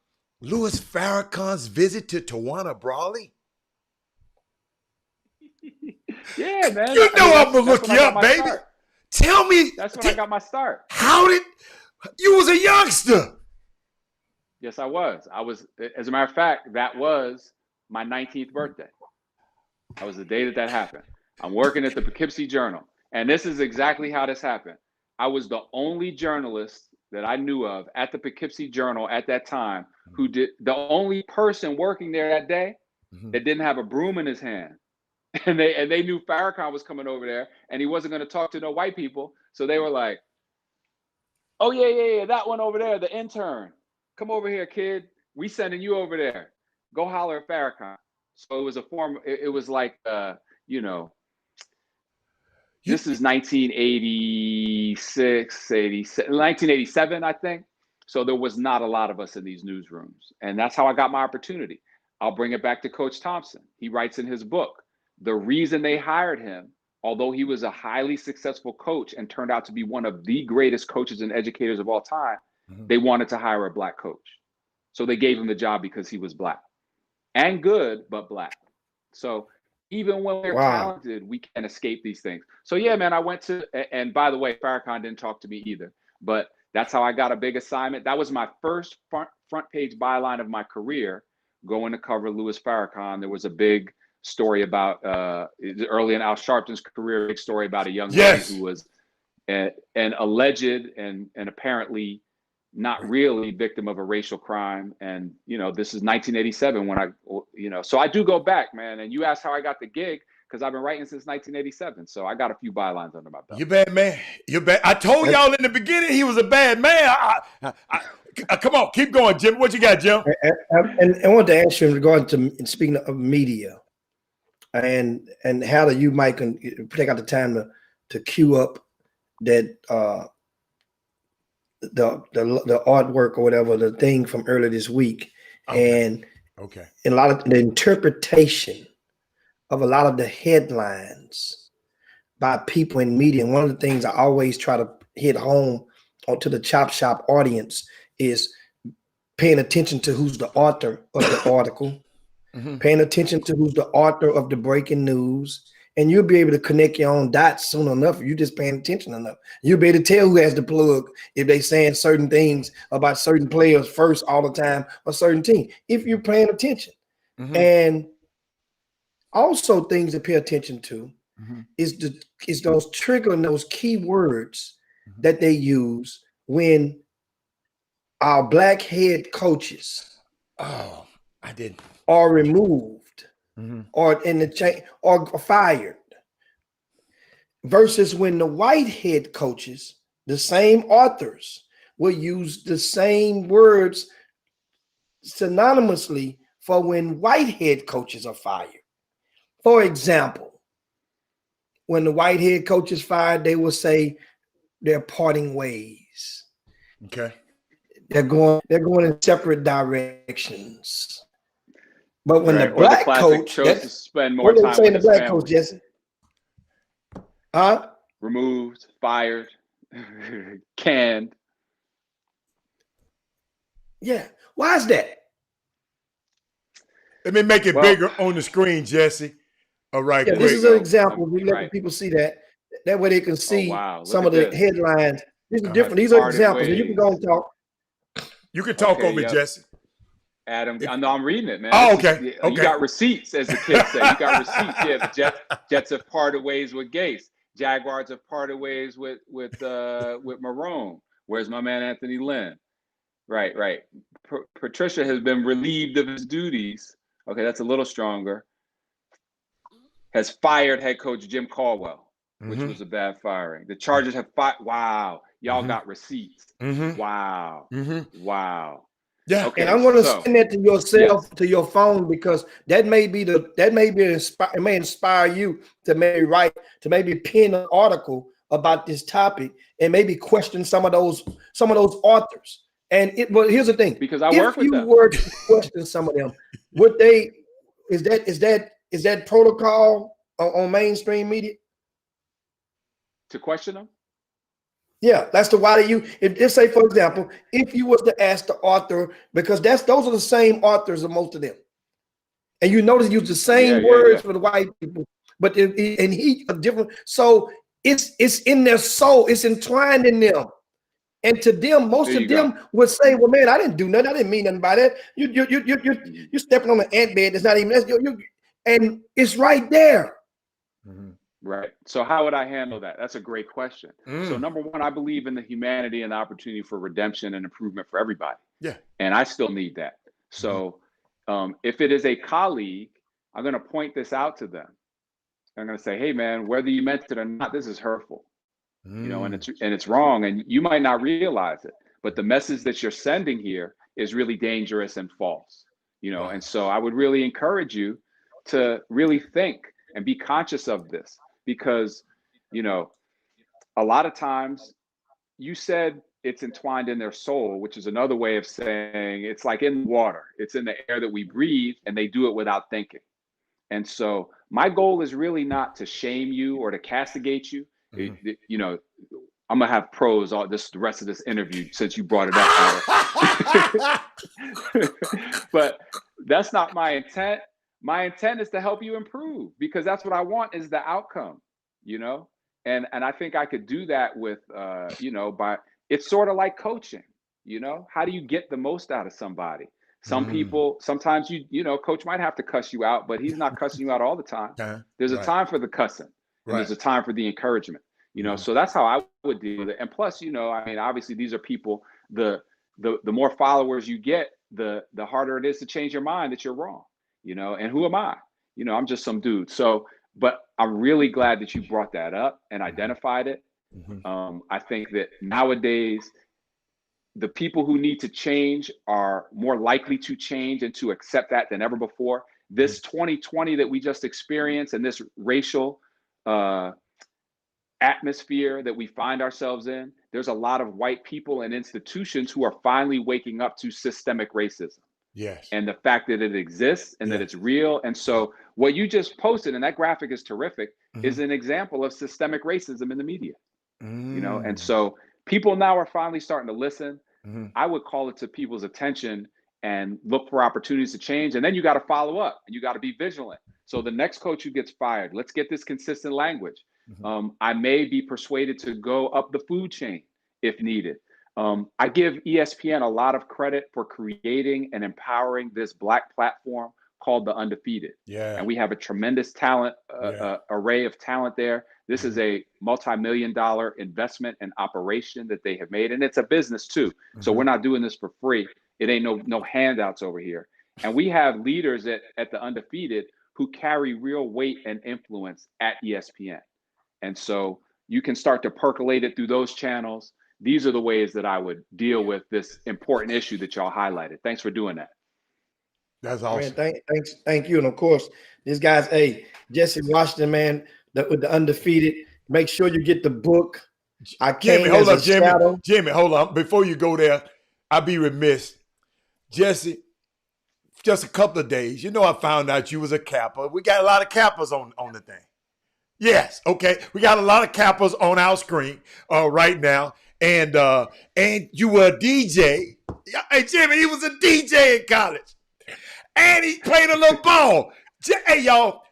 Louis Farrakhan's visit to Tawana Brawley. Yeah, man. You know I'm gonna look you up, baby. Start. Tell me. That's when I got my start. How did you was a youngster? Yes, I was. As a matter of fact, that was my 19th birthday. That was the day that happened. I'm working at the Poughkeepsie Journal, and this is exactly how this happened. I was the only journalist that I knew of at the Poughkeepsie Journal at that time the only person working there that day that didn't have a broom in his hand. And they knew Farrakhan was coming over there, and he wasn't going to talk to no white people. So they were like, "Oh yeah, that one over there, the intern. Come over here, kid. We sending you over there. Go holler at Farrakhan." So it was a form. It was like, this is 1987, I think. So there was not a lot of us in these newsrooms, and that's how I got my opportunity. I'll bring it back to Coach Thompson. He writes in his book, the reason they hired him, although he was a highly successful coach and turned out to be one of the greatest coaches and educators of all time, they wanted to hire a Black coach. So they gave him the job because he was Black and good, but Black. So even when we're talented, we can't escape these things. So yeah, man, I went to, and by the way, Farrakhan didn't talk to me either, but that's how I got a big assignment. That was my first front page byline of my career, going to cover Louis Farrakhan. There was a big story about early in Al Sharpton's career, big story about a young lady who was an alleged and apparently not really victim of a racial crime. And this is 1987 when so I do go back, man. And you asked how I got the gig, because I've been writing since 1987. So I got a few bylines under my belt. You bad man. You bad. I told y'all in the beginning he was a bad man. Come on, keep going, Jim. What you got, Jim? And I want to ask you in regard to speaking of media, and how do you might take out the time to queue up that the artwork or whatever, the thing from earlier this week, and a lot of the interpretation of a lot of the headlines by people in media. And one of the things I always try to hit home onto the Chop Shop audience is paying attention to who's the author of the article, paying attention to who's the author of the breaking news, and you'll be able to connect your own dots soon enough. If you're just paying attention enough, you'll be able to tell who has the plug if they saying certain things about certain players first all the time or certain team, if you're paying attention. And also things to pay attention to is those triggering those key words that they use when our Black head coaches are removed or in the chain or fired, versus when the white head coaches, the same authors, will use the same words synonymously for when white head coaches are fired. For example, when the white head coach is fired, they will say they're parting ways. Okay. They're going in separate directions. But when the Right. Or the black classic coach, chose to spend more what are they time saying with the his black coach, family. Jesse? Huh? Removed, fired, canned. Yeah. Why is that? Let me make it Well, bigger on the screen, Jesse. All right, Yeah, this there you is quick. an go. example. We let the Right. people see that. That way they can Oh, see wow. Look some at of the this. headlines. These are Uh-huh. different. These are Parted examples. And you can ways. go and talk. You can talk Okay, over it, yep. Jesse. Adam, If- I know I'm reading it, man. Oh, This is okay. you Okay. got receipts, as the kids say. You got receipts. Yeah, the Jets have parted ways with Gase. Jaguars have parted ways with Marone. Where's my man Anthony Lynn? Right. Patricia has been relieved of his duties. Okay, that's a little stronger. Has fired head coach Jim Caldwell, which was a bad firing. The Chargers have fired. Wow, y'all got receipts. Wow. Wow. Yeah. Okay, And I'm going to so send that to yourself, yes. to your phone, because that may be it may inspire you to maybe pen an article about this topic and maybe question some of those authors. And well, here's the thing: Because I work if with you them. were to question some of them, would they? Is that protocol on mainstream media? To question them? Yeah, that's the why do you if say, for example, if you was to ask the author, because those are the same authors of most of them, and you notice use the same words for the white people, but he a different. So it's in their soul, it's entwined in them, and to them, most of them would say, "Well, man, I didn't do nothing. I didn't mean nothing by that. You're stepping on an ant bed. It's not even and it's right there." Right. So how would I handle that? That's a great question. So number one, I believe in the humanity and the opportunity for redemption and improvement for everybody. Yeah. And I still need that. So if it is a colleague, I'm going to point this out to them. I'm going to say, hey man, whether you meant it or not, this is hurtful. You know, and it's wrong. And you might not realize it, but the message that you're sending here is really dangerous and false. You know, and so I would really encourage you to really think and be conscious of this. Because, you know, a lot of times you said it's entwined in their soul, which is another way of saying it's like in water, it's in the air that we breathe, and they do it without thinking. And so my goal is really not to shame you or to castigate you. You know, I'm gonna have pros all the rest of this interview since you brought it up. But that's not my intent. My intent is to help you improve, because that's what I want is the outcome, you know? And I think I could do that with, you know, by it's sort of like coaching, you know? How do you get the most out of somebody? Some people, sometimes you know, coach might have to cuss you out, but he's not cussing you out all the time. There's a time for the cussing, and there's a time for the encouragement, you know? So that's how I would deal with it. And plus, you know, I mean, obviously these are people, the more followers you get, the harder it is to change your mind that you're wrong, you know? And who am I? You know, I'm just some dude. So, but I'm really glad that you brought that up and identified it. I think that nowadays, the people who need to change are more likely to change and to accept that than ever before. This 2020 that we just experienced and this racial atmosphere that we find ourselves in, there's a lot of white people and institutions who are finally waking up to systemic racism. Yes. And the fact that it exists and that it's real. And so what you just posted, and that graphic is terrific, is an example of systemic racism in the media. You know, and so people now are finally starting to listen. I would call it to people's attention and look for opportunities to change. And then you got to follow up and you got to be vigilant. So the next coach who gets fired, let's get this consistent language. I may be persuaded to go up the food chain if needed. I give ESPN a lot of credit for creating and empowering this Black platform called The Undefeated. And we have a tremendous talent, array of talent there. This is a multi-million-dollar investment and operation that they have made. And it's a business too. So we're not doing this for free. It ain't no handouts over here. And we have leaders at The Undefeated who carry real weight and influence at ESPN. And so you can start to percolate it through those channels. These are the ways that I would deal with this important issue that y'all highlighted. Thanks for doing that. That's awesome. Man, thank you. And of course, this guy's Jesse Washington, man, with The Undefeated. Make sure you get the book. Jimmy, hold up, Jimmy. Jimmy, hold on. Before you go there, I'd be remiss. Jesse, just a couple of days. You know, I found out you was a Kappa. We got a lot of Kappas on the thing. Yes, okay. We got a lot of Kappas on our screen right now. And you were a DJ. Hey, Jimmy, he was a DJ in college. And he played a little ball. Hey, y'all,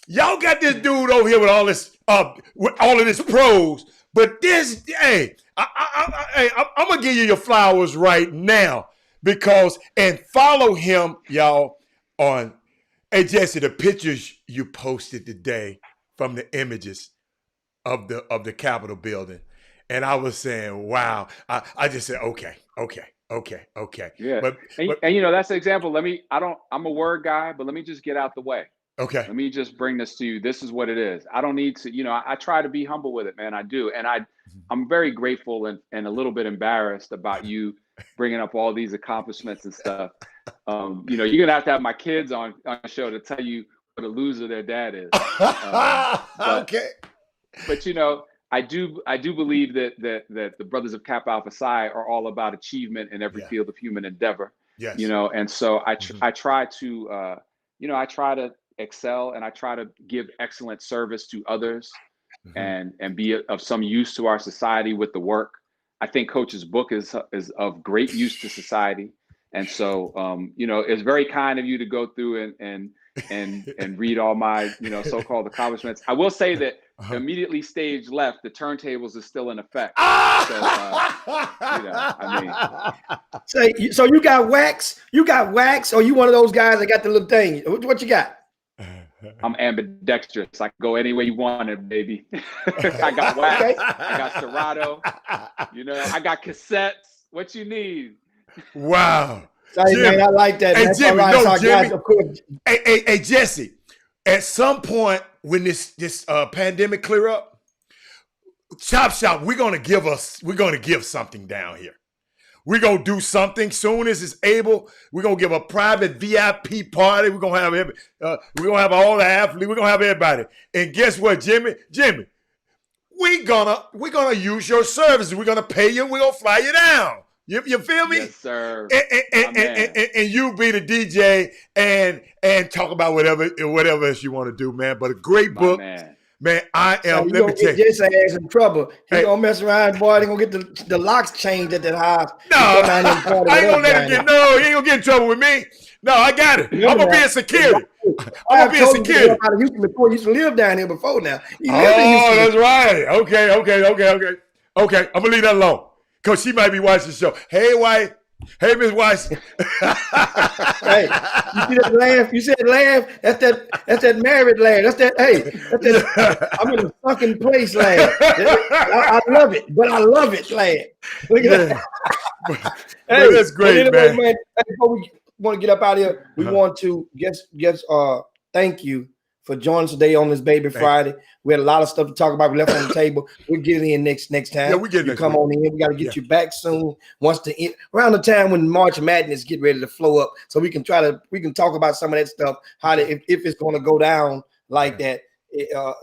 y'all got this dude over here with all of this pros. But this, hey, I'm gonna give you your flowers right now and follow him, y'all, on. Hey, Jesse, the pictures you posted today from the images of the Capitol building, and I was saying, wow. I just said, okay. Yeah, but and you know, that's the example. I'm a word guy, but let me just get out the way. Okay. Let me just bring this to you. This is what it is. I don't need to, I try to be humble with it, man. I do. And I'm very grateful and a little bit embarrassed about you bringing up all these accomplishments and stuff. You're going to have my kids on the show to tell you what a loser their dad is. Okay. But, I do believe that the Brothers of Kappa Alpha Psi are all about achievement in every field of human endeavor. Yes. And so I try to, I try to excel and I try to give excellent service to others and be of some use to our society with the work. I think Coach's book is of great use to society. And so, it's very kind of you to go through and read all my, so-called accomplishments. I will say that immediately stage left, the turntables is still in effect. So you got wax? You got wax, or you one of those guys that got the little thing? What you got? I'm ambidextrous. I can go any way you want it, baby. I got wax. Okay. I got Serato. I got cassettes. What you need? Wow. Jimmy, man, I like that. Hey, man. Jimmy, Hey, Jesse. At some point when this pandemic clear up, Chop Shop, we're gonna give something down here. We're going to do something soon as it's able. We're going to give a private VIP party. We're going to have all the athletes. We're going to have everybody. And guess what, Jimmy? We're gonna use your services. We're going to pay you. We're going to fly you down. You feel me? Yes, sir. And you be the DJ and talk about whatever else you want to do, man. But a great book. Man, I am. Let me tell you, Jason ass in trouble. He gonna mess around, boy. They gonna get the locks changed at that house. No, I ain't gonna let him get. No, he ain't gonna get in trouble with me. No, I got it. I'm gonna be in security. I'm gonna be in security. Out of Houston before, he used to live down here before. Now. That's right. Okay. I'm gonna leave that alone because she might be watching the show. Hey, wife. Hey, Miss Weiss. Hey, you see that laugh? You said laugh? That's that married laugh. That's that I'm in a fucking place laugh. I love it, but I love it laugh. Look at that. Hey, that's great, man. Before we want to get up out of here, we want to thank you for joining us today on this Baby Friday. We had a lot of stuff to talk about. We left on the table. We'll get in next time. Yeah, we get you come on in. We got to get you back soon. Around the time when March Madness get ready to flow up, so we can talk about some of that stuff. If it's going to go down like that,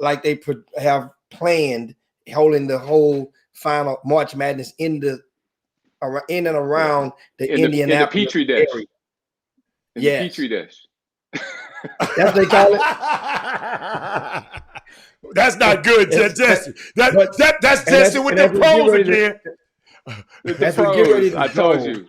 like they have planned, holding the whole final March Madness in and around the Indianapolis in the Petri dish. area. The Petri dish. That's what they call it. That's not good, Jesse. That's Jesse with the pros again. I told you.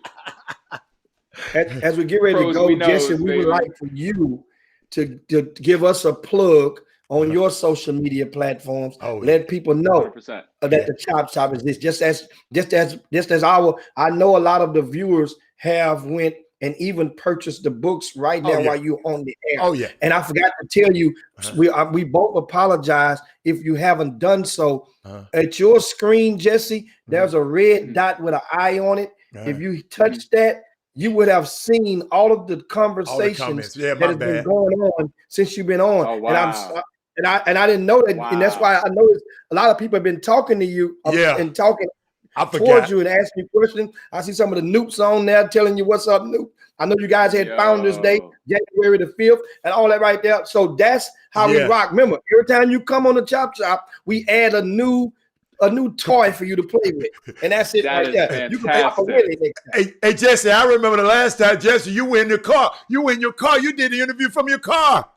As we get ready to go, Jesse, we would like for you to give us a plug on your social media platforms. Let people know 100%. That the Chop Shop is this. Just as I know a lot of the viewers have went and even purchase the books right now while you're on the air. Oh, yeah. And I forgot to tell you, we both apologize if you haven't done so. At your screen, Jesse, there's a red dot with an eye on it. If you touch that, you would have seen all of the conversations that has been going on since you've been on. Oh, wow. And I didn't know that. Wow. And that's why I noticed a lot of people have been talking to you and talking towards you and asking you questions. I see some of the Noops on there telling you what's up, Noop. I know you guys had Founders Day, January the 5th, and all that right there. So that's how we rock. Remember, every time you come on the Chop Shop, we add a new a new toy for you to play with, and that's it That right is there. You can pop a fantastic. Willie next time. Hey, Jesse, I remember the last time, Jesse, you were in your car. You were in your car. You did the interview from your car.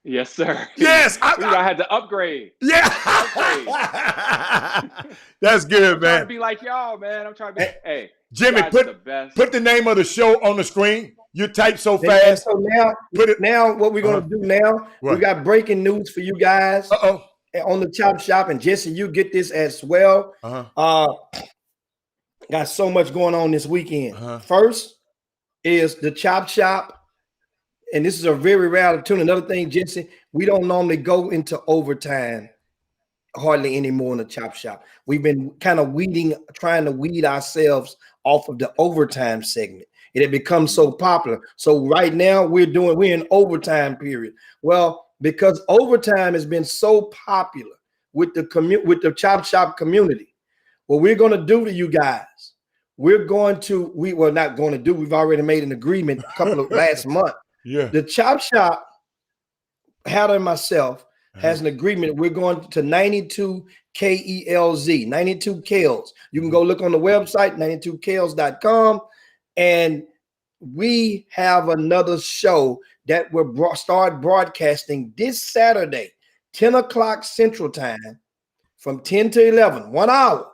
Yes, sir. Yes. I had to upgrade. Yeah. That's good, I'm man. trying to be like y'all, man. I'm trying to be. Hey, Jimmy, put the best. Put the name of the show on the screen. You type so Yeah, fast. so now what we're gonna do now? What? We got breaking news for you guys. On the Chop Shop, and Jesse, you get this as well. Got so much going on this weekend. First is the Chop Shop, and this is a very rare opportunity. Another thing, Jesse, we don't normally go into overtime hardly anymore in the Chop Shop. We've been kind of trying to weed ourselves off of the overtime segment. It had become so popular. So right now we're in overtime period. Well, because overtime has been so popular with the Chop Shop community, what we're going to do to you guys, we've already made an agreement a couple of last month. Yeah. The Chop Shop, Hatter and myself, has an agreement. We're going to 92 KELZ, 92 KELZ. You can go look on the website, 92KELZ.com, and we have another show that will start broadcasting this Saturday, 10 o'clock Central Time, from 10 to 11, 1 hour,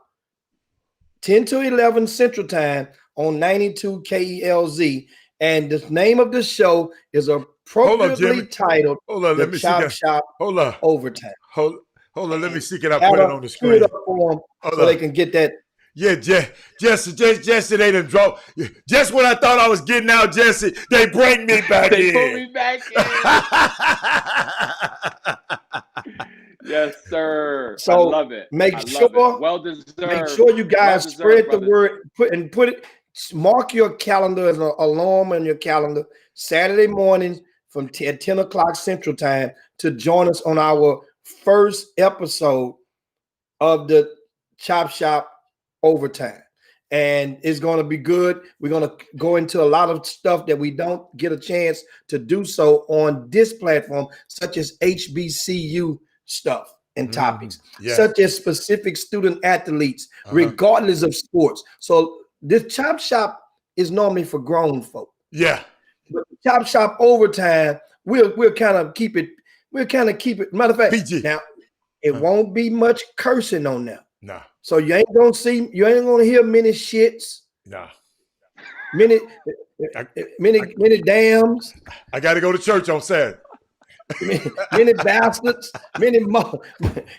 10 to 11 Central Time on 92 KELZ. And the name of the show is appropriately titled The Chop Shop Overtime. Hold on, let me see. Can I put it on the screen? So they can get that. Yeah, Jesse, they done drove. Just when I thought I was getting out, Jesse, they bring me back in. They put me back in. Yes, sir. So I love it. Make sure you guys spread the word. Mark your calendar as an alarm on your calendar Saturday mornings from 10 o'clock Central Time to join us on our first episode of the Chop Shop Overtime. And it's going to be good. We're going to go into a lot of stuff that we don't get a chance to do so on this platform, such as HBCU stuff and topics, such as specific student athletes, regardless of sports. So this Chop Shop is normally for grown folk. Yeah. But the Chop Shop Overtime, we'll kind of keep it. Matter of fact, PG. Now it won't be much cursing on there. Nah. So you ain't gonna hear many shits. Nah. Many dams. I got to go to church on Saturday. many bastards. Many more.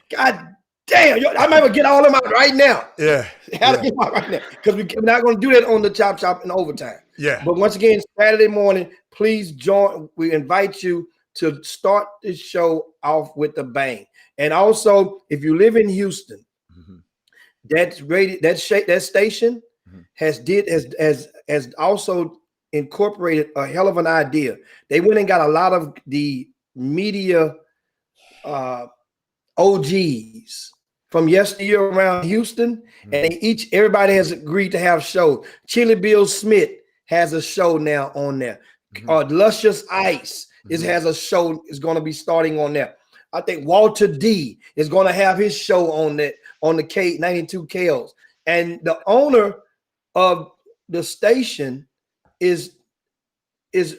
God damn! I might get all of them out right now. Yeah. How to get them out right now? Because we're not going to do that on the Chop Shop in overtime. Yeah. But once again, Saturday morning, please join. We invite you to start this show off with a bang. And also, if you live in Houston, that station has also incorporated a hell of an idea. They went and got a lot of the media OGs from yesteryear around Houston, and everybody has agreed to have shows. Chili Bill Smith has a show now on there. Luscious Ice has a show, is going to be starting on there. I think Walter D is going to have his show on the K92 KELZ. And the owner of the station is the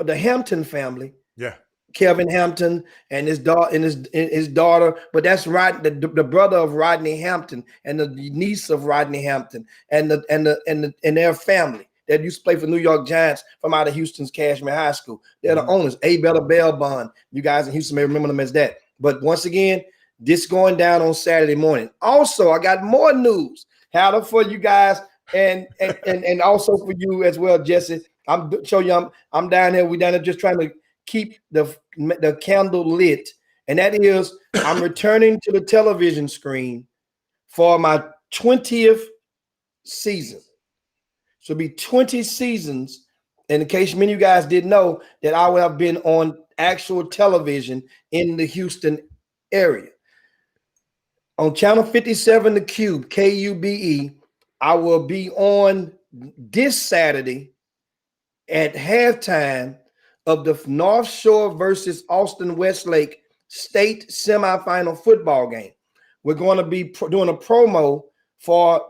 Hampton family. Yeah. Kevin Hampton and his daughter his daughter, but that's right, the brother of Rodney Hampton and the niece of Rodney Hampton and their family that used to play for New York Giants from out of Houston's Cashmere High School. They're the owners. A. Bella Bell Bond. You guys in Houston may remember them as that. But once again, this going down on Saturday morning. Also, I got more news, Howard, for you guys and also for you as well, Jesse. I'm down here. We're down there just trying to keep the candle lit, and that is I'm returning to the television screen for my 20th season. So it'll be 20 seasons. And in case many of you guys didn't know, that I will have been on actual television in the Houston area. On channel 57, The Cube, KUBE, I will be on this Saturday at halftime of the North Shore versus Austin Westlake state semifinal football game. We're going to be doing a promo for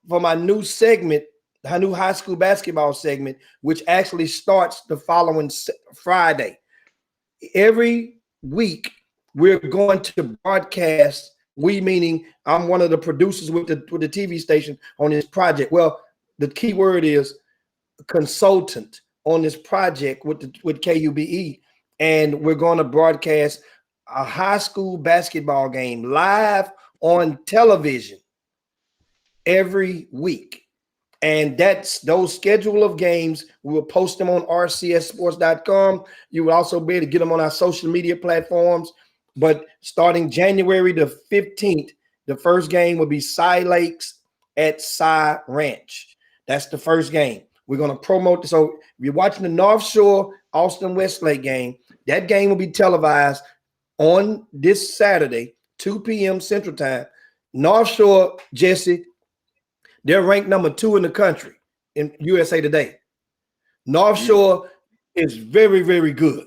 my new segment, our new high school basketball segment, which actually starts the following Friday. Every week, we're going to broadcast. We meaning I'm one of the producers with the TV station on this project. Well, the key word is consultant on this project with KUBE, and we're going to broadcast a high school basketball game live on television every week. And that's those schedule of games. We will post them on rcssports.com. You will also be able to get them on our social media platforms. But starting January the 15th, the first game will be Cy Lakes at Cy Ranch. That's the first game. We're going to promote this. So if you're watching the North Shore Austin Westlake game, that game will be televised on this Saturday, 2 p.m. Central Time. North Shore, Jesse, they're ranked number 2 in the country in USA Today. North Shore is very, very good.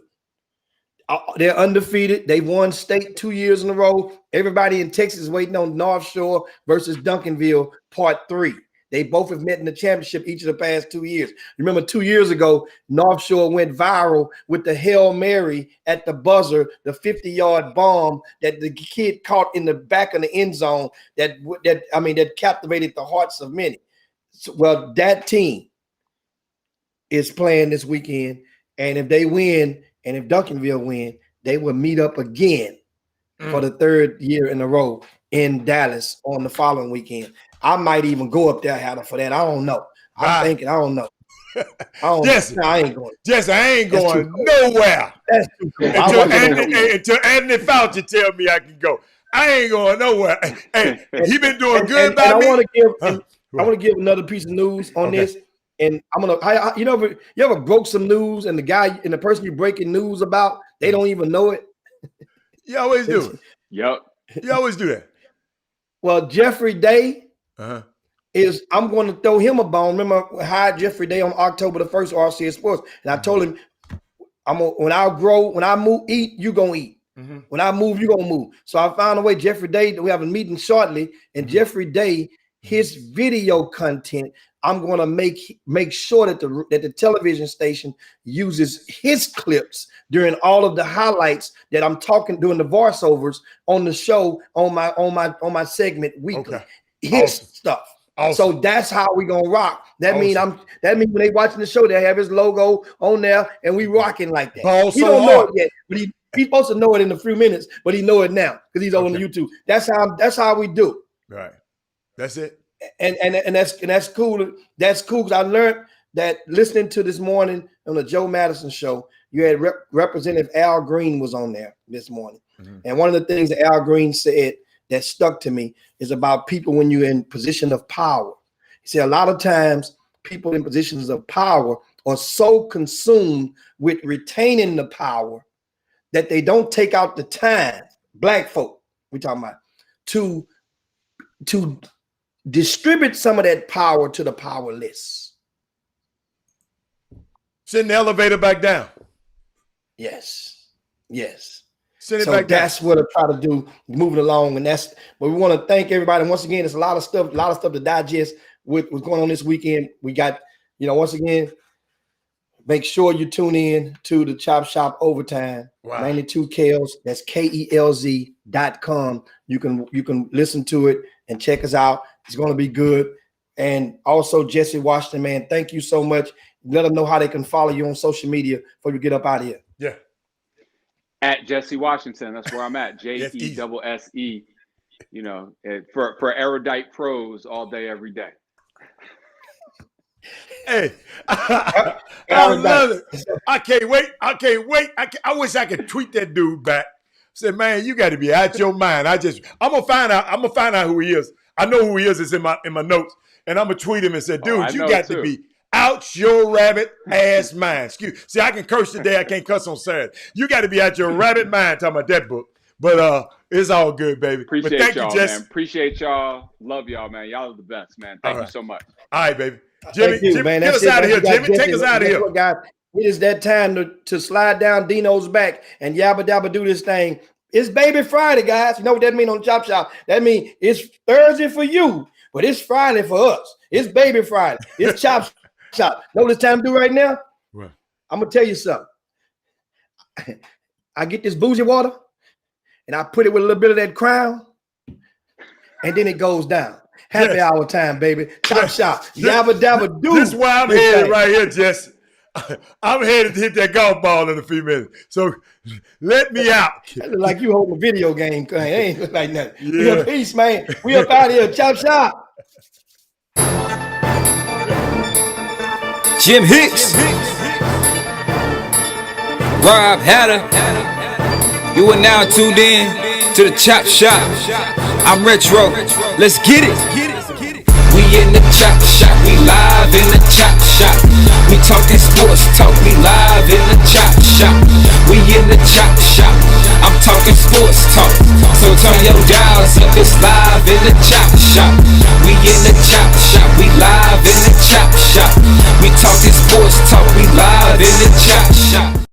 They're undefeated. They've won state 2 years in a row. Everybody in Texas is waiting on North Shore versus Duncanville Part 3. They both have met in the championship each of the past 2 years. Remember 2 years ago, North Shore went viral with the Hail Mary at the buzzer, the 50-yard bomb that the kid caught in the back of the end zone that captivated the hearts of many. So, well, that team is playing this weekend, and if they win, and if Duncanville win, they will meet up again for the 3rd year in a row in Dallas on the following weekend. I might even go up there, Hatter, for that. I don't know. I'm thinking, I don't know. Jesse, I ain't going. Jesse, I ain't going nowhere. That's too cool. Until Anthony Fauci tell me I can go. I ain't going nowhere. Hey, he been doing good by me. I want to give another piece of news on this. And I'm gonna, you ever broke some news and the person you're breaking news about, they don't even know it. You always do it. Yep. You always do that. Well, Jeffrey Day I'm going to throw him a bone. Remember, I hired Jeffrey Day on October the 1st, RCS Sports, and I told him, when I move, you gonna eat. When I move, you gonna move. So I found a way. Jeffrey Day, we have a meeting shortly, and Jeffrey Day, his video content, I'm going to make sure that the television station uses his clips during all of the highlights that I'm talking during the voiceovers on the show on my segment weekly. Okay. His stuff. Awesome. So that's how we gonna rock. That means when they watching the show, they have his logo on there, and we rocking like that. He don't know it yet, but he's supposed to know it in a few minutes, but he know it now because he's on YouTube. That's how we do. Right. That's it. And that's cool. That's cool because I learned that listening to this morning on the Joe Madison show, you had Representative Al Green was on there this morning, and one of the things that Al Green said that stuck to me is about people when you're in position of power. He said a lot of times people in positions of power are so consumed with retaining the power that they don't take out the time, black folk we're talking about, to distribute some of that power to the powerless. Send the elevator back down. Yes. Send it So back down. that's what I try to do, moving along, and that's. But we want to thank everybody. And once again, it's a lot of stuff to digest with what's going on this weekend. We got, once again, make sure you tune in to the Chop Shop Overtime. Wow. 92 Kelz. That's KELZ.com. You can listen to it and check us out. It's going to be good. And also, Jesse Washington, man, thank you so much. Let them know how they can follow you on social media before you get up out of here. Yeah. At Jesse Washington, that's where I'm at. JESSE. For erudite pros all day, every day. Hey, I love it. I can't wait. I wish I could tweet that dude back. Say, man, you got to be out your mind. I'm gonna find out who he is. I know who he is. It's in my notes, and I'm gonna tweet him and say, dude, you got to be out your rabbit ass mind. See, I can curse today. I can't cuss on Saturday. You got to be out your rabbit mind talking about that book. But it's all good, baby. Appreciate y'all, man. Appreciate y'all. Love y'all, man. Y'all are the best, man. Thank you so much. All right, baby. Jimmy, man. get us out of here, Jimmy. Take us out of here. Guys, It is that time to slide down Dino's back and yabba dabba do this thing. It's Baby Friday, guys. You know what that means on Chop Shop? That means it's Thursday for you, but it's Friday for us. It's Baby Friday. It's Chop Shop. Know what it's time to do right now? What? I'm gonna tell you something. I get this bougie water and I put it with a little bit of that Crown, and then it goes down. Happy hour time, baby. Chop Shop. Yabba dabba do. This is why I'm headed right here, Jesse. I'm headed to hit that golf ball in a few minutes. So let me out. That look like you holding a video game. It ain't look like nothing. Yeah. We up peace, man. We up out here. Chop Shop. Jim Hicks. Rob Hatter. You are now tuned in to the Chop Shop. I'm Retro. Let's get it. We in the Chop Shop. We live in the Chop Shop. We talking sports talk. We live in the Chop Shop. We in the Chop Shop. I'm talking sports talk. So turn your dials up. It's live in the Chop Shop. We in the Chop Shop. We live in the Chop Shop. We talking sports talk. We live in the Chop Shop.